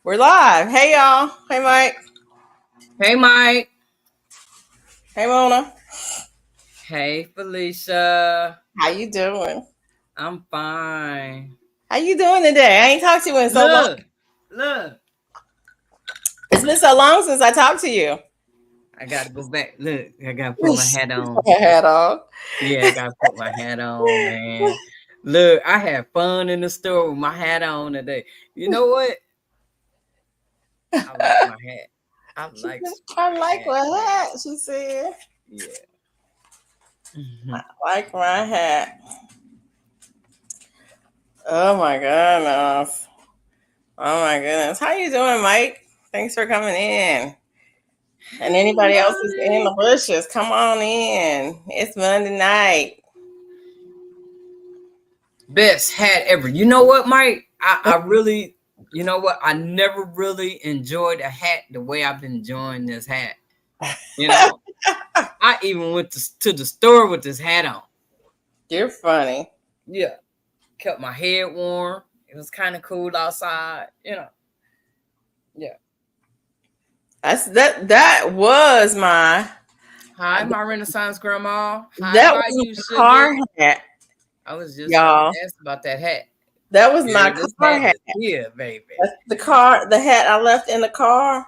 We're live. Hey y'all. Hey Mike. Hey, Mike. Hey Mona. Hey, Felicia. How you doing? I'm fine. How you doing today? I ain't talked to you in so long. Look. It's been so long since I talked to you. I gotta go back. Look, I gotta put my hat on. Hat on. Yeah, I gotta put my hat on, man. Look, I had fun in the store with my hat on today. You know what? I like my hat. I like I my like hat, my man. hat, she said. Yeah. I like my hat. Oh my goodness. Oh my goodness. How you doing, Mike? Thanks for coming in. And Hey, anybody else is in the Mike. bushes, come on in. It's Monday night. Best hat ever. You know what, Mike? I really, you know what? I never really enjoyed a hat the way I've been enjoying this hat. You know, I even went to the store with this hat on. You're funny. Yeah, kept my head warm. It was kind of cool outside. Yeah. That was my Hi, my Renaissance grandma. Hi, that was Bayou my Sugar. car hat, I was just about y'all. to ask about that hat. That was my Girl, this car hat hat. is here, baby. That's the hat I left in the car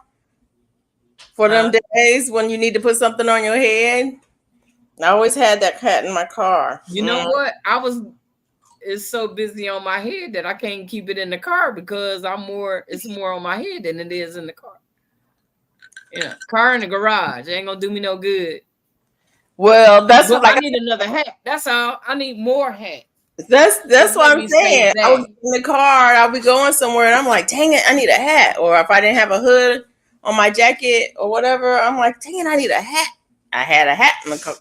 for them Huh? days when you need to put something on your head. I always had that hat in my car. You know what? It's so busy on my head that I can't keep it in the car because it's more on my head than it is in the car. Car in the garage. It ain't gonna do me no good. Well, that's But what I need another hat. That's all. I need more hats. that's Just what let I'm me stay saying. I was zapped. in the car. I'll be going somewhere, and I'm like, dang it, I need a hat. Or if I didn't have a hood on my jacket or whatever, I'm like, dang it, I need a hat. I had a hat in the car.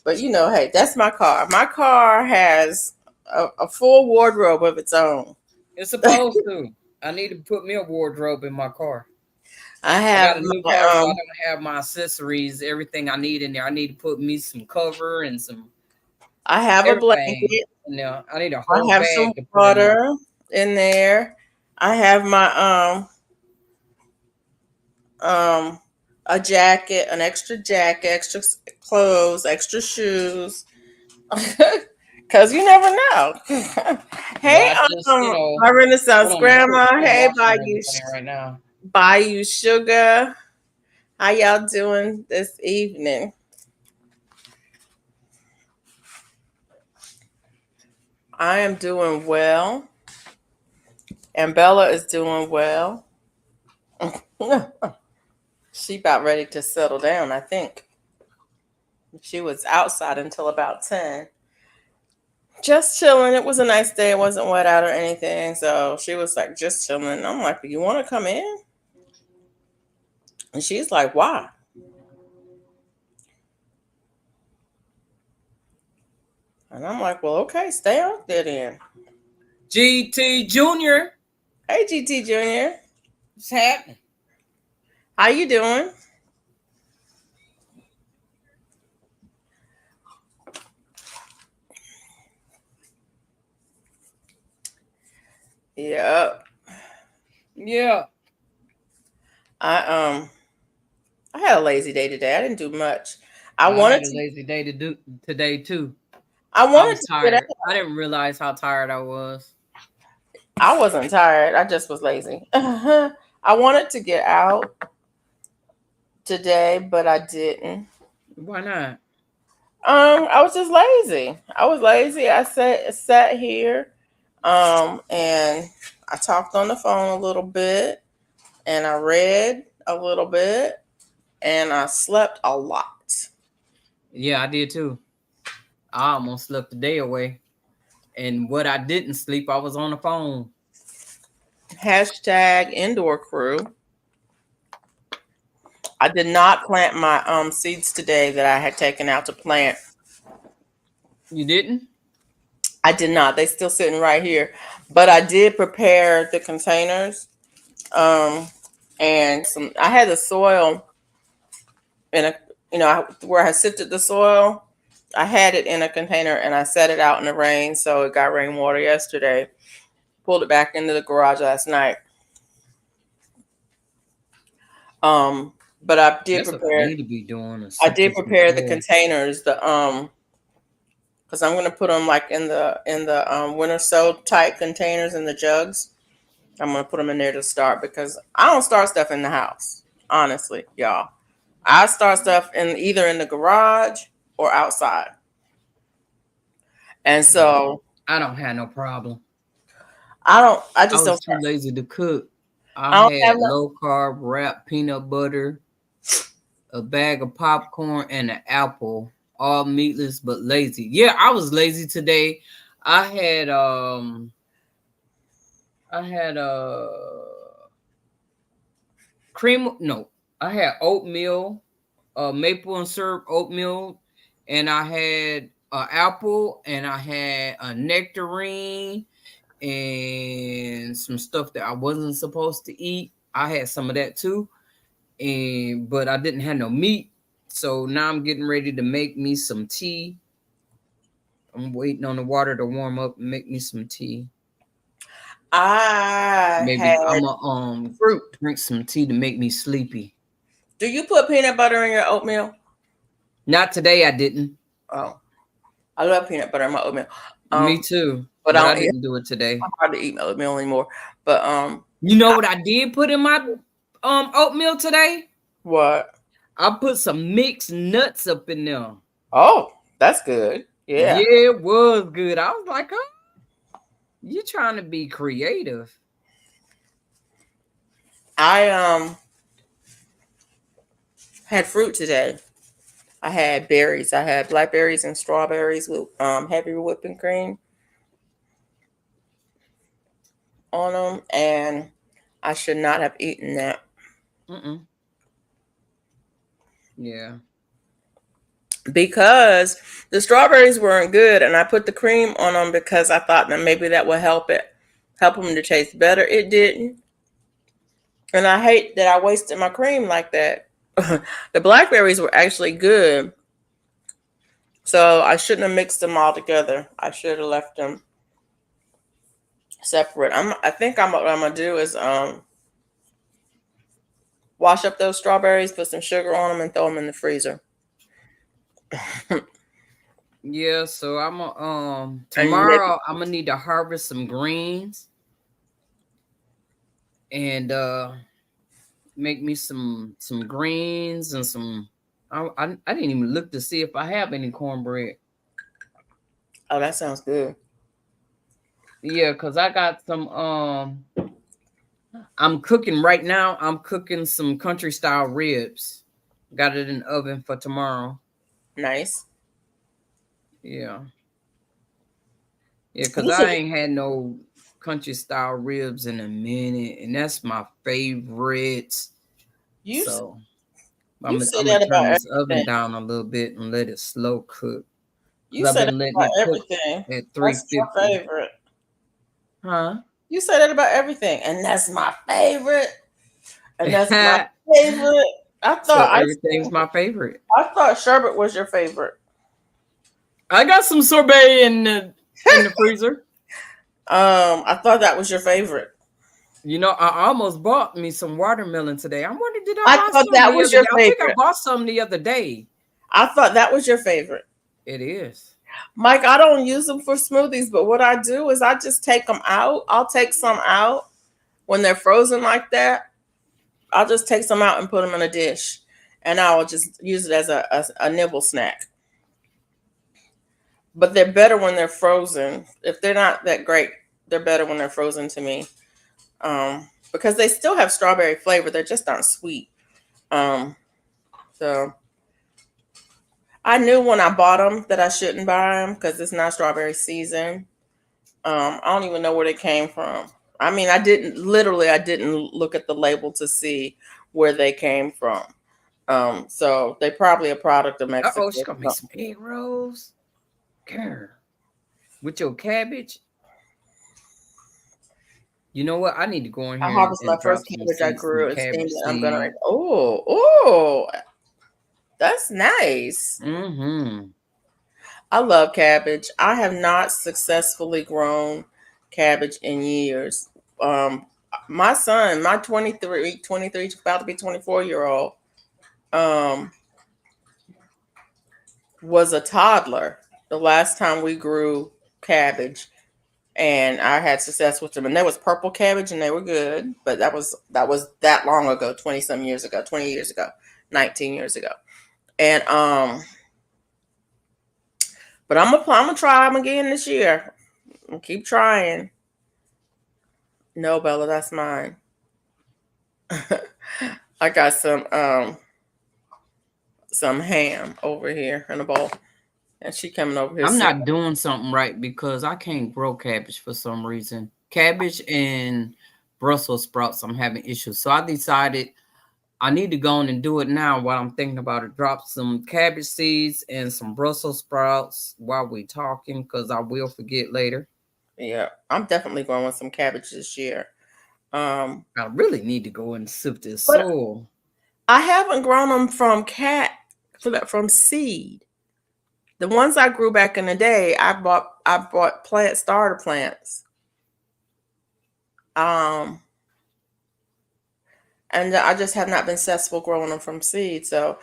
But hey, that's my car. My car has a full wardrobe of its own. It's supposed to. I need to put me a wardrobe in my car. I I got have a new car, so I don't have my accessories, everything I need in there. I need to put me some cover and some I have a everything. blanket. I need a I whole have some bag to put in there. water in there. I have my a jacket, an extra jacket, extra clothes, extra shoes. Cause you never know. Well, Hey, I just, my put Renaissance on the grandma. coat. I'm Hey, washing everything right now. Bayou Sugar. How y'all doing this evening? I am doing well, and Bella is doing well. She about ready to settle down, I think. She was outside until about 10. Just chilling. It was a nice day. It wasn't wet out or anything. So she was like, just chilling. I'm like, you want to come in? And she's like, why? And I'm like, well, okay, stay out there then. GT Junior. Hey, GT Junior. What's happening? How you doing? Yep. Yeah. I I had a lazy day today. I didn't do much. I I wanted had a to lazy day to do today too. I I wanted was to get tired. out. I didn't realize how tired I was. I wasn't tired. I just was lazy. I wanted to get out today, but I didn't. Why not? I was just lazy. I was lazy. I sat here, and I talked on the phone a little bit, and I read a little bit, and I slept a lot. Yeah, I did too. I almost slept the day away. And what I didn't sleep, I was on the phone. Hashtag indoor crew. I did not plant my seeds today that I had taken out to plant. You didn't? I did not. They still sitting right here, but I did prepare the containers. Um, and some. I had the soil in a where I sifted the soil. I had it in a container and I set it out in the rain, so it got rainwater yesterday. Pulled it back into the garage last night. But I did That's what I need prepare. to be doing. I did Some prepare the soil. containers. Because I'm gonna put them like in the winter so tight containers in the jugs. I'm gonna put them in there to start because I don't start stuff in the house. Honestly, y'all, I start stuff in either in the garage or outside. And so I don't have no problem. I don't. I I just don't was too start. lazy to cook. I I don't have had no. low carb wrapped peanut butter, a bag of popcorn, and an apple, all meatless but lazy. Yeah, I was lazy today. I had I had cream no, I had oatmeal, maple and syrup oatmeal, and I had an apple, and I had a nectarine, and some stuff that I wasn't supposed to eat. I had some of that too, and but I didn't have no meat. So now I'm getting ready to make me some tea. I'm waiting on the water to warm up and make me some tea. I Maybe had I'm a fruit. drink some tea to make me sleepy. Do you put peanut butter in your oatmeal? Not today, I didn't. Oh, I love peanut butter in my oatmeal. Me Um, too, but but I I don't. It's didn't do it today. hard to eat oatmeal anymore. But You know what I did put in my oatmeal today? what? I put some mixed nuts up in there. Oh, that's good. Yeah. Yeah, it was good. I was like, oh, you trying to be creative. I had fruit today. I had berries. I had blackberries and strawberries with heavy whipping cream on them, and I should not have eaten that Mm-mm. Yeah. because the strawberries weren't good, and I put the cream on them because I thought that maybe that would help them to taste better. It didn't, and I hate that I wasted my cream like that. The blackberries were actually good, so I shouldn't have mixed them all together. I should have left them separate. I think what I'm gonna do is wash up those strawberries, put some sugar on them, and throw them in the freezer. Yeah, so And maybe tomorrow I'm gonna need to harvest some greens and make me some greens and some I didn't even look to see if I have any cornbread. oh, that sounds good. Yeah, because I got some I'm cooking right now. I'm cooking some country style ribs. Got it in the oven for tomorrow. Nice. Yeah. Yeah, because You said I ain't had no country style ribs in a minute, and that's my favorite. you So you I'm say gonna that turn about this oven everything. down a little bit and let it slow cook. You Because I've say that been letting about it cook everything. at That's your 350. favorite. Huh? You say that about everything, and that's my favorite. And that's my favorite. I So thought ice everything's cream. my favorite. I thought sherbet was your favorite. I got some sorbet in the freezer. I thought that was your favorite. You know, I almost bought me some watermelon today. I wonder, did I I buy thought some that the was other your day? I think I favorite. bought some the other day. I thought that was your favorite. It is. Mike, I don't use them for smoothies, but what I do is I just take them out. I'll take some out when they're frozen like that. I'll just take some out and put them in a dish, and I will just use it as a nibble snack. But they're better when they're frozen. If they're not that great, they're better when they're frozen to me, because they still have strawberry flavor. They just aren't sweet. So I knew when I bought them that I shouldn't buy them because it's not strawberry season. I don't even know where they came from. I mean, I didn't look at the label to see where they came from. So they probably a product of Uh-oh, Mexico. she's gonna make some egg rolls. Girl, with your cabbage. You know what? I need to go in I here harvested my and first drop some cabbage I seeds, some grew and steamed cabbage it. I'm gonna seed. oh, that's nice. Mm-hmm. I love cabbage. I have not successfully grown cabbage in years. Um, my son, my 23, about to be 24-year-old, was a toddler the last time we grew cabbage, and I had success with them. And there was purple cabbage, and they were good, but that was that long ago, 20 some years ago, 20 years ago, 19 years ago. And but I'm gonna try them again this year. I'll keep trying. No, Bella, that's mine. I got some ham over here in a bowl, and she coming over here. I'm not doing something right because I can't grow cabbage for some reason. Cabbage and Brussels sprouts, I'm having issues. So I decided I need to go on and do it now while I'm thinking about it. Drop some cabbage seeds and some Brussels sprouts while we're talking, because I will forget later. Yeah, I'm definitely growing some cabbage this year. I really need to go and sift this soil. I haven't grown them from seed. The ones I grew back in the day, I bought starter plants. And I just have not been successful growing them from seed. So,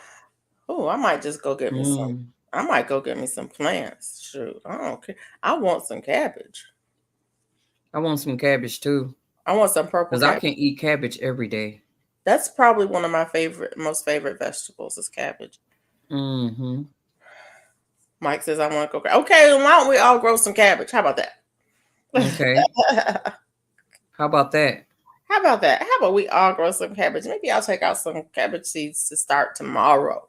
I might just go get me some. I might go get me some plants. Shoot, I don't care. I want some cabbage. I want some cabbage too. I want some purple. Because I can eat cabbage every day. That's probably one of my most favorite vegetables is cabbage. Mm-hmm. Mike says I want to go. Okay, why don't we all grow some cabbage? How about that? Okay. How about that? How about that? How about we all grow some cabbage? Maybe I'll take out some cabbage seeds to start tomorrow.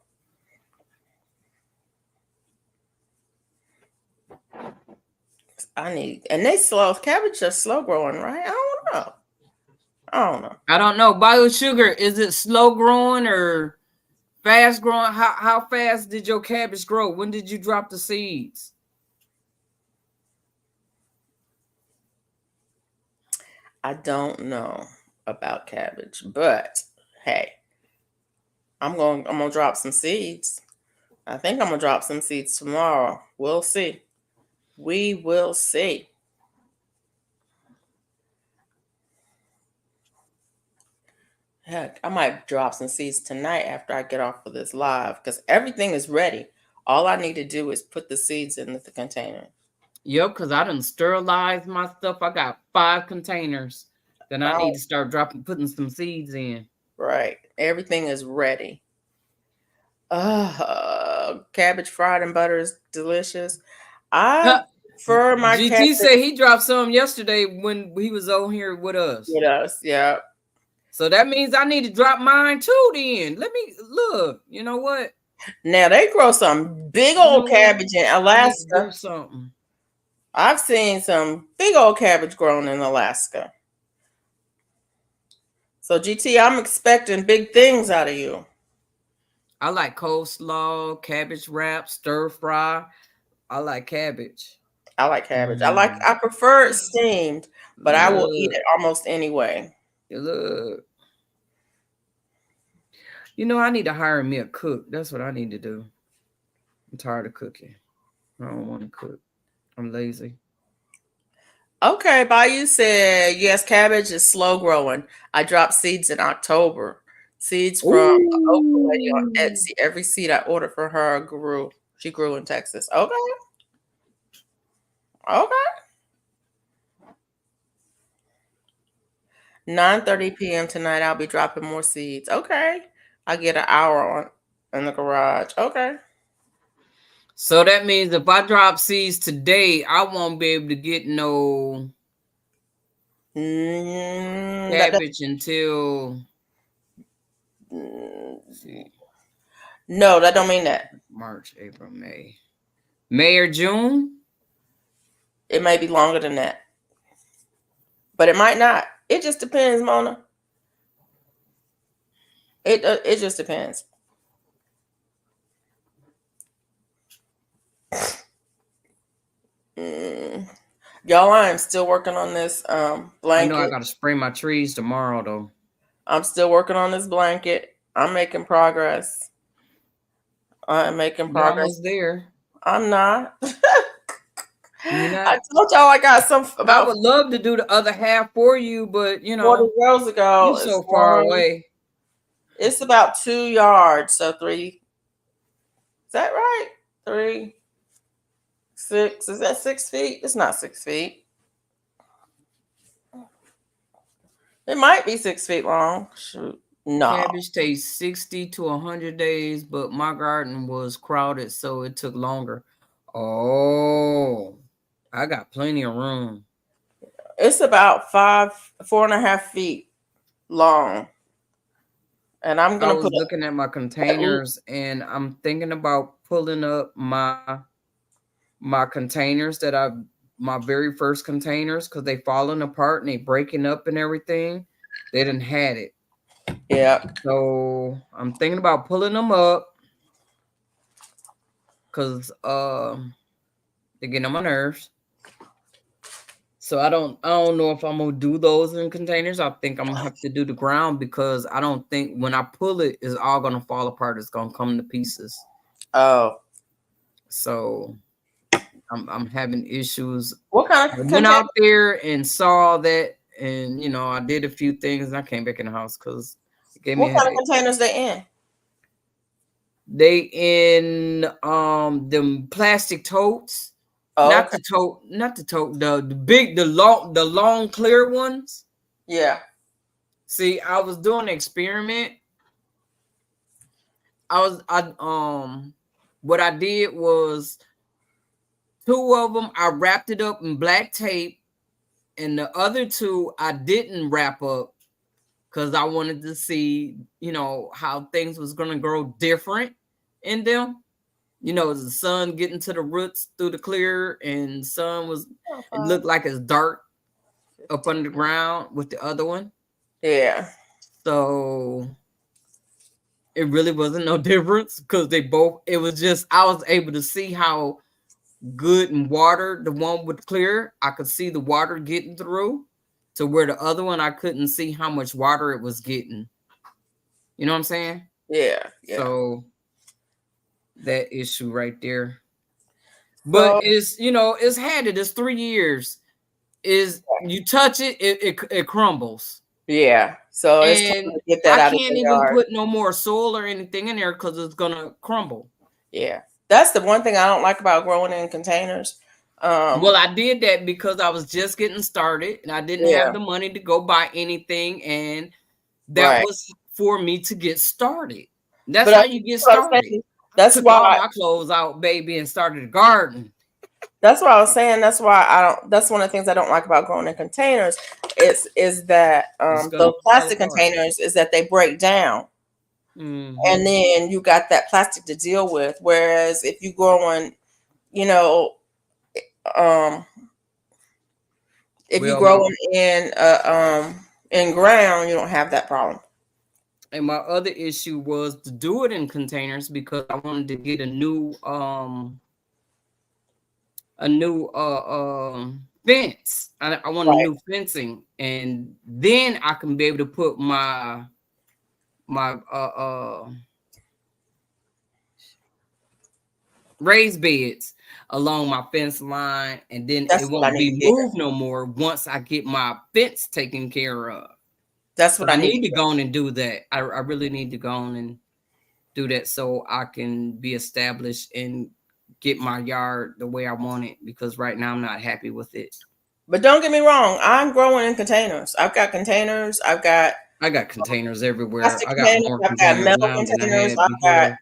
Cabbage is slow growing, right? I don't know. I don't know. BioSugar, is it slow growing or fast growing? How fast did your cabbage grow? When did you drop the seeds? I don't know about cabbage, but hey, I'm gonna drop some seeds. I think I'm gonna drop some seeds tomorrow. We'll see. We will see. Heck, I might drop some seeds tonight after I get off of this live, because everything is ready. All I need to do is put the seeds in the container. Yep, because I done sterilized my stuff. I got 5 containers that I need to start putting some seeds in. Right. Everything is ready. Cabbage fried in butter is delicious. I prefer my GT cabbage. said he dropped some yesterday when he was on here with us. With us, yeah. So that means I need to drop mine too then. Let me look. You know what? Now they grow some big old cabbage in Alaska. Do something. I've seen some big old cabbage grown in Alaska. So GT, I'm expecting big things out of you. I like coleslaw, cabbage wrap, stir fry. I like cabbage. I like cabbage. I prefer it steamed, but I will eat it almost anyway. Look. You know, I need to hire me a cook. That's what I need to do. I'm tired of cooking. I don't want to cook. I'm lazy. Okay, Bayou said, yes, cabbage is slow growing. I dropped seeds in October. Seeds from the Oak Lady on Etsy. Every seed I ordered for her grew. She grew in Texas. Okay. 9:30 p.m. tonight, I'll be dropping more seeds. Okay. I get an hour in the garage. Okay. So that means if I drop seeds today, I won't be able to get no cabbage until. No, that don't mean that. March, April, May. May or June? It may be longer than that. But it might not. It just depends, Mona. It just depends. Y'all, I am still working on this blanket. I know I gotta spray my trees tomorrow though. I'm still working on this blanket. I'm making progress. You're almost there. I'm not. You know, I told y'all I got some I about would love to do the other half for you, but 40 rows you ago. so far away. It's about 2 yards, so 3. Is that right? 3, 6. Is that 6 feet? It's not 6 feet. It might be 6 feet long. Shoot. No. Cabbage takes 60 to 100 days, but my garden was crowded, so it took longer. Oh, I got plenty of room. It's about 4.5 feet long. And I'm I gonna was put looking at my containers, and I'm thinking about pulling up my containers that my very first containers, because they falling apart and they breaking up and everything. They didn't had it. Yeah. So I'm thinking about pulling them up because they're getting on my nerves. So I don't know if I'm gonna do those in containers. I think I'm gonna have to do the ground, because I don't think when I pull it, it's all gonna fall apart. It's gonna come to pieces. Oh. So I'm having issues. What kind I of went container? out there and saw that, and I did a few things, and I came back in the house because it gave me What a kind of headache. containers they in? They in them plastic totes. Oh, Not okay. the tote, the long clear ones. Yeah. See, I was doing an experiment. What I did was 2 of them I wrapped it up in black tape, and the other 2 I didn't wrap up because I wanted to see, how things was gonna grow different in them. The sun getting to the roots through the clear, and it looked like it's dark up under the ground with the other one. Yeah. So it really wasn't no difference, because it was just, I was able to see how good and water the one with clear, I could see the water getting through, to where the other one, I couldn't see how much water it was getting. You know what I'm saying? Yeah. Yeah. So that issue right there. But So it's had it. It's 3 years. Is you touch it, it crumbles. yeah. So it's time And to get that I out of can't the even yard. put no more soil or anything in there because it's gonna crumble. Yeah. That's the one thing I don't like about growing in containers. Well, I did that because I was just getting started and I didn't have Yeah. the money to go buy anything, and that Right. was for me to get started. That's But how you get what I'm started. saying, that's Took all why my clothes out, baby, and started a garden. that's what I was saying. That's why I don't. That's one of the things I don't like about growing in containers. Is that It's gonna the fall plastic apart. containers is that they break down, and then you got that plastic to deal with. Whereas if you growing, you know, um, if you Well, growing in ground, you don't have that problem. and my other issue was to do it in containers because I wanted to get a new fence. I want a Right. new fencing, and then I can be able to put my raised beds along my fence line, and then it That's what I won't need be here. moved no more once I get my fence taken care of. That's So what I I need need to here. go on and do that. I really need to go on and do that so I can be established and get my yard the way I want it, because right now I'm not happy with it. But don't get me wrong, I'm growing in containers. I've got containers. I've got I got containers everywhere. plastic I got containers. more I've got containers metal now than I containers. had I've before.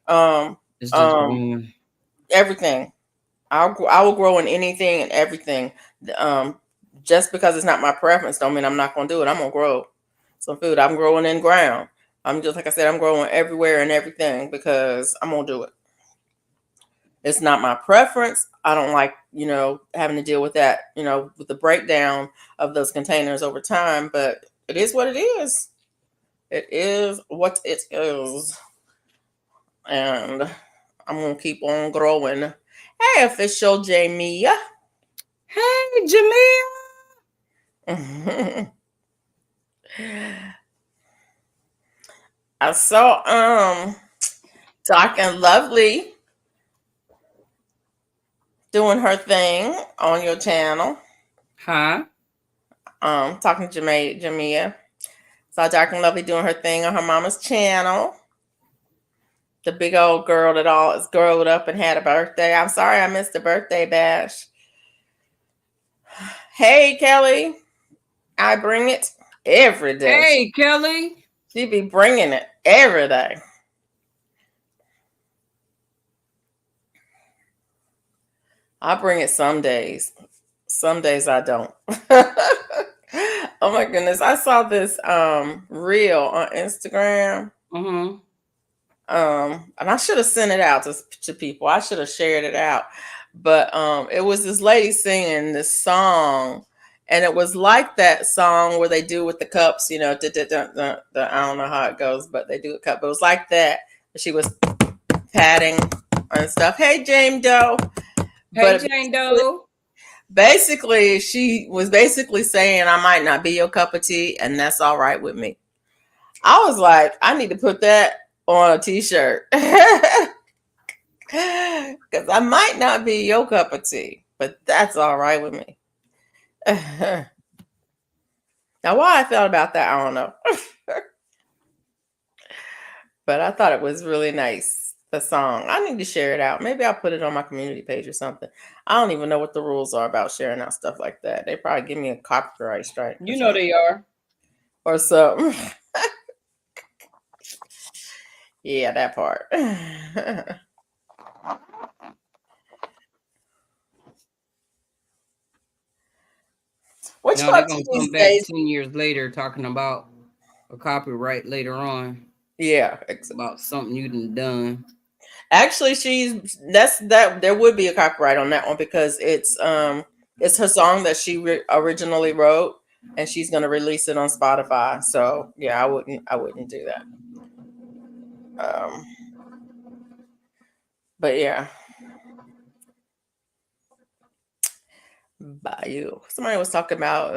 got It's just everything. I will grow in anything and everything. Um, just because it's not my preference, don't mean I'm not gonna do it. I'm gonna grow some food. I'm growing in ground. I'm just like I said. I'm growing everywhere and everything because I'm gonna do it. It's not my preference. I don't like having to deal with that. With the breakdown of those containers over time. But it is what it is. It is what it is, and I'm gonna keep on growing. Hey, official Jamie. hey, Jamil. I saw Doc and Lovely doing her thing on your channel. Huh? Talking to Jamia. Saw Dark and Lovely doing her thing on her mama's channel. The big old girl that all is growed up and had a birthday. I'm sorry I missed the birthday bash. Hey, Kelly. I bring it every day. Hey, Kelly. She be bringing it every day. I bring it some days. Some days I don't. Oh my goodness. I saw this reel on Instagram. Mm-hmm. And I should have sent it out to people. I should have shared it out. But it was this lady singing this song, and it was like that song where they do with the cups, you know, I don't know how it goes, but they do a cup. But it was like that. She was patting and stuff. Hey, Jane Doe. Hey, Jane Doe. Basically, she was basically saying, I might not be your cup of tea, and that's all right with me. I was like, I need to put that on a t-shirt. Because I might not be your cup of tea, but that's all right with me. Now, why I felt about that, I don't know. But I thought it was really nice, the song. I need to share it out. Maybe I'll put it on my community page or something. I don't even know what the rules are about sharing out stuff like that. They probably give me a copyright strike. You know they are. Or something. Yeah, that part. What you Now they're up to gonna these come back days? 10 years later talking about a copyright later on. Yeah, About something you done. actually, there would be a copyright on that one because it's her song that she originally wrote, and she's gonna release it on Spotify. So yeah, I wouldn't do that. But yeah, Bayou. Somebody was talking about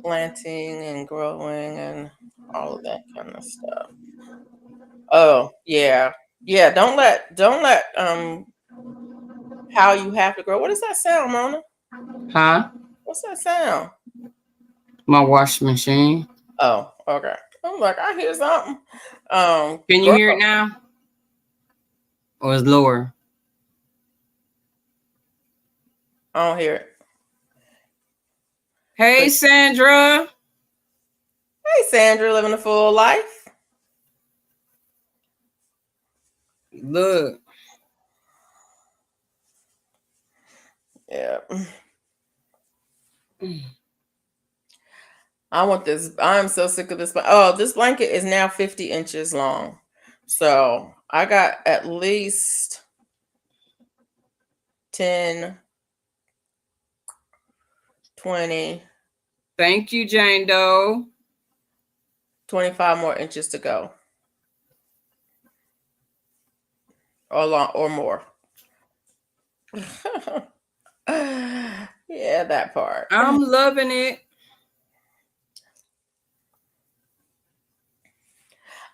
planting and growing and all of that kind of stuff. Oh yeah, yeah. Don't let how you have to grow. What does that sound, Mona? Huh? What's that sound? My washing machine. Oh, okay. I'm like, I hear something. Can you hear it now? Or is lower? I don't hear it. Hey, Sandra. Hey, Sandra, living a full life. Look. Yeah. I want this. I'm so sick of this. Oh, this blanket is now 50 inches long. So I got at least 10, 20. Thank you, Jane Doe. 25 more inches to go. Or more. Yeah, that part. I'm loving it.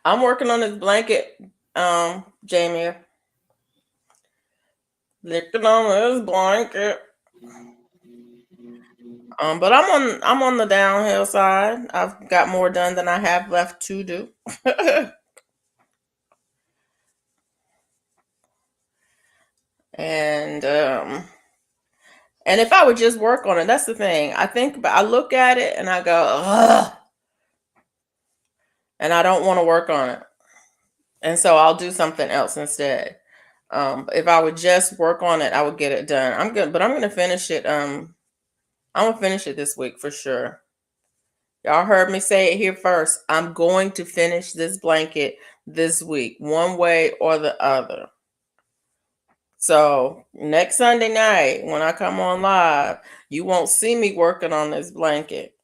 I'm working on this blanket, Jamie. Looking on this blanket. But I'm on the downhill side. I've got more done than I have left to do. And if I would just work on it, that's the thing. I look at it and I go, ugh, and I don't want to work on it. And so I'll do something else instead. If I would just work on it, I would get it done. I'm gonna finish it. I'm gonna finish it this week for sure. Y'all heard me say it here first. I'm going to finish this blanket this week, one way or the other. So next Sunday night, when I come on live, you won't see me working on this blanket.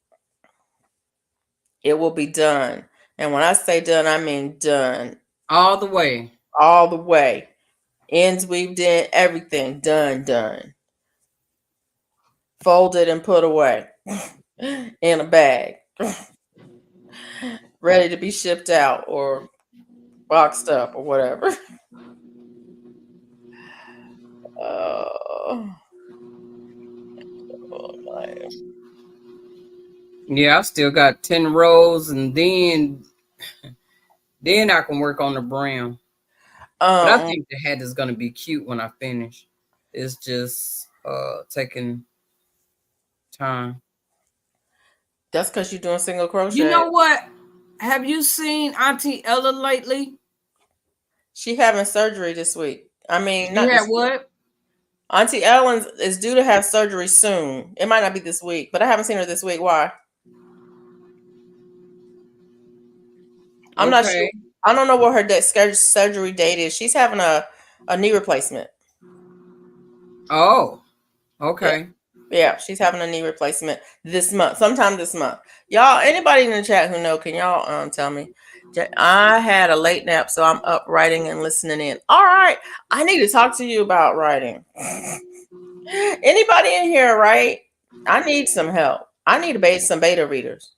It will be done. And when I say done, I mean done. All the way. All the way. Ends weaved in, everything done. Folded and put away in a bag. Ready to be shipped out or boxed up or whatever. Oh, my. Yeah, I still got 10 rows, and then I can work on the brown. But I Um, think the hat is gonna be cute when I finish. It's just taking time. that's because you're doing single You crochet. know what? Have you seen Auntie Ella lately? She having surgery this week. I mean, She not had this week. what? Auntie Ellen is due to have surgery soon. It might not be this week, but I haven't seen her this week. Why? I'm not sure. Okay. I don't know what her surgery date is. She's having a knee replacement. Oh, Yeah. okay. Yeah, she's having a knee replacement this month, sometime this month. Y'all, anybody in the chat who know, can y'all tell me? I had a late nap, so I'm up writing and listening in. All right, I need to talk to you about writing. Anybody in here, right? I need some help. I need some beta readers.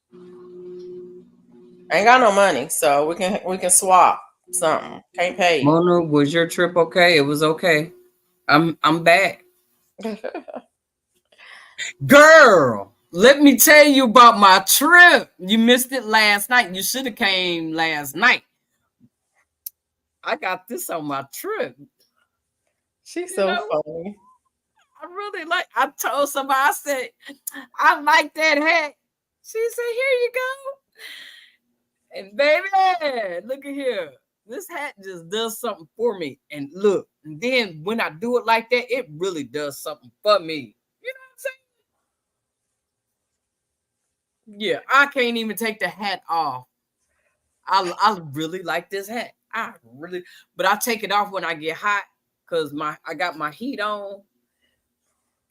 I ain't got no money, so we can swap something. Can't pay you. Mona, was your trip okay? It was okay. I'm back. Girl, let me tell you about my trip. You missed it last night. You should have came last night. I got this on my trip. She's You so know, funny. I really like. I told somebody, I said, I like that hat. She said, here you go. And baby, look at here. This hat just does something for me. And look, and then when I do it like that, it really does something for me. You know what I'm saying? Yeah, I can't even take the hat off. I really like this hat. But I take it off when I get hot because I got my heat on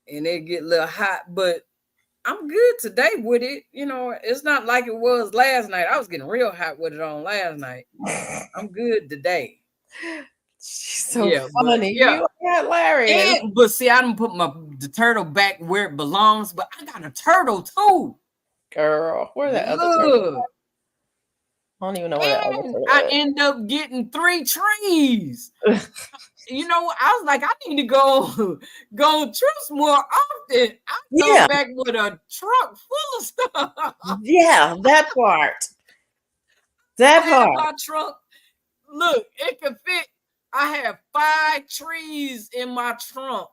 and it get a little hot. But I'm good today with it. You know, it's not like it was last night. I was getting real hot with it on last night. I'm good today. She's so Yeah, but funny. yeah. You are hilarious. But see, I didn't put the turtle back where it belongs, but I got a turtle too. Girl, where that other turtle? Look. I don't even know where that other And turtle I is. end up getting 3 trees. You know, I was like, I need to go trips more often. I come back with a truck full of stuff. Yeah, that part. I had my truck. Look, it can fit. I have 5 trees in my trunk.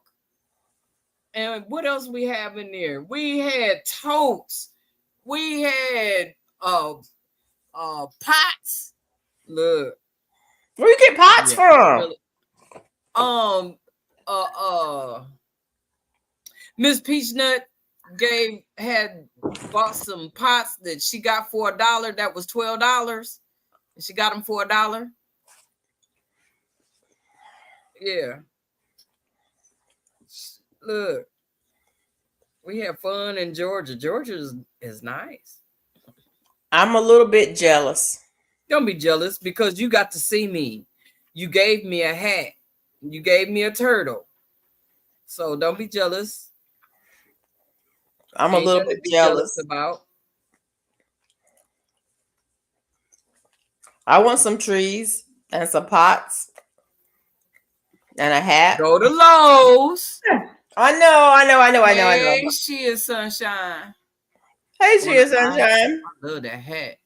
And what else we have in there? We had totes. We had pots. Look. Where you get pots from? Really. Miss Peachnut had bought some pots that she got for $1. That was $12. And she got them for $1. Yeah. Look, we have fun in Georgia. Georgia is nice. I'm a little bit jealous. Don't be jealous because you got to see me. You gave me a hat. You gave me a turtle. So don't be jealous. I'm a little bit jealous about. I want some trees and some pots and a hat. Go to Lowe's. I know. Hey, she is Sunshine. Hey, she is Sunshine. I love that hat.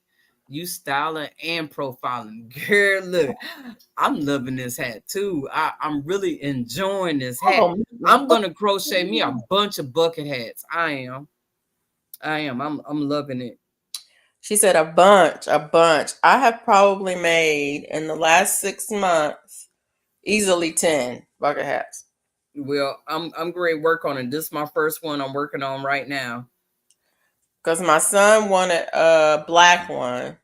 You styling and profiling. Girl, look, I'm loving this hat too. I'm really enjoying this hat. Oh, I'm gonna crochet me a bunch of bucket hats. I am. I'm loving it. She said a bunch. I have probably made in the last 6 months easily 10 bucket hats. Well, I'm great work on it. This is my first one I'm working on right now. Because my son wanted a black one.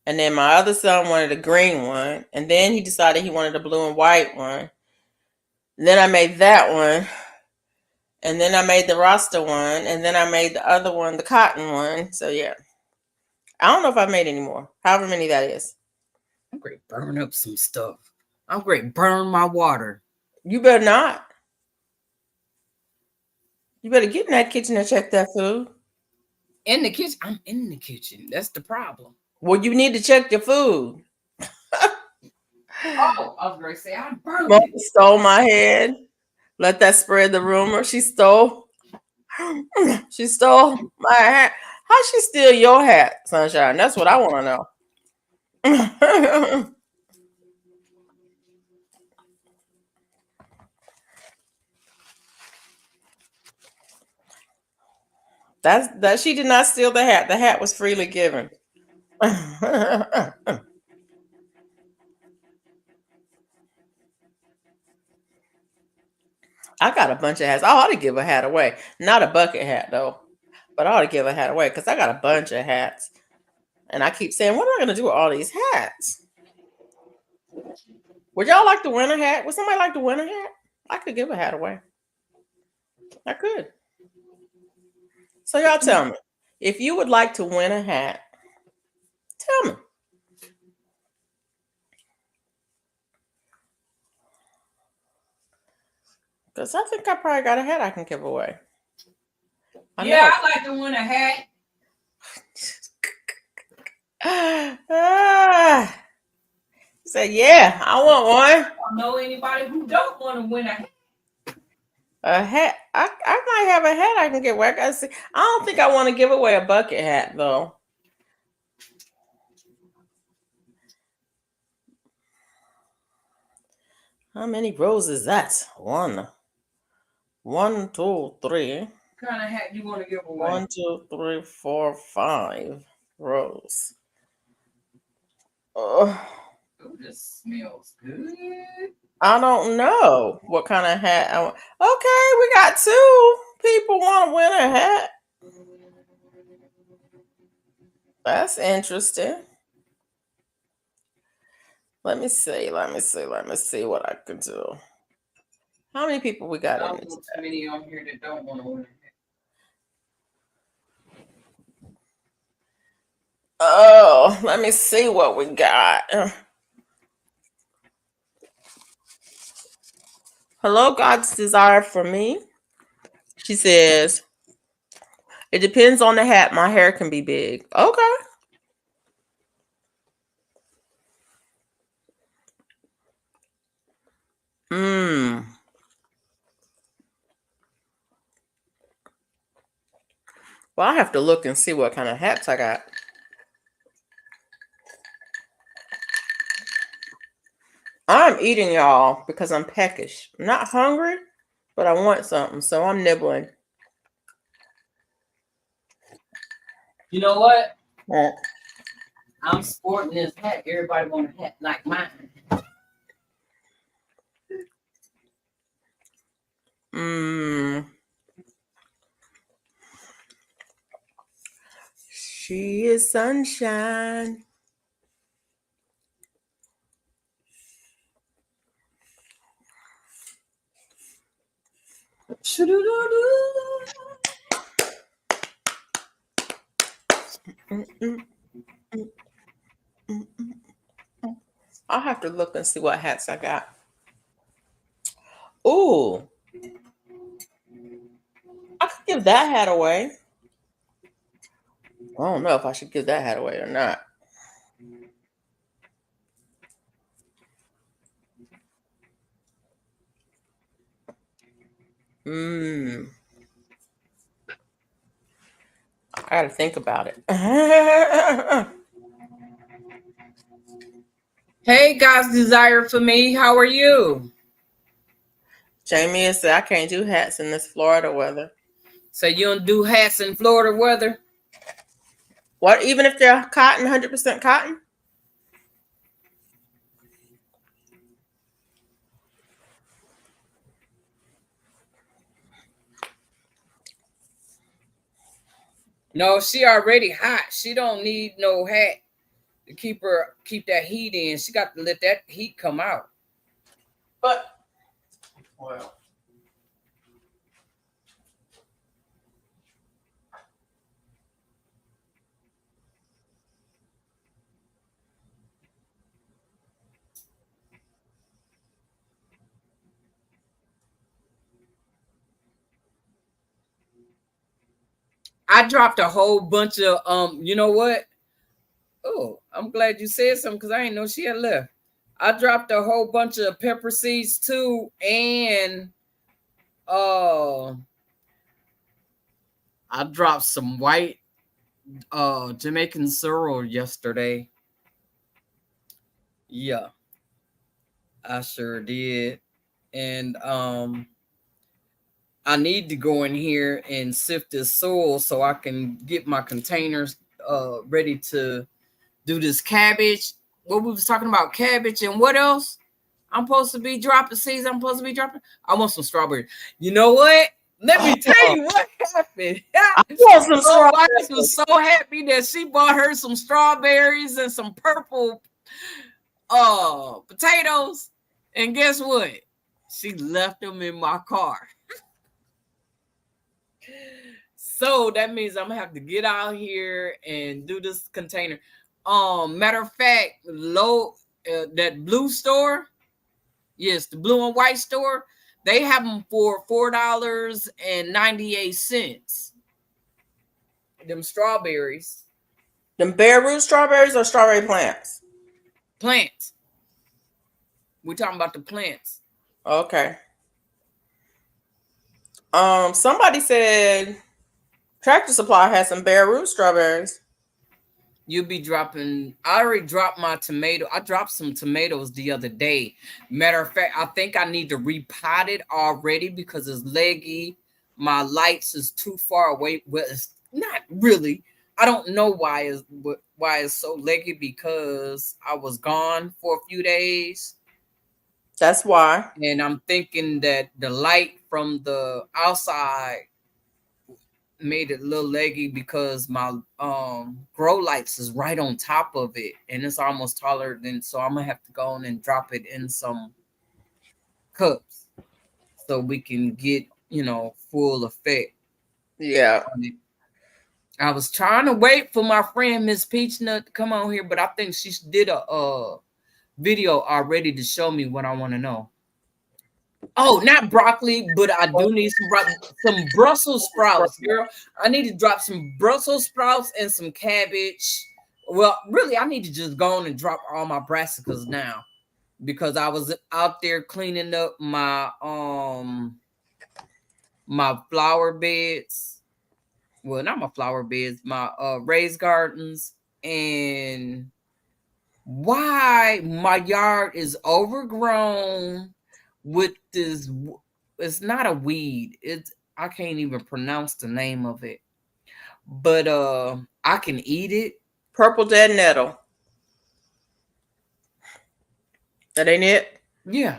And then my other son wanted a green one. And then he decided he wanted a blue and white one. And then I made that one. And then I made the Rasta one. And then I made the other one, the cotton one. So yeah. I don't know if I've made any more. However many that is. I'm great burn up some stuff. I'm great burn my water. You better not. You better get in that kitchen and check that food. In the kitchen? I'm in the kitchen. That's the problem. Well, you need to check your food. Oh, I was going to say, I burned it. Stole my head. Let that spread the rumor. She stole my hat. How she steal your hat, Sunshine? That's what I want to know. That she did not steal the hat. The hat was freely given. I got a bunch of hats. I ought to give a hat away. Not a bucket hat though, but I ought to give a hat away because I got a bunch of hats. And I keep saying, what am I going to do with all these hats? Would y'all like to win a hat? Would somebody like to win a hat? I could give a hat away. I could. So y'all tell me, if you would like to win a hat, tell me. Because I think I probably got a hat I can give away. Yeah, I like to win a hat. Say, yeah, I want one. I don't know anybody who don't want to win a hat. A hat. I might have a hat I can give away. I don't think I want to give away a bucket hat though. How many rows is that? 1, 2, 3. What kind of hat you want to give away? 1, 2, 3, 4, 5 rows. Oh, this smells good. I don't know what kind of hat I want. Okay, we got 2 people want to win a hat. That's interesting. Let me see what I can do. How many people we got? I don't know too many on here that don't want to win a hat. Oh, let me see what we got. Hello, God's desire for me. She says, it depends on the hat. My hair can be big. Okay. Well, I have to look and see what kind of hats I got. I'm eating, y'all, because I'm peckish. I'm not hungry, but I want something, so I'm nibbling. You know what? What? I'm sporting this hat. Everybody want a hat like mine. She is sunshine. I'll have to look and see what hats I got. Ooh. I could give that hat away. I don't know if I should give that hat away or not. I gotta think about it. Hey, God's desire for me. How are you? Jamie has said I can't do hats in this Florida weather. So you don't do hats in Florida weather? What? Even if they're cotton, 100% cotton? No, she already hot. She don't need no hat to keep that heat in. She got to let that heat come out. But, well. I dropped a whole bunch of you know what? Oh, I'm glad you said something because I didn't know she had left. I dropped a whole bunch of pepper seeds too, and I dropped some white Jamaican sorrel yesterday. Yeah, I sure did. And I need to go in here and sift this soil so I can get my containers ready to do this cabbage. What we was talking about, cabbage, and what else? I'm supposed to be dropping seeds. I'm supposed to be dropping. I want some strawberries. You know what? Let me tell you what happened. I want some My wife strawberries. was so happy that she bought her some strawberries and some purple potatoes. And guess what? She left them in my car. So that means I'm gonna have to get out here and do this container. Matter of fact, that blue store, yes, the blue and white store, they have them for $4.98. Them strawberries, Them bare root strawberries or strawberry plants? plants. We're talking about the plants. Okay. Somebody said Tractor Supply has some bare root strawberries. You'll be dropping. I already dropped my tomato. I dropped some tomatoes the other day. Matter of fact, I think I need to repot it already because it's leggy. My lights is too far away. Well, it's not really. I don't know why it's so leggy because I was gone for a few days. That's why. And I'm thinking that the light from the outside made it a little leggy because my grow lights is right on top of it and it's almost taller than, so I'm gonna have to go on and drop it in some cups so we can get full effect. Yeah. I was trying to wait for my friend Miss Peachnut to come on here, but I think she did a video already to show me what I want to know. Oh, not broccoli, but I do need some Brussels sprouts, girl. I need to drop some Brussels sprouts and some cabbage. Well, really, I need to just go on and drop all my brassicas now because I was out there cleaning up my my flower beds. Well, not my flower beds, my raised gardens, and why my yard is overgrown with this. It's not a weed. I can't even pronounce the name of it, but I can eat it. Purple dead nettle. That ain't it? Yeah.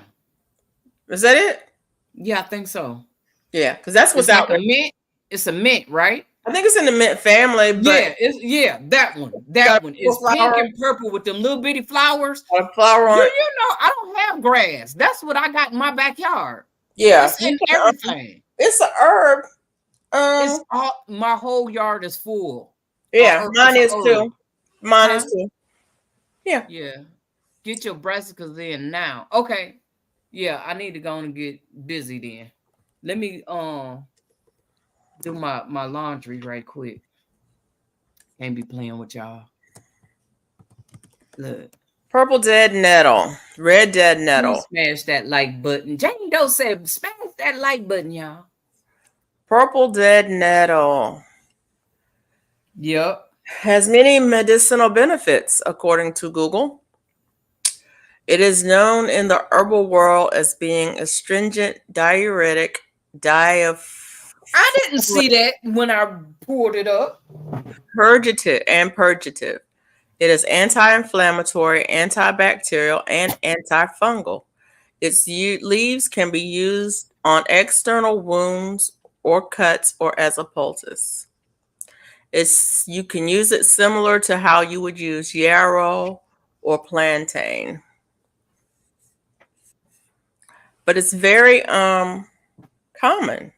Is that it? Yeah, I think so. Yeah, because that's what's It's out like there. a mint. It's a mint, right? I think it's in the mint family, but That one. That one. It's pink and purple with them little bitty flowers. A flower on it. You know, I don't have grass. That's what I got in my backyard. Yeah, It's in everything. It's an herb. It's all, my whole yard is full. Yeah, mine is too. Mine is too. Yeah. Yeah. Get your brassicas in now. Okay. Yeah, I need to go and get busy then. Let me do my laundry right quick. Can't be playing with y'all. Look. Purple dead nettle. Red dead nettle. Smash that like button. Jane Doe said smash that like button, y'all. Purple dead nettle. Yep. Has many medicinal benefits, according to Google. It is known in the herbal world as being astringent, diuretic, I didn't see that when I poured it up. Purgative. It is anti-inflammatory, antibacterial, and antifungal. Its leaves can be used on external wounds or cuts or as a poultice. You can use it similar to how you would use yarrow or plantain. But it's very common.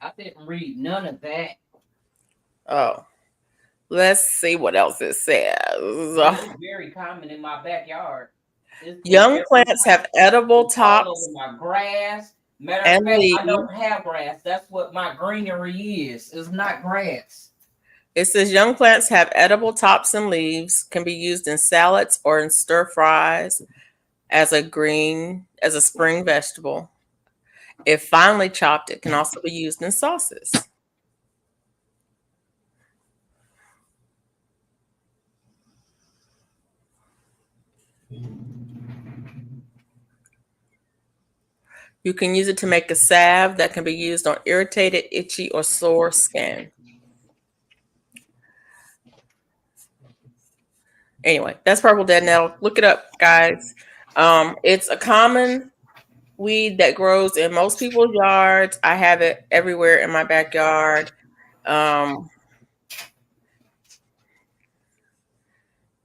I didn't read none of that. Oh, let's see what else it says. It's very common in my backyard. Young plants have edible tops. All over my grass. Matter of fact, I don't have grass. That's what my greenery is. It's not grass. It says young plants have edible tops and leaves, can be used in salads or in stir fries. as a spring vegetable. If finely chopped, it can also be used in sauces. You can use it to make a salve that can be used on irritated, itchy, or sore skin. Anyway, that's purple dead nettle. Look it up, guys. It's a common weed that grows in most people's yards. I have it everywhere in my backyard. Um,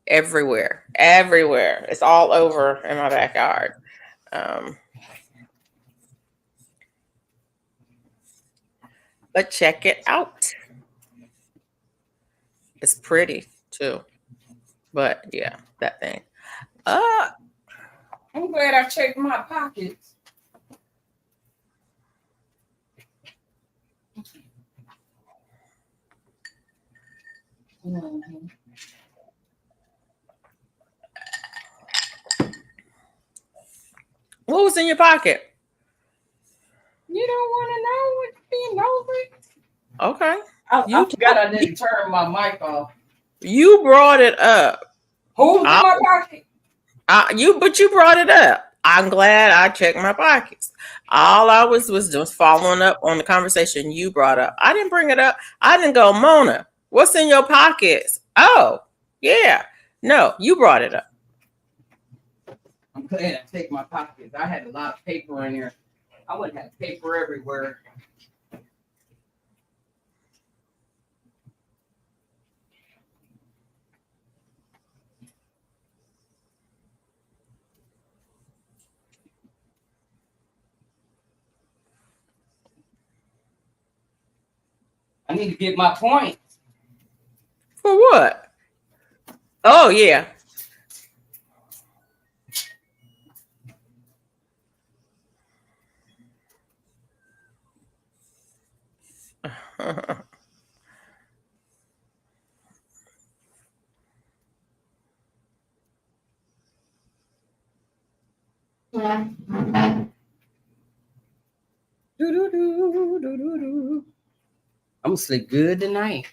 everywhere. It's all over in my backyard. Um, but check it out. It's pretty too. But yeah, that thing. I'm glad I checked my pockets. Mm-hmm. What was in your pocket? You don't want to know what's being over? Okay. I forgot I didn't turn my mic off. You brought it up. Who's in my pocket? But you brought it up. I'm glad I checked my pockets. All I was just following up on the conversation you brought up. I didn't bring it up. I didn't go, Mona, what's in your pockets? Oh, yeah. No, you brought it up. I'm glad I checked my pockets. I had a lot of paper in here. I wouldn't have paper everywhere. I need to get my points. For what? Oh, yeah. I'm gonna sleep good tonight.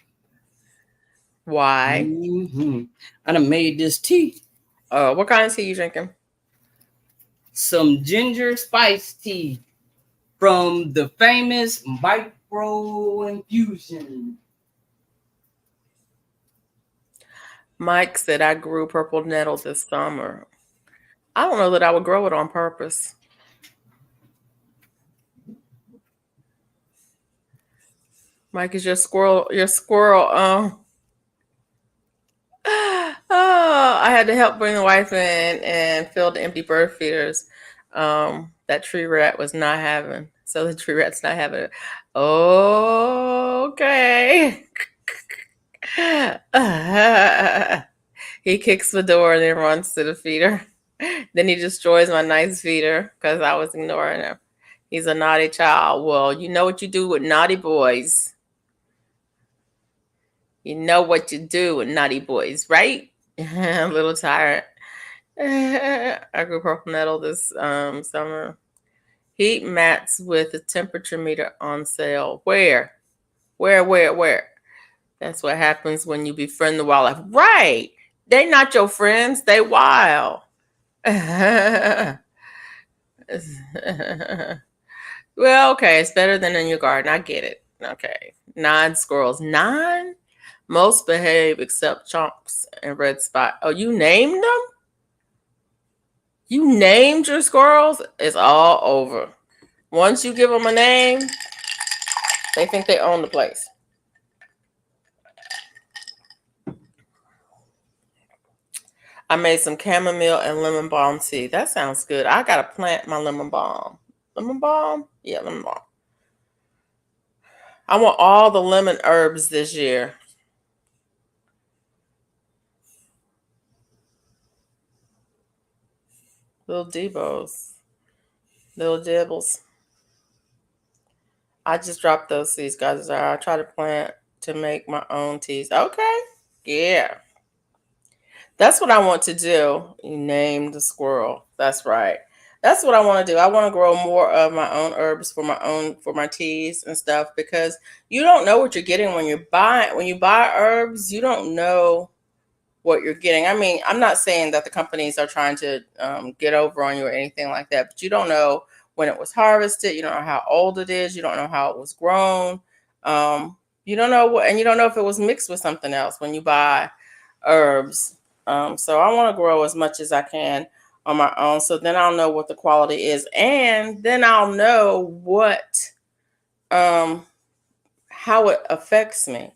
Why? Mm-hmm. I done made this tea. What kind of tea you drinking? Some ginger spice tea from the famous Micro Infusion. Mike said I grew purple nettle this summer. I don't know that I would grow it on purpose. Mike is your squirrel. Oh, I had to help bring the wife in and fill the empty bird feeders. That tree rat was not having. So the tree rat's not having it. Okay. He kicks the door and then runs to the feeder. Then he destroys my nice feeder because I was ignoring him. He's a naughty child. Well, you know what you do with naughty boys. You know what you do with naughty boys, right? I'm a little tired. I grew purple nettle this summer. Heat mats with a temperature meter on sale. Where? That's what happens when you befriend the wildlife. Right. They not your friends. They wild. Well, okay. It's better than in your garden. I get it. Okay. 9 squirrels. 9? Most behave except Chomps and Red Spot. Oh, you named them? You named your squirrels? It's all over. Once you give them a name, they think they own the place. I made some chamomile and lemon balm tea. That sounds good. I got to plant my lemon balm. Lemon balm? Yeah, lemon balm. I want all the lemon herbs this year. Little Debos. Little Dibbles. I just dropped those seeds, guys. I try to plant to make my own teas. Okay. Yeah. That's what I want to do. You named the squirrel. That's right. That's what I want to do. I want to grow more of my own herbs for my teas and stuff because you don't know what you're getting when you buy herbs. You don't know what you're getting. I mean, I'm not saying that the companies are trying to get over on you or anything like that, but you don't know when it was harvested. You don't know how old it is. You don't know how it was grown. You don't know what, and you don't know if it was mixed with something else when you buy herbs. So I want to grow as much as I can on my own. So then I'll know what the quality is, and then I'll know um, how it affects me.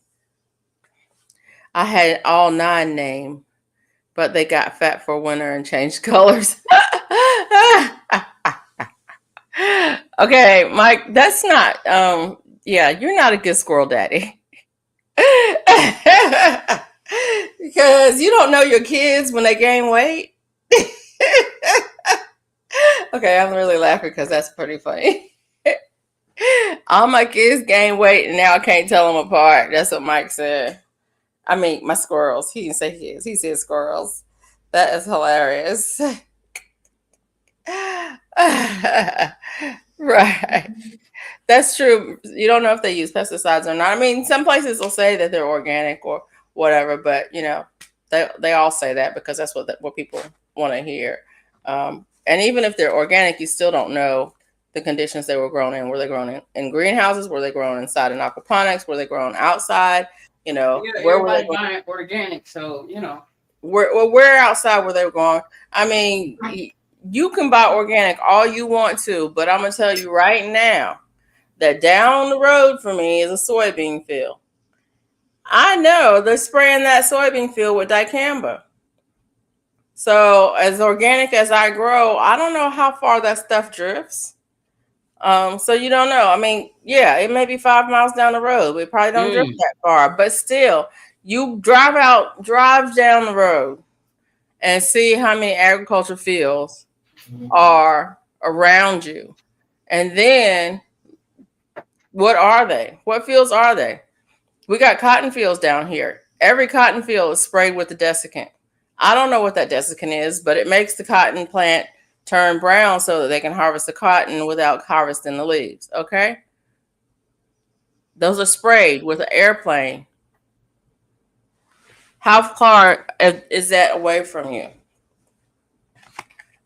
I had all nine named, but they got fat for winter and changed colors. Okay, Mike, that's not. Yeah, you're not a good squirrel daddy. Because you don't know your kids when they gain weight. Okay, I'm really laughing because that's pretty funny. All my kids gain weight and now I can't tell them apart. That's what Mike said. I mean, my squirrels. He didn't say his. He said squirrels. That is hilarious. Right. That's true. You don't know if they use pesticides or not. I mean, some places will say that they're organic or whatever, but they all say that because that's what people want to hear. And even if they're organic, you still don't know the conditions they were grown in. Were they grown in greenhouses? Were they grown inside in aquaponics? Were they grown outside? Yeah, Where were they everybody grown? buying organic, so Where outside were they going? I mean, you can buy organic all you want to, but I'm gonna tell you right now that down the road for me is a soybean field. I know they're spraying that soybean field with dicamba. So as organic as I grow, I don't know how far that stuff drifts. So you don't know. I mean, yeah, it may be 5 miles down the road. We probably don't drift that far, but still, you drive down the road and see how many agriculture fields are around you. And then what are they? What fields are they? We got cotton fields down here. Every cotton field is sprayed with the desiccant. I don't know what that desiccant is, but it makes the cotton plant turn brown so that they can harvest the cotton without harvesting the leaves. Okay? Those are sprayed with an airplane. How far is that away from you?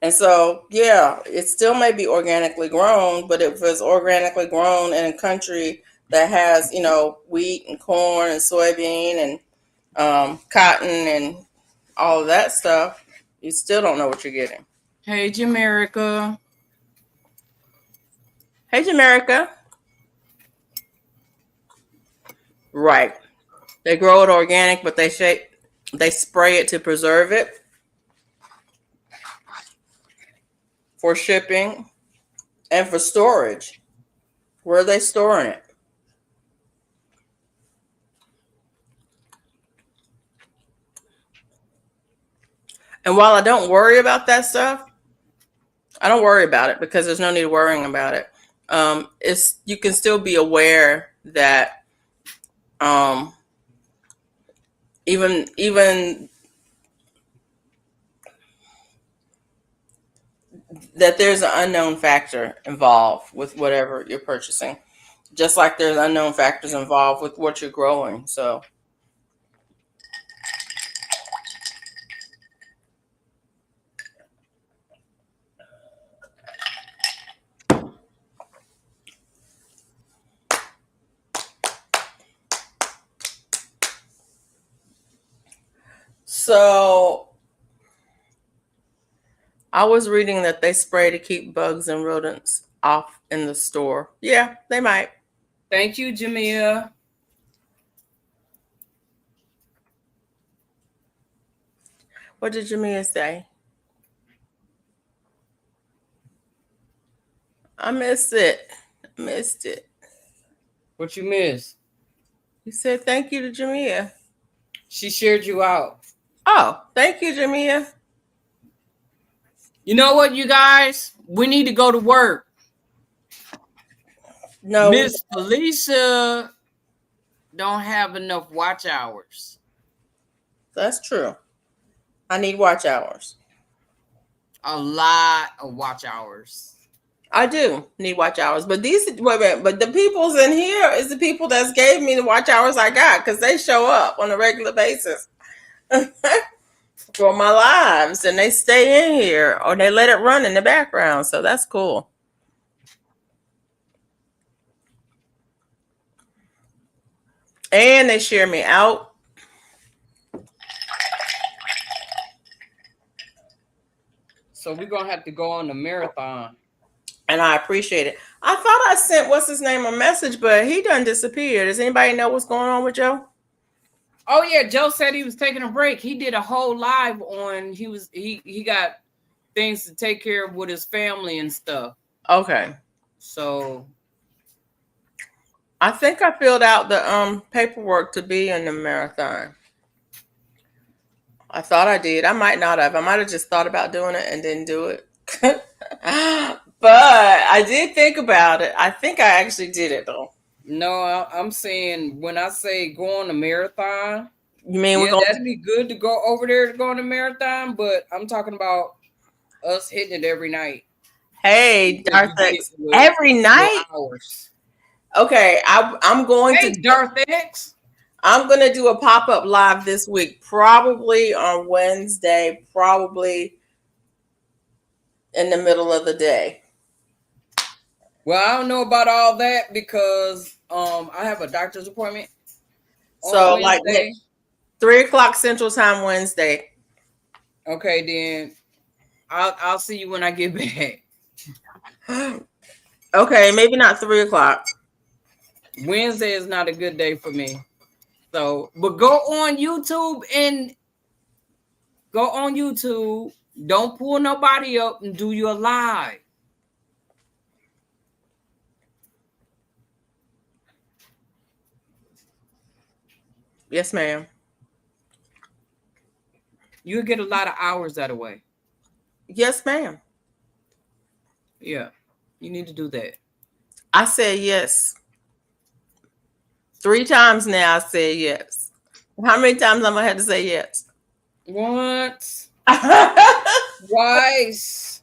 And so, yeah, it still may be organically grown, but if it's organically grown in a country that has, wheat and corn and soybean and cotton and all of that stuff, you still don't know what you're getting. Hey, Jamerica. Hey, Jamerica. Right. They grow it organic, but they spray it to preserve it for shipping and for storage. Where are they storing it? And while I don't worry about that stuff, I don't worry about it because there's no need worrying about it. You can still be aware that even that there's an unknown factor involved with whatever you're purchasing, just like there's unknown factors involved with what you're growing. So I was reading that they spray to keep bugs and rodents off in the store. Yeah, they might. Thank you, Jamia. What did Jamia say? I missed it. Missed it. What you miss? You said thank you to Jamia. She shared you out. Oh, thank you, Jamia. You know what, you guys? We need to go to work. No, Miss Felicia don't have enough watch hours. that's true. I need watch hours. A lot of watch hours. I do need watch hours, but but the people's in here is the people that's gave me the watch hours I got because they show up on a regular basis for my lives, and they stay in here or they let it run in the background. So that's cool. And they share me out. So we're gonna have to go on the marathon. And I appreciate it. I thought I sent what's his name a message, but he done disappeared. Does anybody know what's going on with Joe? Oh yeah, Joe said he was taking a break. He did a whole live on he got things to take care of with his family and stuff. Okay. So I think I filled out the paperwork to be in the marathon. I thought I did. I might not have. I might have just thought about doing it and didn't do it. But I did think about it. I think I actually did it though. no, I'm saying when I say go on a marathon, You mean yeah, that'd be good to go over there to go on a marathon, but I'm talking about us hitting it every night. Hey, Darth X, every night? Hours. Okay, I'm going Hey, to Darth X. I'm going to do a pop-up live this week, probably on Wednesday, probably in the middle of the day. Well, I don't know about all that because I have a doctor's appointment. So like 3:00 Central Time Wednesday. Okay, then I'll see you when I get back. Okay, maybe not 3:00. Wednesday is not a good day for me. So, but go on YouTube and Don't pull nobody up and do your live. Yes, ma'am. You'll get a lot of hours that way. Yes, ma'am. Yeah, you need to do that. I said yes. 3 times now I said yes. How many times am I had to say yes? Once. Twice.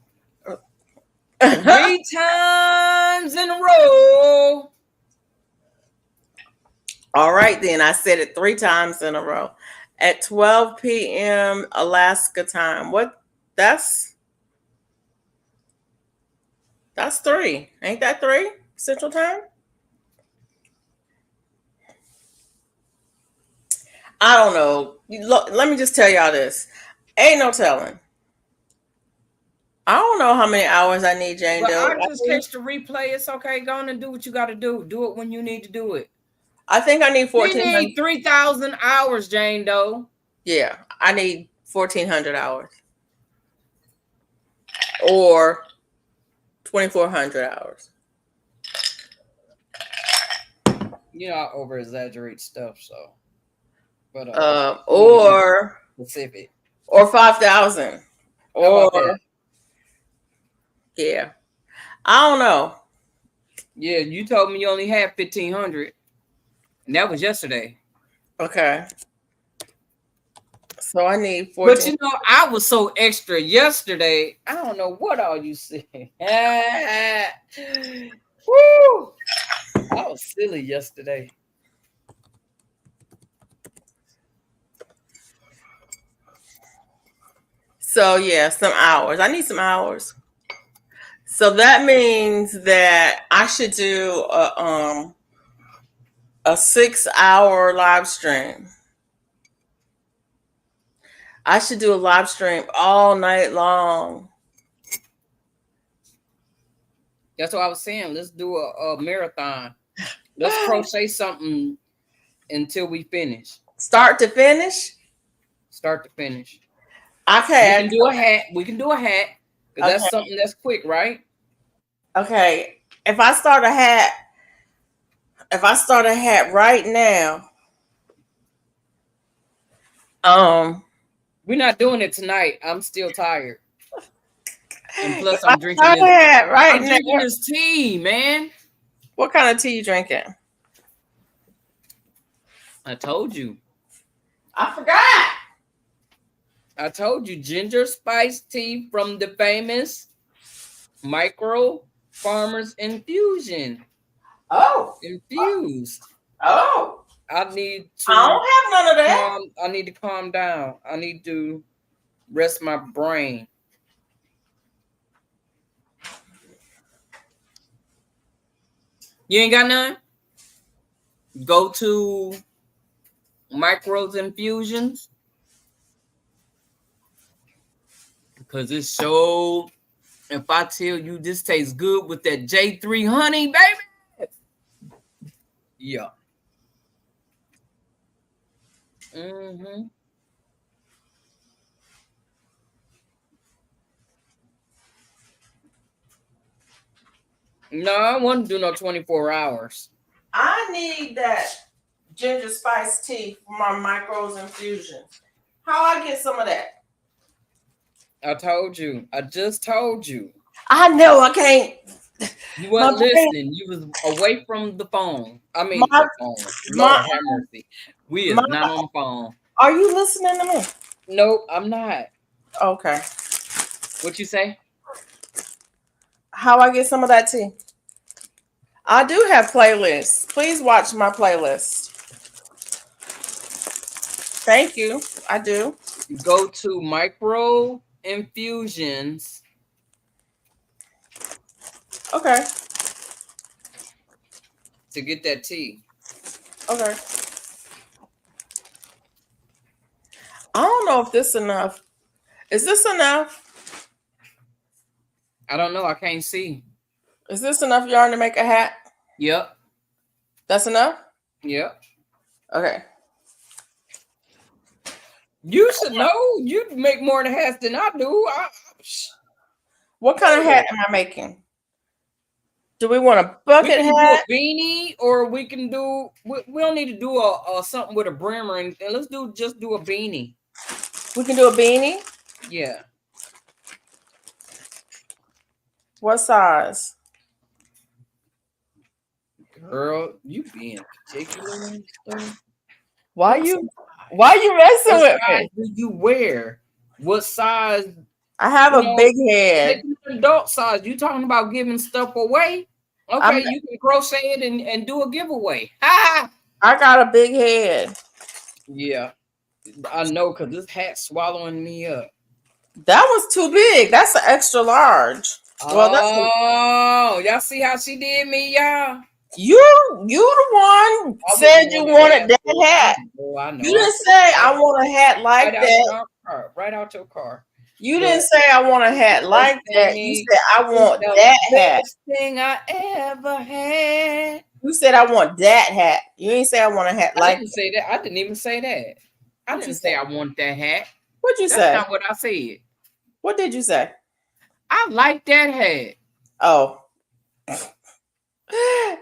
3 times in a row. All right, then. I said it 3 times in a row. At 12 p.m. Alaska time. What? That's 3. Ain't that 3 Central Time? I don't know. Look, let me just tell y'all this. Ain't no telling. I don't know how many hours I need, Jane Doe. I just catch the replay. It's okay. Go on and do what you got to do. Do it when you need to do it. I think I need 1,400. We need 3,000 hours, Jane Doe. Yeah, I need 1,400 hours. Or 2,400 hours. You know, I over exaggerate stuff, so. But or specific. Or 5,000. Or yeah. I don't know. Yeah, you told me you only had 1,500. And that was yesterday. Okay. So I need 14. But you know, I was so extra yesterday. I don't know what all you said. Woo! I was silly yesterday. So yeah, some hours. I need some hours. So that means that I should do a 6-hour live stream. I should do a live stream all night long. That's what I was saying. Let's do a marathon. Let's crochet something until we finish. Start to finish? Start to finish. Okay. We can do a hat. We can do a hat. Because that's something that's quick, right? Okay. If I start a hat right now, we're not doing it tonight. I'm still tired. And plus, I'm drinking this tea, man. What kind of tea you drinking? I told you. I forgot. I told you, ginger spice tea from the famous Micro Farmers Infusion. Oh, Infused. oh. I need I to don't have none of that. I need to calm down. I need to rest my brain. You ain't got none? Go to Micros Infusions. Because it's so, if I tell you this tastes good with that J3 honey, baby. Yeah. Mm-hmm. No, I wouldn't do no 24 hours. I need that ginger spice tea for my micros infusion. How I get some of that? I told you. I just told you. I know I can't. You weren't listening. You was away from the phone. I mean, the phone. Lord have mercy. We is not on the phone. Are you listening to me? Nope, I'm not. Okay. What you say? How I get some of that tea? I do have playlists. Please watch my playlist. Thank you. I do. Go to Micro Infusions. Okay. To get that tea. Okay. I don't know if this is enough. Is this enough? I don't know. I can't see. Is this enough yarn to make a hat? Yep. That's enough? Yep. Okay. You should know. You make more than hats than I do. What kind of hat am I making? Do we want a bucket hat? Do a beanie, or we can do. We don't need to do a something with a brimmer, and let's just do a beanie. We can do a beanie. Yeah. What size? Girl, you being particular and stuff. Why you messing with me? Do you wear? What size? I have a big head. Adult size. You talking about giving stuff away? Okay, you can crochet it and do a giveaway. Ha! I got a big head. Yeah, I know, because this hat's swallowing me up. That was too big. That's an extra large. Well, y'all see how she did me, y'all? You the one said you wanted that hat. Oh, I know. You didn't say I want a hat like that. Right out your car. You didn't say I want a hat like that. You said I want that hat. Best thing I ever had. You said I want that hat. You didn't say I want a hat like that. I didn't say that. I didn't even say that. I didn't say I want that hat. What'd you say? That's not what I said. What did you say? I like that hat. Oh.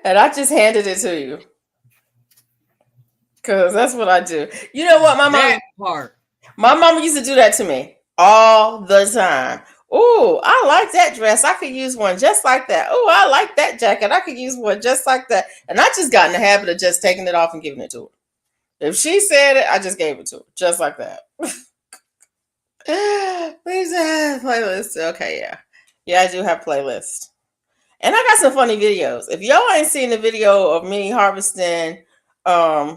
And I just handed it to you. Because that's what I do. You know what? My mama used to do that to me all the time. Oh, I like that dress. I could use one just like that. Oh, I like that jacket. I could use one just like that. And I just got in the habit of just taking it off and giving it to her. If she said it, I just gave it to her. Just like that. Please have playlist. Okay, yeah. Yeah, I do have playlists. And I got some funny videos. If y'all ain't seen the video of me harvesting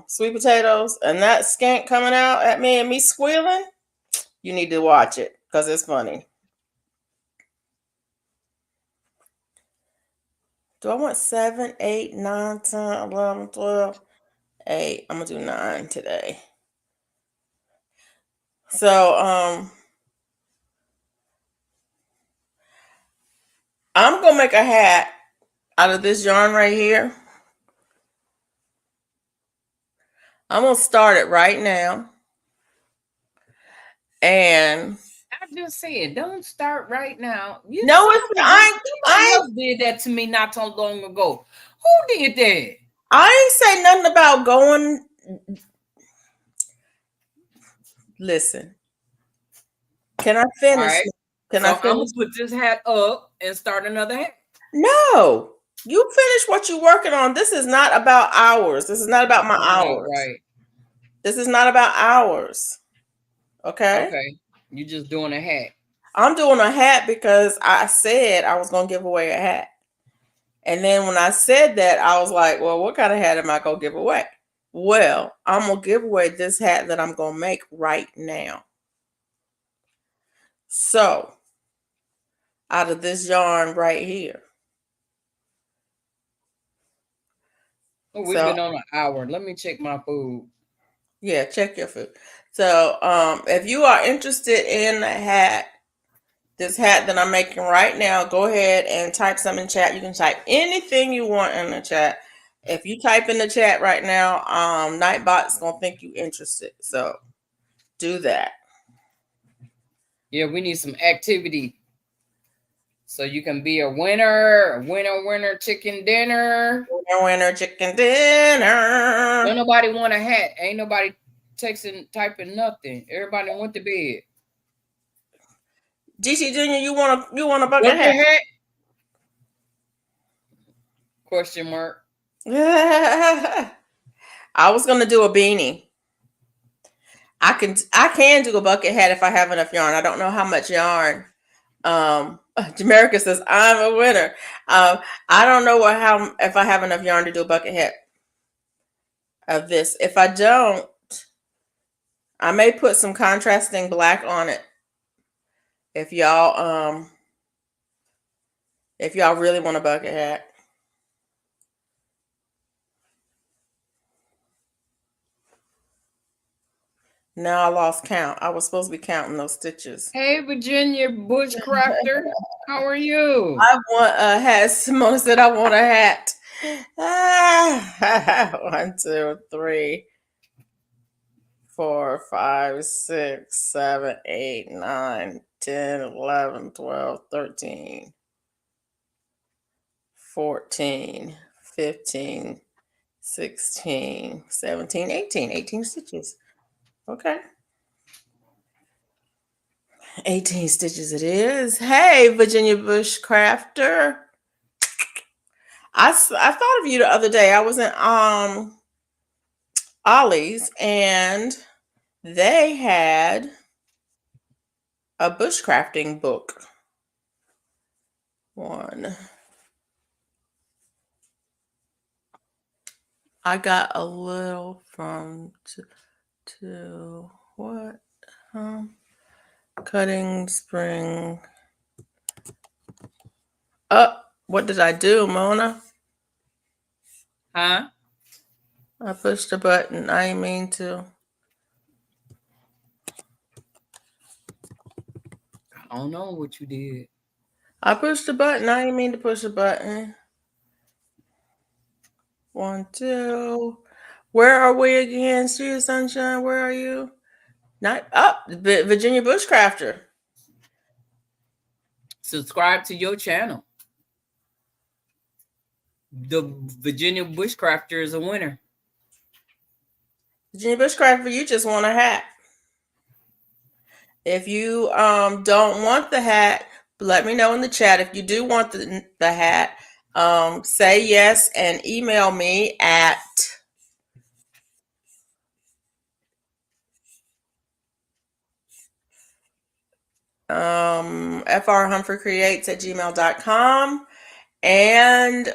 sweet potatoes and that skank coming out at me and me squealing, you need to watch it because it's funny. Do I want 7, 8, 9, 10, 11, 12, 8? I'm going to do 9 today. So, I'm going to make a hat out of this yarn right here. I'm going to start it right now. And I just said, don't start right now. I did that to me not so long ago. Who did that? I ain't say nothing about going. Listen, can I finish? Right. Can I finish? I'm gonna put this hat up and start another hat. No, you finish what you're working on. This is not about hours. This is not about my hours. Right. This is not about hours. Okay. Okay. You just doing a hat. I'm doing a hat because I said I was gonna give away a hat. And then when I said that, I was like, well, what kind of hat am I gonna give away? Well, I'm gonna give away this hat that I'm gonna make right now. So, out of this yarn right here. Oh, we've been on an hour. Let me check my food. Yeah, check your food. So, if you are interested in the hat, this hat that I'm making right now, go ahead and type some in chat. You can type anything you want in the chat. If you type in the chat right now, Nightbot's gonna think you interested. So do that. Yeah, we need some activity. So you can be a winner chicken dinner. Winner chicken dinner. Don't nobody want a hat. Ain't nobody typing nothing. Everybody went to bed. GC Junior, you want a bucket hat? Question mark. I was gonna do a beanie. I can do a bucket hat if I have enough yarn. I don't know how much yarn. Jamaica says I'm a winner. I don't know if I have enough yarn to do a bucket hat of this. If I don't, I may put some contrasting black on it. If y'all really want a bucket hat. Now I lost count. I was supposed to be counting those stitches. Hey, Virginia Bushcrafter. How are you? I want a hat. Simone said I want a hat. 1, 2, 3, 4, 5, 6, 7, 8, 9, 10, 11, 12, 13, 14, 15, 16, 17, 18. 18 stitches. Okay. 18 stitches it is. Hey, Virginia Bushcrafter. I thought of you the other day. I was in Ollie's and they had a bushcrafting book. I got a little from to what? Cutting spring. What did I do, Mona? Huh? I pushed a button. I didn't mean to. I don't know what you did. I pushed a button. I didn't mean to push a button. 1, 2. Where are we again? Studio Sunshine, where are you? Not up. Virginia Bushcrafter. Subscribe to your channel. The Virginia Bushcrafter is a winner. Virginia Bushcrafter, you just want a hat. If you don't want the hat, let me know in the chat. If you do want the hat, say yes and email me at frhumphreycreates@gmail.com and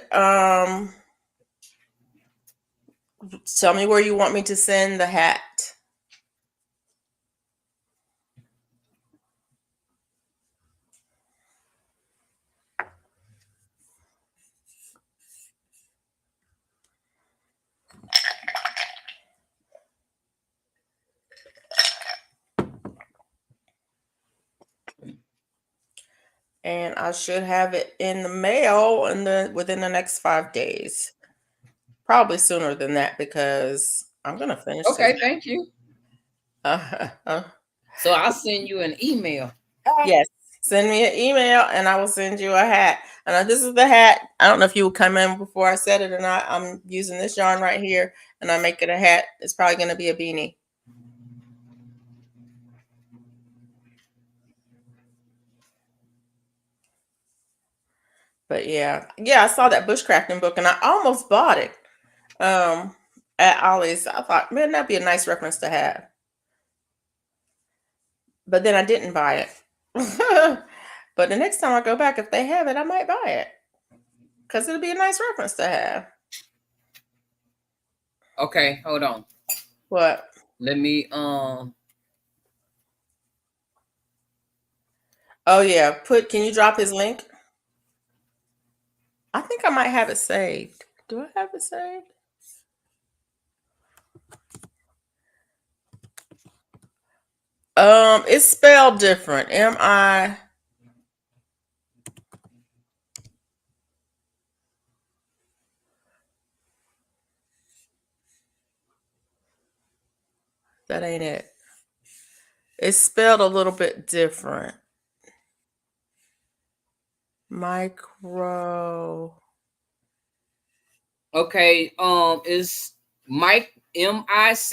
tell me where you want me to send the hat. And I should have it in the mail within the next 5 days. Probably sooner than that because I'm gonna finish. Okay, thank you. So I'll send you an email. Yes, send me an email and I will send you a hat. And this is the hat. I don't know if you will come in before I said it or not. I'm using this yarn right here and I make it a hat. It's probably going to be a beanie. But yeah, I saw that bushcrafting book and I almost bought it at Ollie's. I thought, man, that'd be a nice reference to have. but then I didn't buy it. But the next time I go back, if they have it, I might buy it because it'll be a nice reference to have. Okay, hold on. What? Let me Oh yeah, can you drop his link? I think I might have it saved. Do I have it saved? It's spelled different. M-I. That ain't it. It's spelled a little bit different. Micro. okay, it's Mike MICROS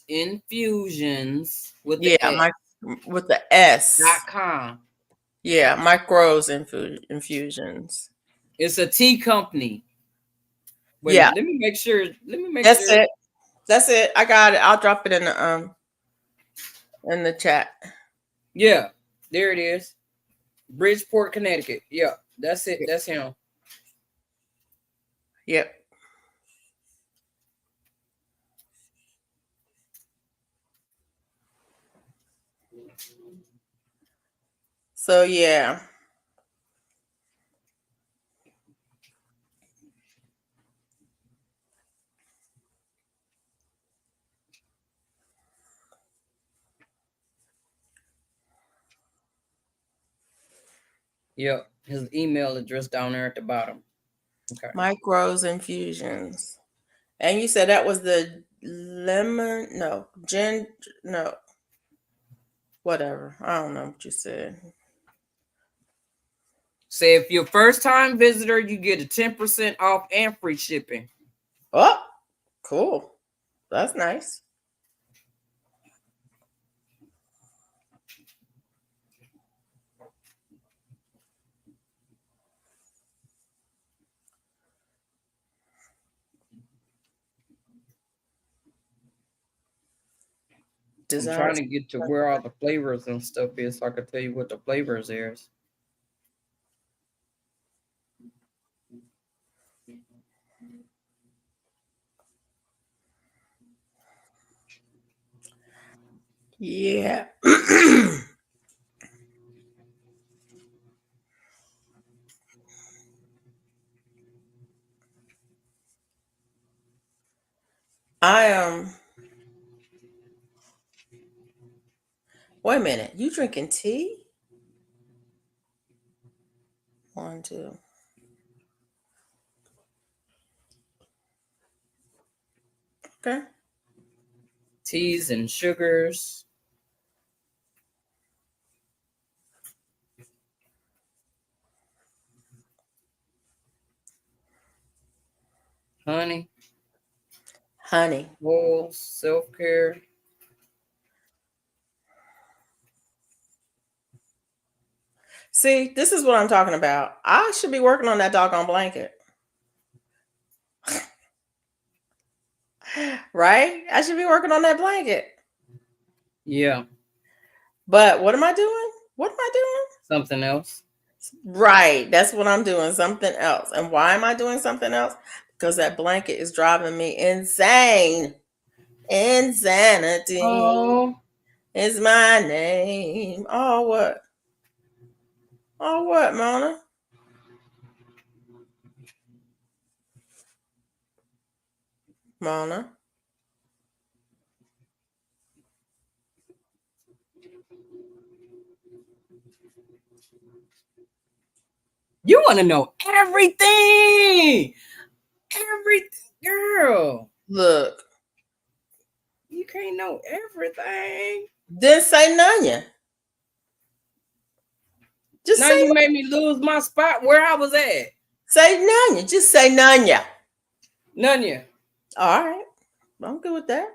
infusions with the Yeah, with the S. .com. Yeah, micros infusions. It's a tea company. Wait a Yeah, minute, let me make sure. that's it. That's it. I got it. I'll drop it in the chat. Yeah, there it is. Bridgeport, Connecticut. Yeah, that's it. That's him. Yep. So yeah. Yep, his email address down there at the bottom. Okay. Micros infusions. And you said that was the no, whatever. I don't know what you said. Say if you're a first time visitor, you get a 10% off and free shipping. Oh, cool. That's nice. I'm trying to get to where all the flavors and stuff is so I can tell you what the flavors is. Yeah. I wait a minute. You drinking tea? 1, 2. Okay. Teas and sugars. Honey. Oils, self-care. See, this is what I'm talking about. I should be working on that doggone blanket. Right? I should be working on that blanket. Yeah. But what am I doing? What am I doing? Something else. Right. That's what I'm doing. Something else. And why am I doing something else? Because that blanket is driving me insane. Insanity is my name. Oh, what? Oh, what, Mona? Mona? You want to know everything. Everything, girl. Look. You can't know everything. Didn't say none yet. Just now say you made me lose my spot where I was at. Say none yet. Just say none yet. None yet. All right. I'm good with that.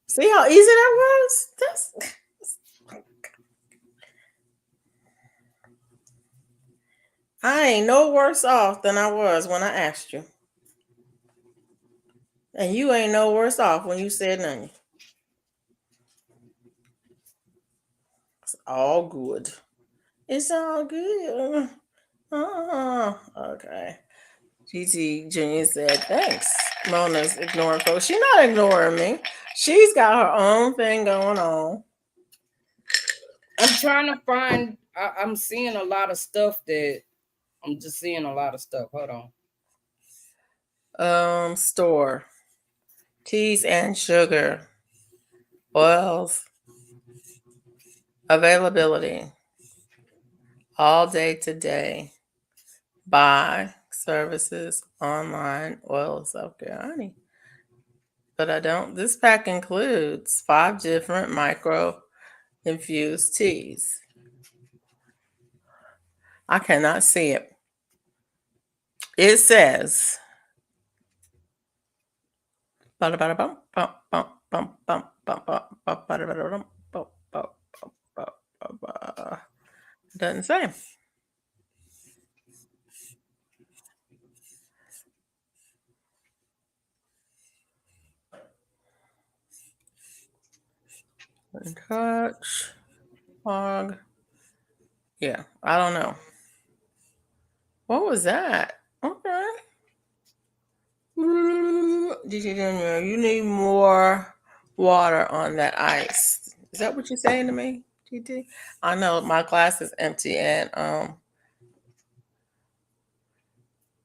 See how easy that was? I ain't no worse off than I was when I asked you. And you ain't no worse off when you said none. all good. It's all good. Okay. GT Junior said, thanks. Mona's ignoring folks. She's not ignoring me. She's got her own thing going on. I'm trying to find. I'm seeing a lot of stuff that I'm just seeing a lot of stuff. Hold on. Store. Teas and sugar. Oils. Availability. All day today. Buy services online. Oil self-care honey. But I don't. This pack includes 5 different micro infused teas. I cannot see it. It says doesn't say. Touch. Log. Yeah, I don't know. What was that? Okay. You need more water on that ice. Is that what you're saying to me, GT? I know my glass is empty and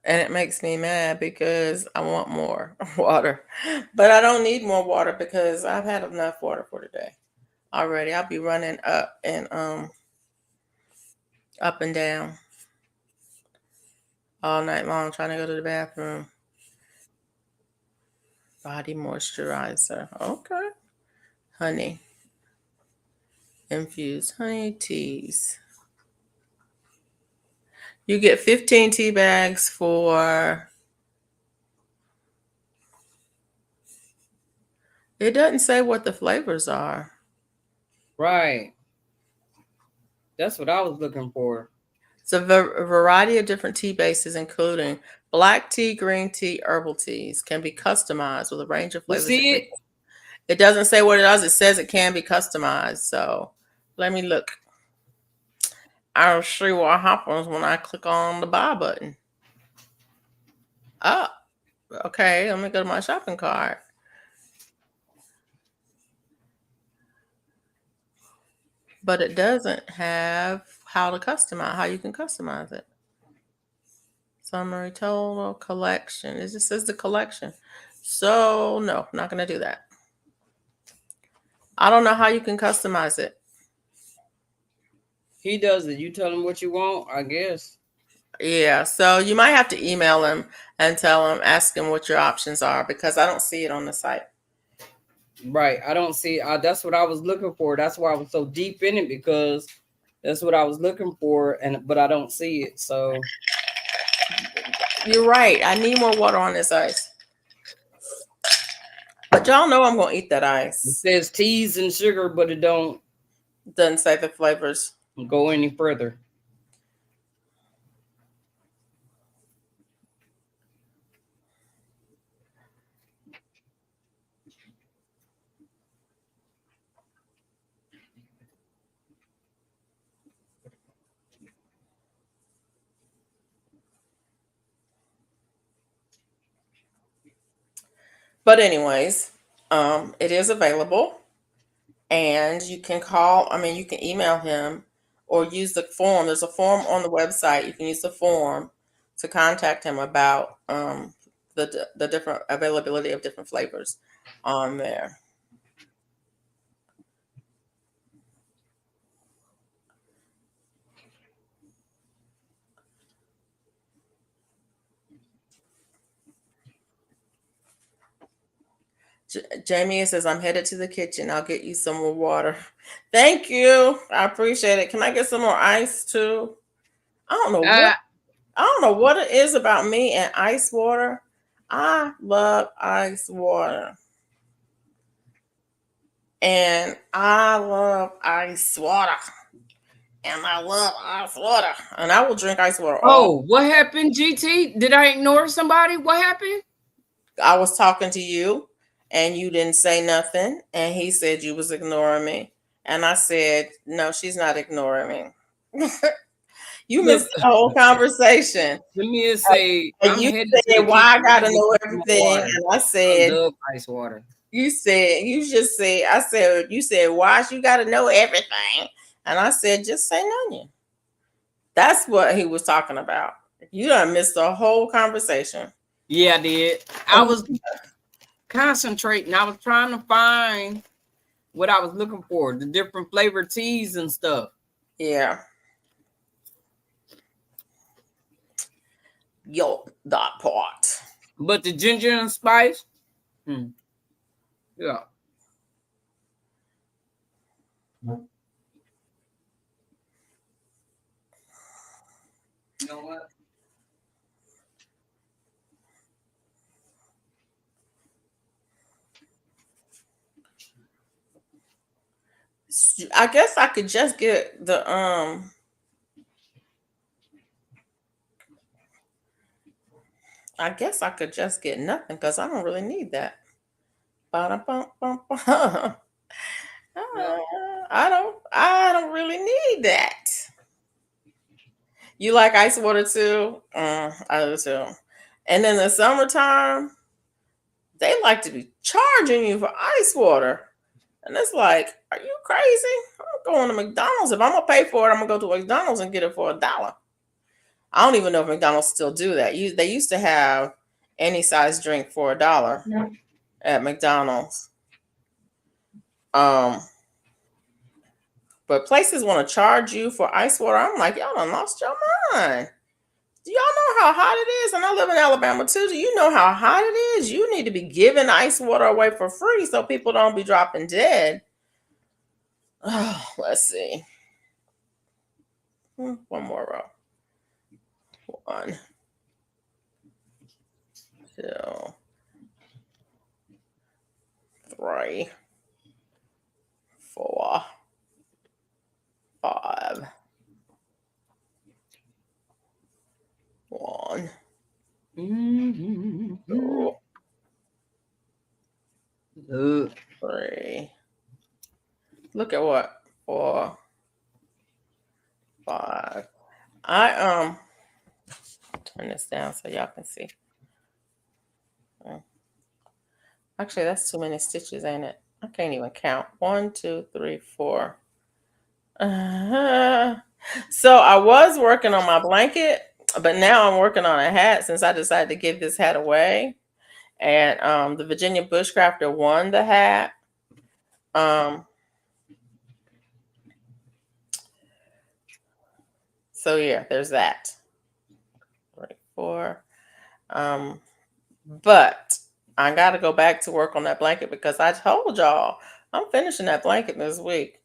it makes me mad because I want more water. But I don't need more water because I've had enough water for today already. I'll be running up and down all night long trying to go to the bathroom. Body moisturizer. Okay. Honey. Infused honey teas. You get 15 tea bags for... It doesn't say what the flavors are. Right. That's what I was looking for. It's a variety of different tea bases, including black tea, green tea, herbal teas. Can be customized with a range of flavors. You see it? It doesn't say what it does. It says it can be customized. So let me look. I'll see what happens when I click on the buy button. Oh, okay. Let me go to my shopping cart. But it doesn't have how to customize, how you can customize it. Summary total collection. It just says the collection. So no, I'm not going to do that. I don't know how you can customize it. He does it. You tell him what you want, I guess. Yeah, so you might have to email him and ask him what your options are because I don't see it on the site. Right. I don't see. That's what I was looking for. That's why I was so deep in it because that's what I was looking for, but I don't see it. So you're right. I need more water on this ice. But y'all know I'm gonna eat that ice. It says teas and sugar, but it doesn't say the flavors. Go any further. But anyways, it is available. And you can you can email him or use the form. There's a form on the website. You can use the form to contact him about the different availability of different flavors on there. Jamie says, I'm headed to the kitchen. I'll get you some more water. Thank you. I appreciate it. Can I get some more ice too? I don't know what it is about me and ice water. I love ice water. And I love ice water. And I love ice water. And I will drink ice water. Oh, what happened, GT? Did I ignore somebody? What happened? I was talking to you and you didn't say nothing. And he said you was ignoring me. And I said, no, she's not ignoring me. You missed Look, the whole conversation. let me just say, And I'm you headed to said, the why kitchen. I I'm gotta gonna get know some more everything. water. And I I said, love ice water. you said, why you gotta know everything? And I said, just say none. That's what he was talking about. You done missed the whole conversation. Yeah, I did. I was concentrating. I was trying to find what I was looking for, the different flavored teas and stuff. Yeah. Yo, that part. But the ginger and spice, yeah. You know what? I guess I could just get the I guess I could just get nothing because I don't really need that. Ba-dum-bum-bum-bum. Yeah. I don't really need that. You like ice water too? I do too. And in the summertime, they like to be charging you for ice water. And it's like, are you crazy? I'm going to McDonald's. If I'm gonna pay for it, I'm gonna go to McDonald's and get it for $1. I don't even know if McDonald's still do that. They used to have any size drink for $1 at McDonald's. Um, but places want to charge you for ice water. I'm like, y'all done lost your mind. Do y'all know how hot it is? And I live in Alabama too. Do you know how hot it is? You need to be giving ice water away for free so people don't be dropping dead. Oh, let's see. One more row. 1, 2, 3, 4, 5. 1, 2, 3. Look at what? 4, 5. I turn this down so y'all can see. Actually, that's too many stitches, ain't it? I can't even count. 1, 2, 3, 4. So I was working on my blanket, but now I'm working on a hat since I decided to give this hat away. And the Virginia Bushcrafter won the hat. So yeah, there's that. 3, 4. But I got to go back to work on that blanket because I told y'all I'm finishing that blanket this week.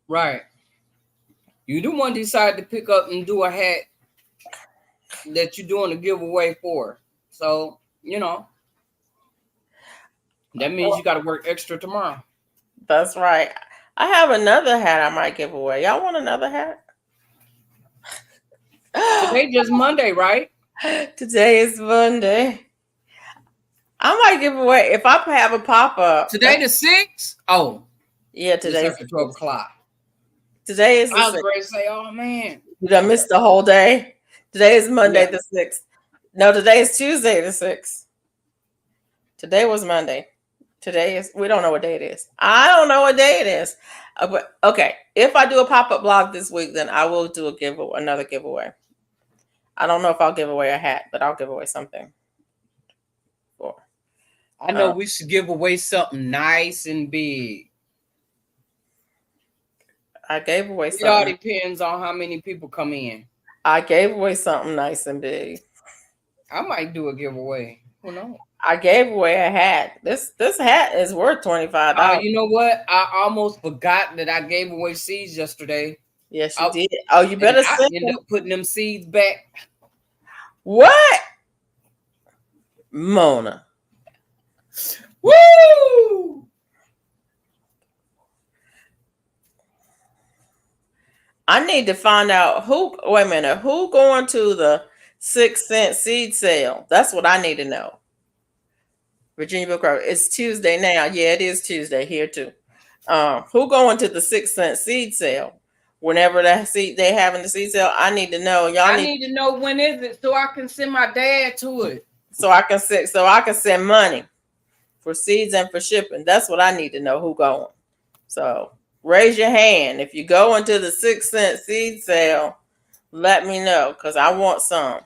Right. You do want to decide to pick up and do a hat that you're doing a giveaway for. So, that means you got to work extra tomorrow. That's right. I have another hat I might give away. Y'all want another hat? Today just Monday, right? Today is Monday. I might give away if I have a pop up. Today the 6th? Oh. Yeah, It's today's after 12 o'clock. Today is the I was 6th. ready to say, oh man. Did I miss the whole day? Today is Monday the 6th. No, today is Tuesday the 6th. Today was Monday. We don't know what day it is. I don't know what day it is. But okay, if I do a pop-up blog this week, then I will do another giveaway. I don't know if I'll give away a hat, but I'll give away something. I know we should give away something nice and big. I gave away something. It all depends on how many people come in. I gave away something nice and big. I might do a giveaway. Who knows? I gave away a hat. This hat is worth $25. You know what? I almost forgot that I gave away seeds yesterday. Yes, you did. Oh, you better I ended up putting them seeds back. What? Mona. Woo! I need to find out who going to the 6-cent seed sale. That's what I need to know. Virginia Book Road. It's Tuesday now. Yeah, it is Tuesday here too. Who going to the 6 cent seed sale? Whenever that seed they having the seed sale, I need to know. I need to know when is it so I can send my dad to it. So I can send money for seeds and for shipping. That's what I need to know. Who going? So raise your hand if you go into the 6 cent seed sale. Let me know because I want some.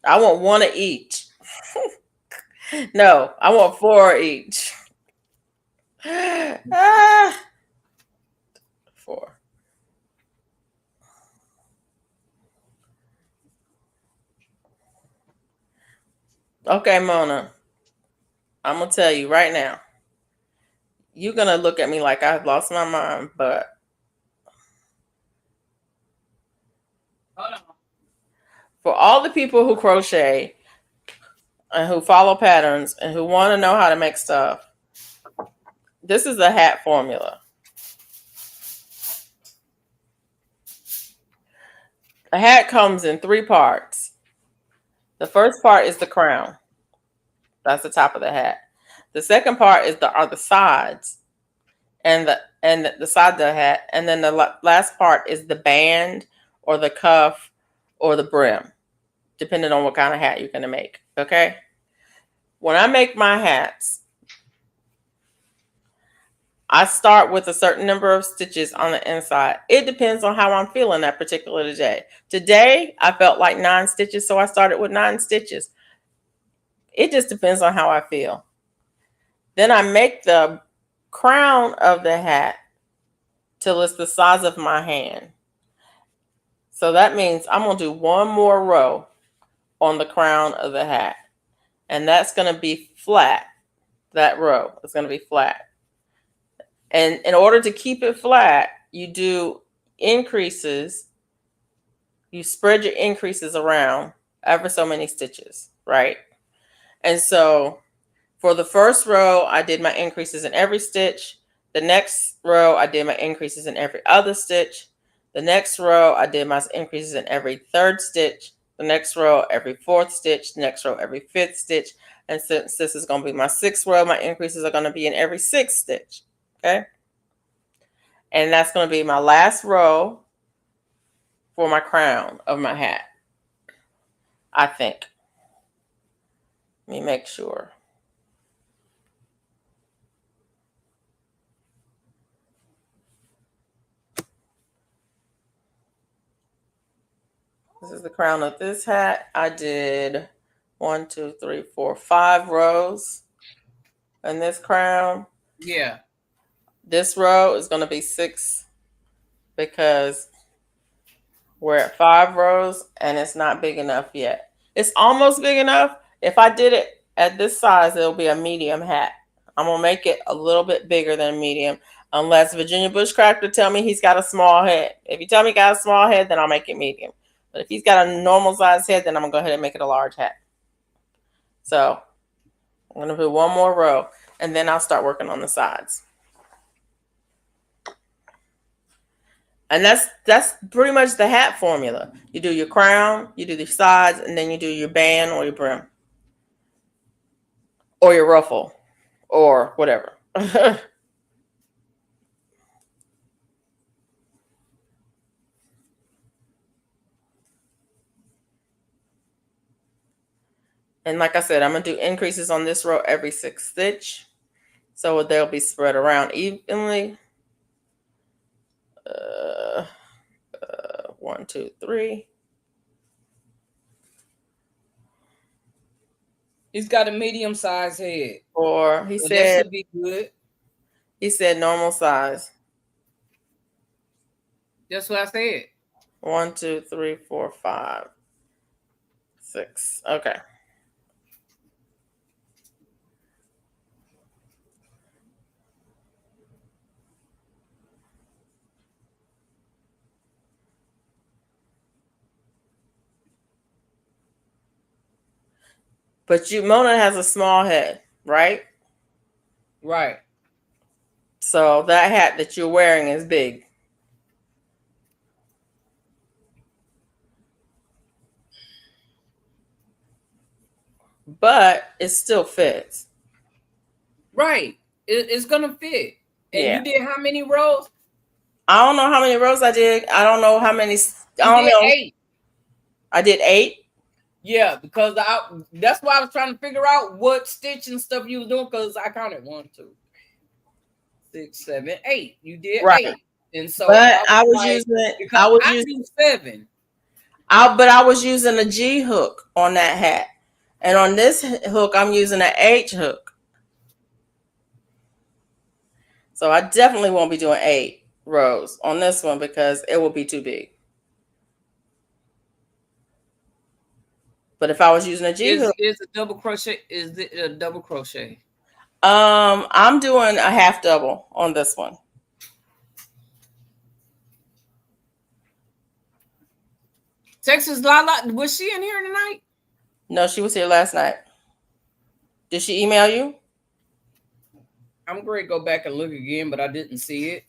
I want one of each. No, I want 4 each. Ah, 4. Okay, Mona. I'm gonna tell you right now. You're gonna look at me like I've lost my mind, but Hold on. for all the people who crochet and who follow patterns and who want to know how to make stuff, this is the hat formula. A hat comes in 3 parts. The first part is the crown. That's the top of the hat. The second part are the sides and the side of the hat, and then the last part is the band or the cuff or the brim, depending on what kind of hat you're going to make. Okay? When I make my hats, I start with a certain number of stitches on the inside. It depends on how I'm feeling that particular day. Today, I felt like 9 stitches, so I started with 9 stitches. It just depends on how I feel. Then I make the crown of the hat till it's the size of my hand. So that means I'm going to do one more row on the crown of the hat. And that's going to be flat. That row is going to be flat. And in order to keep it flat, you do increases. You spread your increases around ever so many stitches, right? And so for the first row, I did my increases in every stitch. The next row, I did my increases in every other stitch. The next row, I did my increases in every third stitch. The next row, every fourth stitch. The next row, every fifth stitch. And since this is going to be my 6th row, my increases are going to be in every 6th stitch. Okay? And that's going to be my last row for my crown of my hat, I think. Let me make sure. This is the crown of this hat. I did 1, 2, 3, 4, 5 rows in this crown. Yeah. This row is going to be 6 because we're at 5 rows and it's not big enough yet. It's almost big enough. If I did it at this size, it'll be a medium hat. I'm going to make it a little bit bigger than medium unless Virginia Bushcracker tell me he's got a small head. If you tell me he got a small head, then I'll make it medium. But if he's got a normal size head, then I'm going to go ahead and make it a large hat. So I'm going to do one more row and then I'll start working on the sides. And that's pretty much the hat formula. You do your crown, you do the sides, and then you do your band or your brim. Or your ruffle. Or whatever. And like I said, I'm going to do increases on this row every 6th stitch. So they'll be spread around evenly. 1, 2, 3. He's got a medium size head. Or he So said that should be good. He said normal size. That's what I said. 1, 2, 3, 4, 5, 6. Okay. But Mona has a small head, right? Right. So that hat that you're wearing is big. But it still fits. Right. It's gonna fit. And Yeah. you did how many rows? I don't know how many rows I did. I don't know how many. I You don't did know. 8. I did 8. Yeah, because that's why I was trying to figure out what stitch and stuff you was doing, because I counted 1, 2, 6, 7, 8. You did Right. 8. And so But I I was was like, using. because I do 7. But I was using a G hook on that hat, and on this hook, I'm using an H hook. So I definitely won't be doing 8 rows on this one because it will be too big. But if I was using a G hook, Is a double crochet? Is it a double crochet? I'm doing a half double on this one. Texas Lala, was she in here tonight? No, she was here last night. Did she email you? I'm going to go back and look again, but I didn't see it.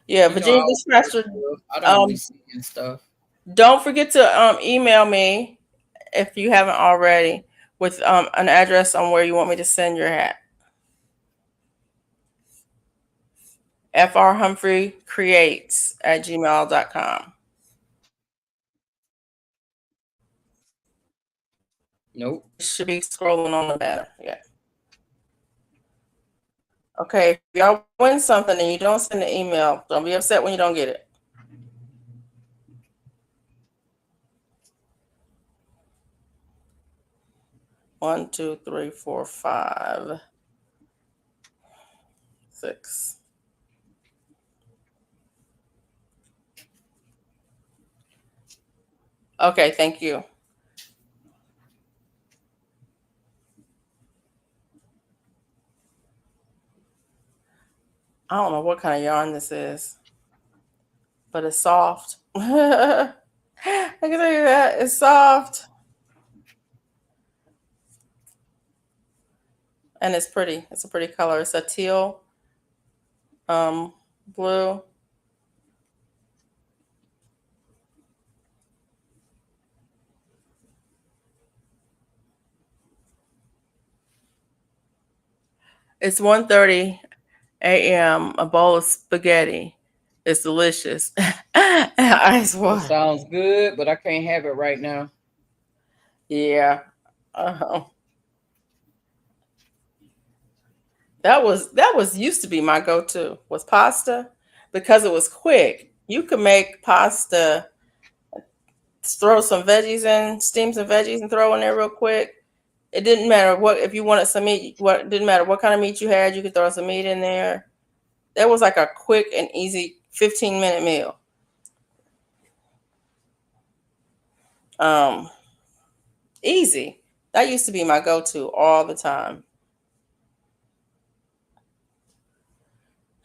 Yeah, Virginia Dispatcher. I don't be seeing stuff. Don't forget to email me if you haven't already with an address on where you want me to send your hat. frhumphreycreates@gmail.com. Nope. It should be scrolling on the banner. Yeah. Okay, if y'all win something and you don't send an email, don't be upset when you don't get it. One, two, three, four, 5, 6. Okay, thank you. I don't know what kind of yarn this is, but it's soft. I can tell you that. It's soft. And it's pretty. It's a pretty color. It's a teal blue. It's 1:30 a.m. A bowl of spaghetti. It's delicious. Ice water. Sounds good, but I can't have it right now. Yeah. That was used to be my go-to was pasta because it was quick. You could make pasta, throw some veggies in, steam some veggies and throw in there real quick. It didn't matter what if you wanted some meat, what didn't matter what kind of meat you had, you could throw some meat in there. That was like a quick and easy 15-minute meal. Easy. That used to be my go-to all the time.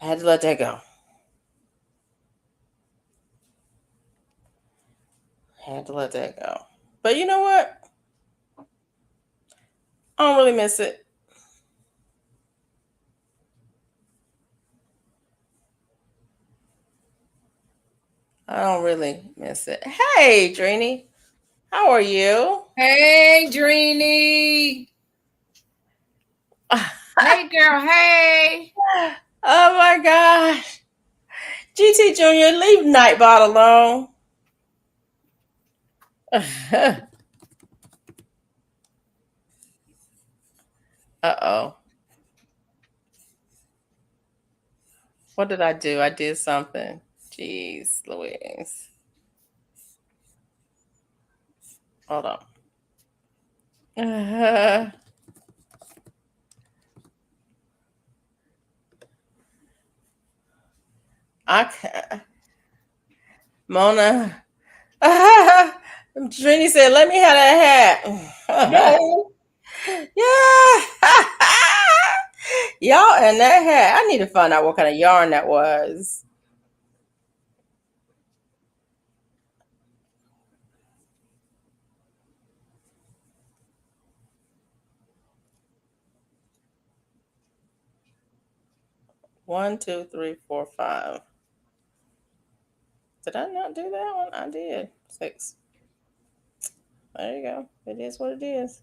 I had to let that go. Had to let that go. But you know what? I don't really miss it. I don't really miss it. Hey, Drini. How are you? Hey, Dreeny. Hey, girl. Hey. Oh my gosh. GT Junior, leave Nightbot alone. Uh-oh. What did I do? I did something. Jeez Louise. Hold on. I can't. Mona. Trini said, let me have that hat. No. Yeah. Y'all and that hat. I need to find out what kind of yarn that was. One, two, three, four, 5. Did I not do that one? I did. 6. There you go. It is what it is.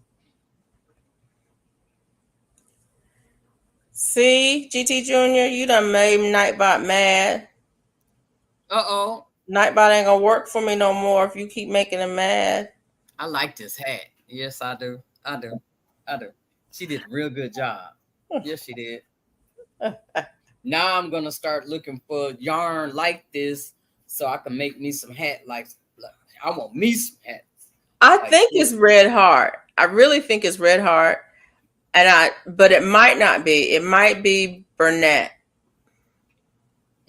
See, GT Junior, you done made Nightbot mad. Uh-oh. Nightbot ain't gonna work for me no more if you keep making him mad. I like this hat. Yes, I do. I do. I do. She did a real good job. Yes, she did. Now I'm gonna start looking for yarn like this so I can make me some hat like I want me some hats. I Like think this. it's Red Heart. I really think it's Red Heart. But it might not be. It might be Burnett.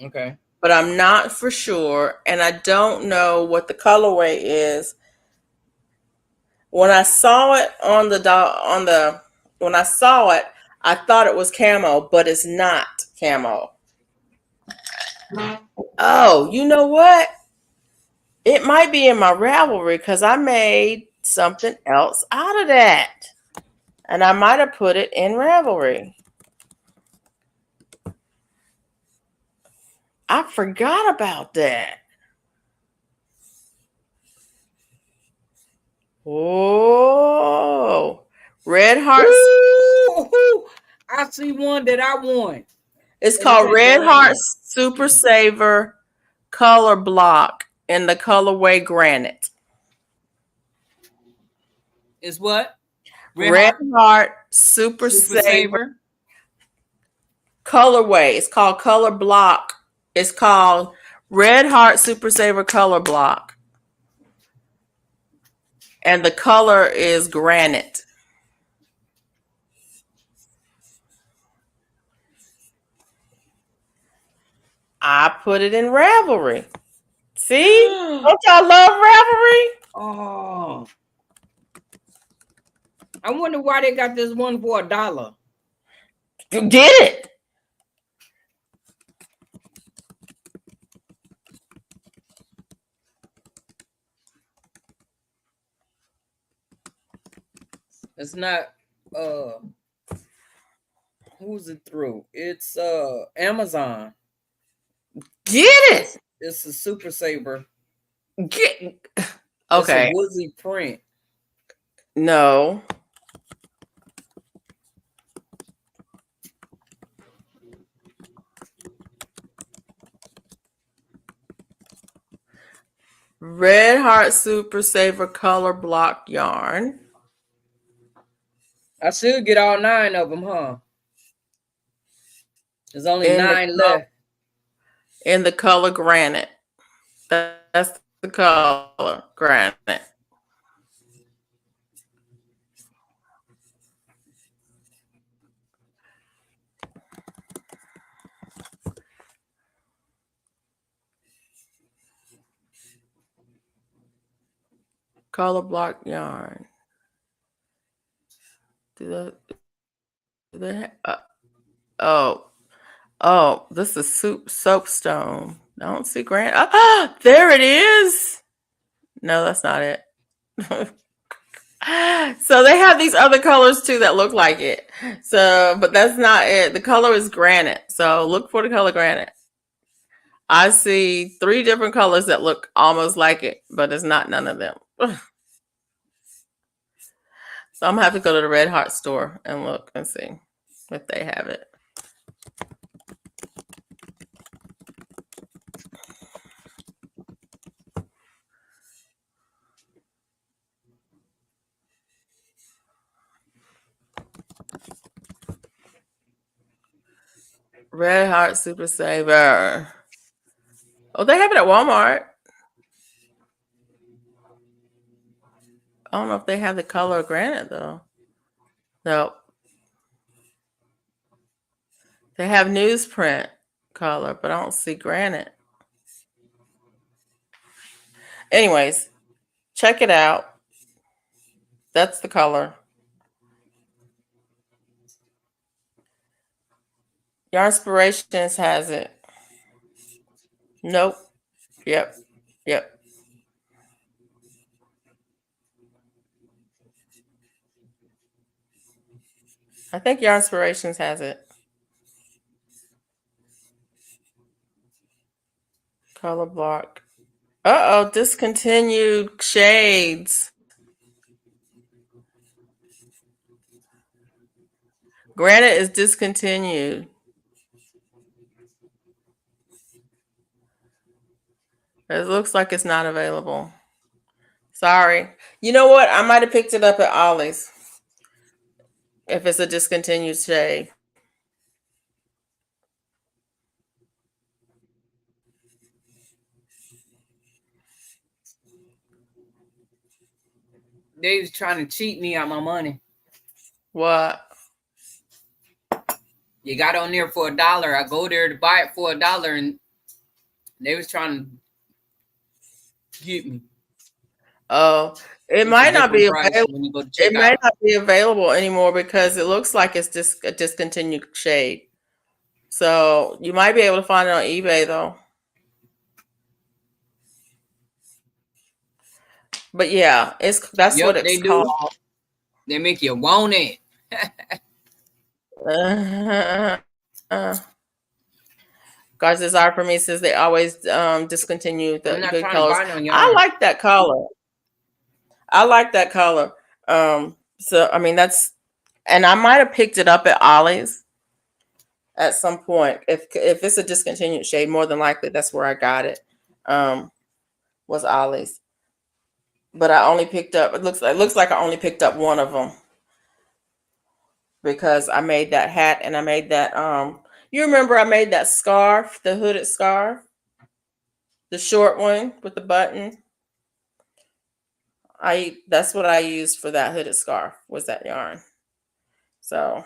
Okay. But I'm not for sure, and I don't know what the colorway is. When I saw it when I saw it, I thought it was camo, but it's not camo. Oh, you know what? It might be in my Ravelry because I made something else out of that. And I might have put it in Ravelry. I forgot about that. Oh, Red Heart. Ooh, I see one that I want. It's And it called says Red Heart granite. Super Saver Color Block in the colorway Granite. Is what? Red Heart Super Super Saver Saver. colorway. It's called Color Block. It's called Red Heart Super Saver Color Block. And the color is granite. I put it in Ravelry. See? Don't y'all love Ravelry? Oh. I wonder why they got this one for $1. You get it. It's not who's it through? It's Amazon. Get it. It's a Super Saver. Get It's a okay. woozy print. No. Red Heart Super Saver Color Block Yarn. I should get all 9 of them, huh? There's only 9 left. In the color Granite. That's the color Granite. Color Block Yarn. Oh, this is Soapstone. I don't see Grant. Ah, there it is. No, that's not it. So they have these other colors too that look like it. So, but that's not it. The color is granite. So look for the color granite. I see 3 different colors that look almost like it, but it's not none of them. So I'm gonna have to go to the Red Heart store and look and see if they have it. Red Heart Super Saver. Oh, they have it at Walmart. I don't know if they have the color granite though. Nope. They have newsprint color, but I don't see granite. Anyways, check it out. That's the color. Yarn Inspirations has it. Nope. Yep. Yep. I think Yarn Inspirations has it. Color block. Uh-oh, discontinued shades. Granite is discontinued. It looks like it's not available. Sorry. You know what? I might have picked it up at Ollie's if it's a discontinued shade. They was trying to cheat me out my money. What? You got on there for $1. I go there to buy it for $1, and they was trying to get me. Oh, it It's a might not be different price available. when you go to It check may out. not be available anymore because it looks like it's just a discontinued shade. So you might be able to find it on eBay though. But yeah, that's what Yep, it's they called. do. They make you want it. God's desire for me says they always discontinue I'm the not good trying to colors. buy no I yarn. like that color. I like that color. So I mean and I might have picked it up at Ollie's at some point. If it's a discontinued shade, more than likely that's where I got it. Was Ollie's. But I only picked up it looks like I only picked up one of them because I made that hat and I made that you remember I made that scarf, the hooded scarf, the short one with the button. That's what I used for that hooded scarf was that yarn. So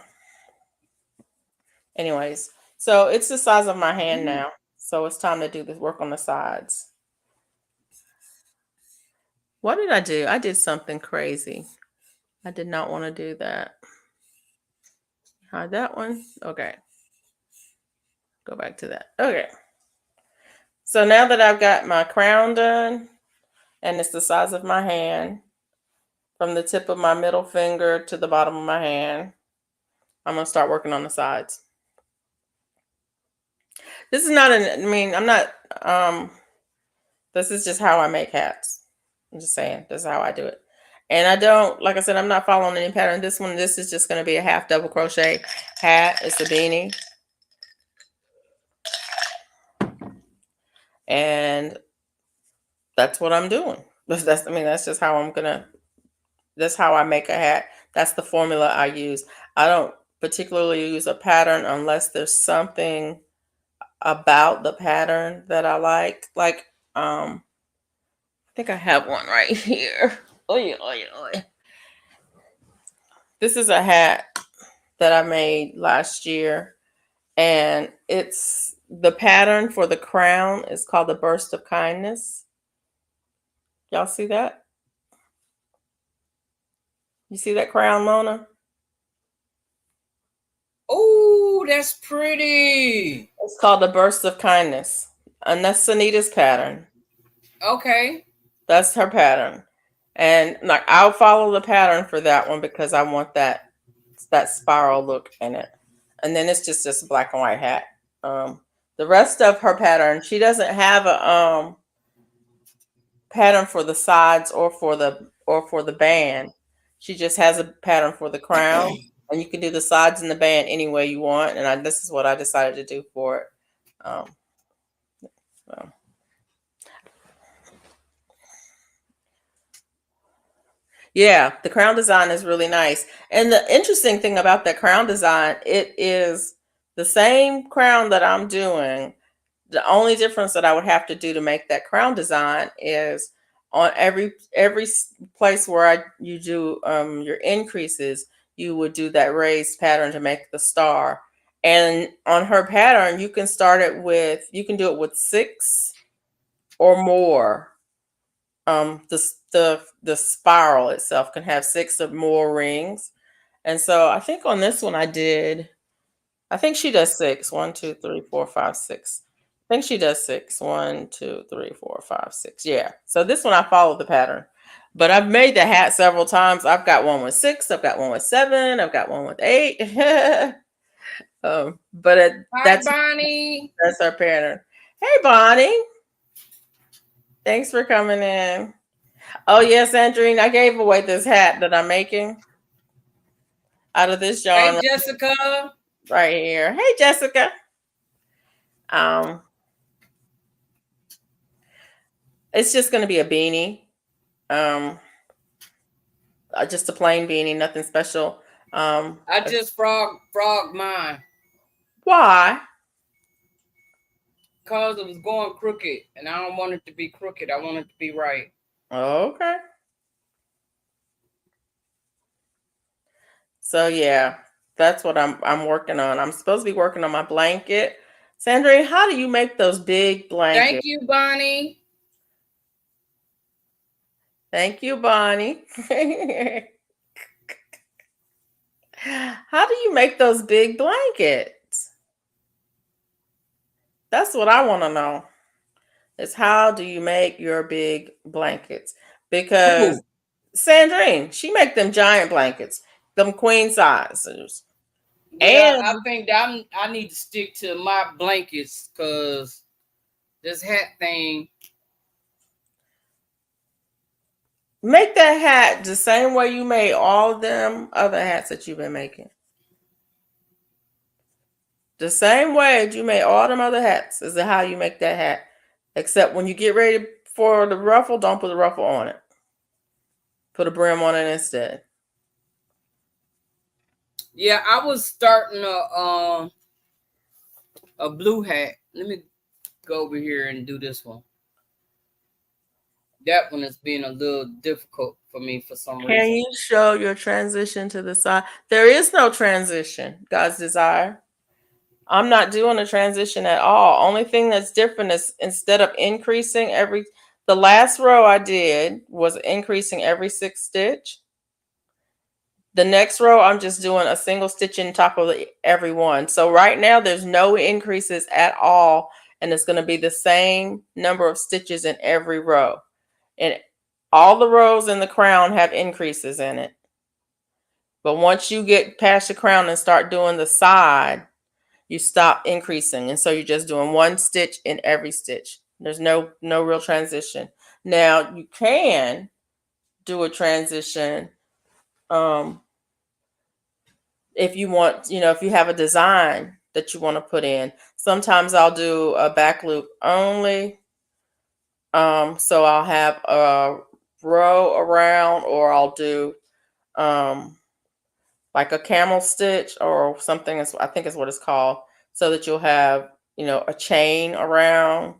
anyways, so it's the size of my hand now. So it's time to do this work on the sides. What did I do? I did something crazy. I did not want to do that. Hide that one. Okay. Go back to that. Okay. So now that I've got my crown done, and it's the size of my hand, from the tip of my middle finger to the bottom of my hand, I'm going to start working on the sides. This is not I'm not, this is just how I make hats. I'm just saying, this is how I do it. And I don't, like I said, I'm not following any pattern. This is just going to be a half double crochet hat. It's a beanie. And that's what I'm doing. That's just how that's how I make a hat. That's the formula I use. I don't particularly use a pattern unless there's something about the pattern that I like. Like, I think I have one right here. Oy, oy, oy. This is a hat that I made last year, and it's the pattern for the crown is called the Burst of Kindness. Y'all see that? You see that crown, Mona? Oh, that's pretty. It's called the Burst of Kindness. And that's Sunita's pattern. Okay. That's her pattern. And like I'll follow the pattern for that one because I want that spiral look in it. And then it's just this black and white hat. The rest of her pattern, she doesn't have a pattern for the sides or for the band. She just has a pattern for the crown, and you can do the sides and the band any way you want. And this is what I decided to do for it. So. Yeah, the crown design is really nice. And the interesting thing about that crown design, it is the same crown that I'm doing. The only difference that I would have to do to make that crown design is on every place where you do your increases, you would do that raised pattern to make the star. And on her pattern, you can do it with 6 or more. The spiral itself can have 6 or more rings. And so I think on this one I think she does 6. 1, 2, 3, 4, 5, 6. I think she does 6. 1, 2, 3, 4, 5, 6. Yeah. So this one I followed the pattern. But I've made the hat several times. I've got one with 6. I've got one with 7. I've got one with 8. Hi, Bonnie. That's our pattern. Hey, Bonnie. Thanks for coming in. Oh, yes, Andrine, I gave away this hat that I'm making. out of this Hey, genre Jessica. right here. Hey, Jessica. Um, it's just going to be a beanie. Um, just a plain beanie, nothing special. I just frog mine Why? because it was going crooked, and I don't want it to be crooked. I want it to be right. Okay. So yeah, that's what I'm working on. I'm supposed to be working on my blanket. Sandra, how do you make those big Thank blankets? you, Bonnie. Thank you, Bonnie. How do you make those big blankets? That's what I want to know. Is how do you make your big blankets? Because Ooh. Sandrine, she make them giant blankets, them queen sizes. Yeah, I And think that I need to stick to my blankets because this hat thing. make that hat the same way you made all of them other hats that you've been making. The same way that you made all them other hats is how you make that hat. Except when you get ready for the ruffle, don't put a ruffle on it. Put a brim on it instead. Yeah, I was starting a blue hat. Let me go over here and do this one. That one is being a little difficult for me for some Can reason. you show your transition to the side? There is no transition, God's desire. I'm not doing a transition at all. Only thing that's different is instead of increasing the last row I did was increasing every 6 stitch. The next row, I'm just doing a single stitch in top of every one. So right now, there's no increases at all, and it's going to be the same number of stitches in every row. And all the rows in the crown have increases in it. But once you get past the crown and start doing the side, you stop increasing. And so you're just doing one stitch in every stitch. There's no real transition. Now you can do a transition if you want, if you have a design that you want to put in. Sometimes I'll do a back loop only. So I'll have a row around, or I'll do like a camel stitch or something, I think is what it's called, so that you'll have, a chain around,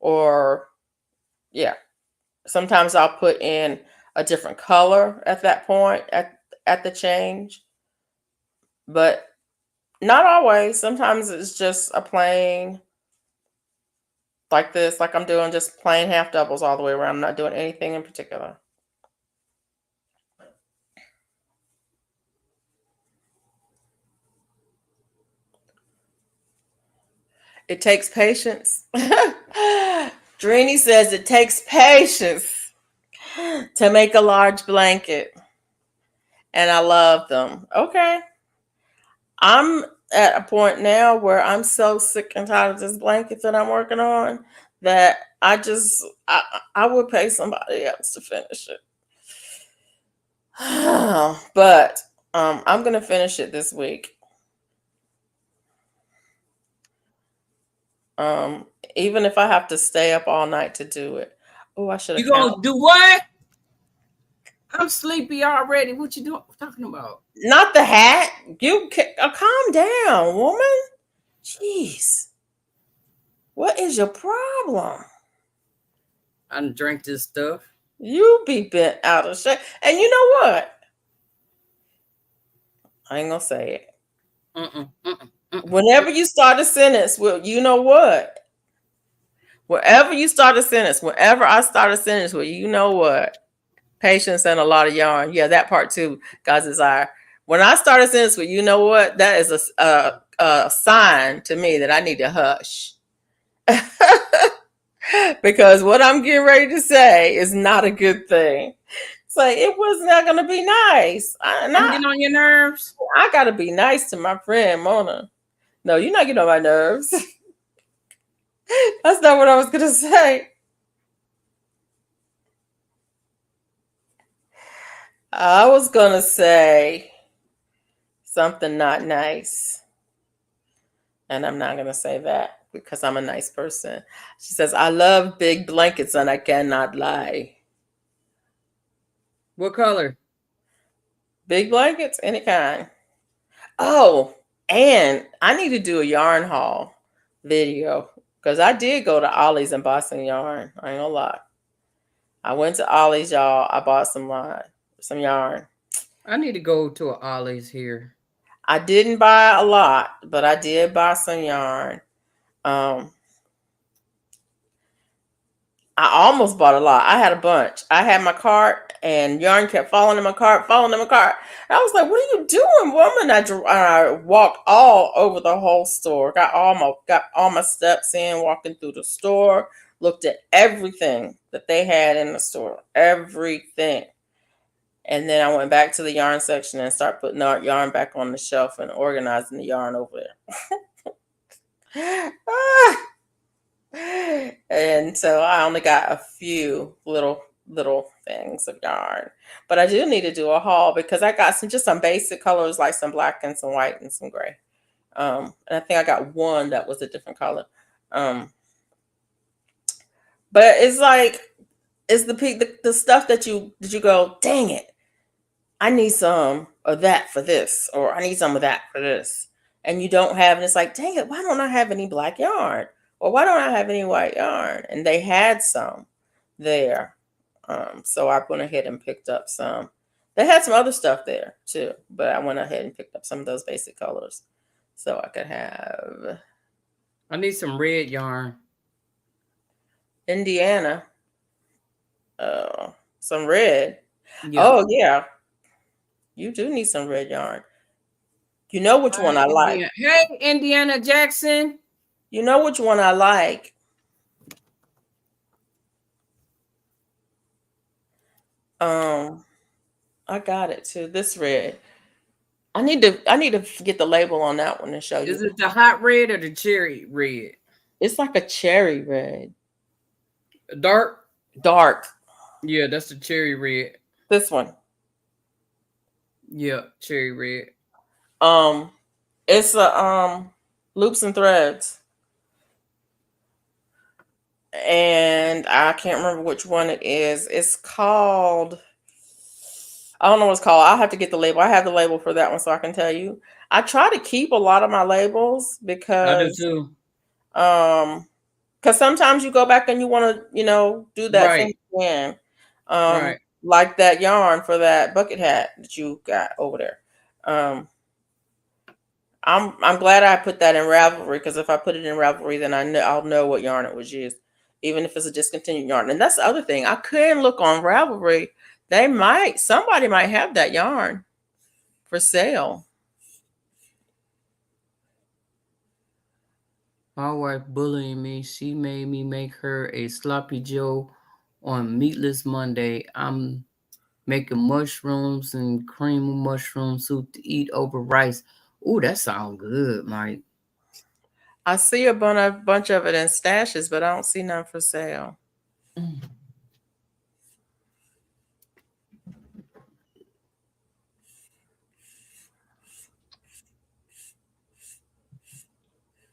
or yeah. Sometimes I'll put in a different color at that point at the change, but not always. Sometimes it's just a plain like this, like I'm doing just plain half doubles all the way around. I'm not doing anything in particular. It takes patience. Drini says it takes patience to make a large blanket. And I love them. Okay. I'm at a point now where I'm so sick and tired of this blanket that I'm working on that I would pay somebody else to finish it. But I'm gonna finish it this week. Um, Even if I have to stay up all night to do it. Oh, I should have You counted. gonna do what? I'm sleepy already. What you doing? Talking about? Not the hat. Calm down, woman. Jeez, what is your problem? I done drank this stuff. You be bent out of shape. And you know what? I ain't gonna say it. Whenever you start a sentence, well, you know what? Wherever you start a sentence, whenever I start a sentence with, you know what? Patience and a lot of yarn. Yeah, that part too, God's desire. When I start a sentence with, you know what? That is a sign to me that I need to hush. Because what I'm getting ready to say is not a good thing. It's like, it was not going to be nice. I'm getting on your nerves. I got to be nice to my friend, Mona. No, you're not getting on my nerves. That's not what I was going to say. I was going to say something not nice. And I'm not going to say that because I'm a nice person. She says, I love big blankets and I cannot lie. What color? Big blankets, any kind. Oh, and I need to do a yarn haul video because I did go to Ollie's and buy some yarn. I ain't gonna lie. I went to Ollie's, y'all. I bought some yarn. I need to go to a Ollie's here. I didn't buy a lot, but I did buy some yarn. Um, I almost bought a lot. I had a bunch. I had my cart, and yarn kept falling in my cart, falling in my cart. And I was like, "What are you doing, woman?" I walked all over the whole store. Got all my steps in, walking through the store. Looked at everything that they had in the store, everything. And then I went back to the yarn section and started putting the yarn back on the shelf and organizing the yarn over there. And so I only got a few little things of yarn, but I do need to do a haul because I got some basic colors like some black and some white and some gray. And I think I got one that was a different color. But it's like it's the stuff that you go, dang it, I need some of that for this, or I need some of that for this, and you don't have, and it's like, dang it, why don't I have any black yarn, or why don't I have any white yarn? And they had some there, so I went ahead and picked up some. They had some other stuff there too, but I went ahead and picked up some of those basic colors, so I could have I need some red yarn. Indiana, some red. Yeah. Oh yeah, you do need some red yarn. You know which one I like. Hey, Indiana Jackson. You know which one I like. I got it too. This red. I need to get the label on that one and show you. Is it the hot red or the cherry red? It's like a cherry red. Dark? Dark. Yeah, that's the cherry red. This one. Yeah, cherry red. It's a loops and threads. And I can't remember which one it is. It's called, I don't know what it's called. I'll have to get the label. I have the label for that one so I can tell you. I try to keep a lot of my labels I do because too. Because sometimes you go back and you want to, do that Right. thing again. Right. Like that yarn for that bucket hat that you got over there. I'm glad I put that in Ravelry because if I put it in Ravelry, then I'll know what yarn it was used, even if it's a discontinued yarn. And that's the other thing. I couldn't look on Ravelry. Somebody might have that yarn for sale. My wife bullying me. She made me make her a sloppy Joe on Meatless Monday. I'm making mushrooms and cream of mushroom soup to eat over rice. Ooh, that sounds good, Mike. I see a bunch of it in stashes, but I don't see none for sale.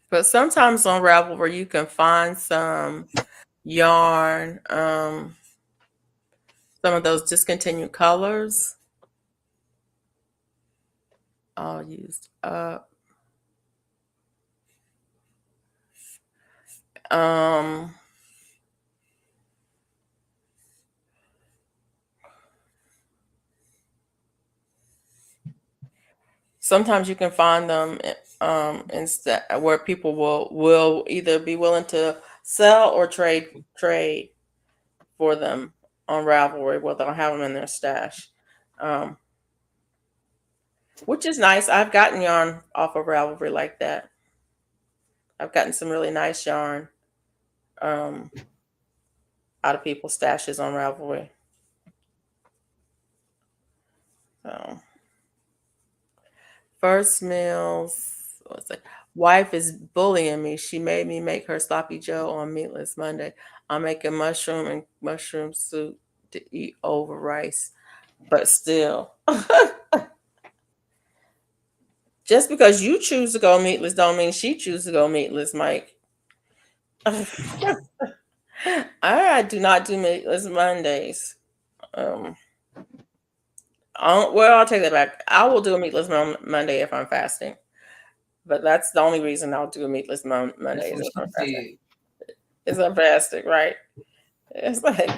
But sometimes on Ravelry you can find some yarn, some of those discontinued colors all used up. Sometimes you can find them instead where people will either be willing to sell or trade for them on Ravelry, where they'll have them in their stash, which is nice. I've gotten yarn off of Ravelry like that. I've gotten some really nice yarn out of people's stashes on Ravelry. So, First Meals, what's it? Wife is bullying me. She made me make her sloppy Joe on Meatless Monday. I'm making mushroom soup to eat over rice, but still. Just because you choose to go meatless don't mean she chooses to go meatless, Mike. I do not do meatless Mondays. Um, I'll take that back. I will do a meatless Monday if I'm fasting, but that's the only reason I'll do a meatless That's Monday is what if I'm she fasting. said. Is I'm fasting, right? It's like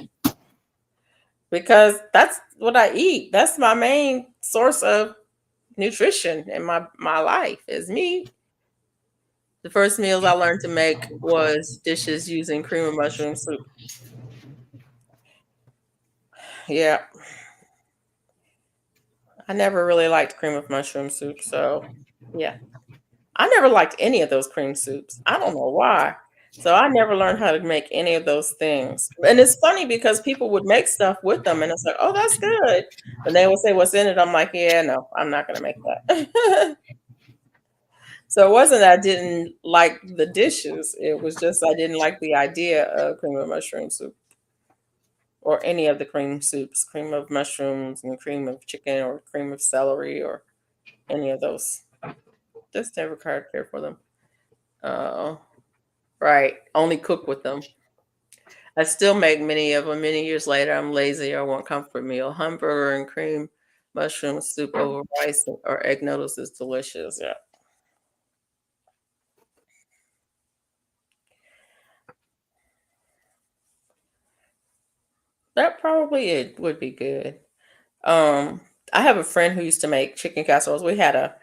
because that's what I eat. That's my main source of nutrition in my life is meat. The first meals I learned to make was dishes using cream of mushroom soup. Yeah, I never really liked cream of mushroom soup, so yeah. I never liked any of those cream soups. I don't know why. So I never learned how to make any of those things. And it's funny because people would make stuff with them and it's like, "Oh, that's good." But they would say what's in it. I'm like, "Yeah, no, I'm not going to make that." So it wasn't that I didn't like the dishes. It was just I didn't like the idea of cream of mushroom soup or any of the cream soups, cream of mushrooms and cream of chicken or cream of celery or any of those. Just never cared for them. Uh, right. Only cook with them. I still make many of them. Many years later, I'm lazy or want comfort meal. Hamburger and cream mushroom soup over rice or egg noodles is delicious. Yeah. That probably it would be good. Um, I have a friend who used to make chicken casseroles. We had a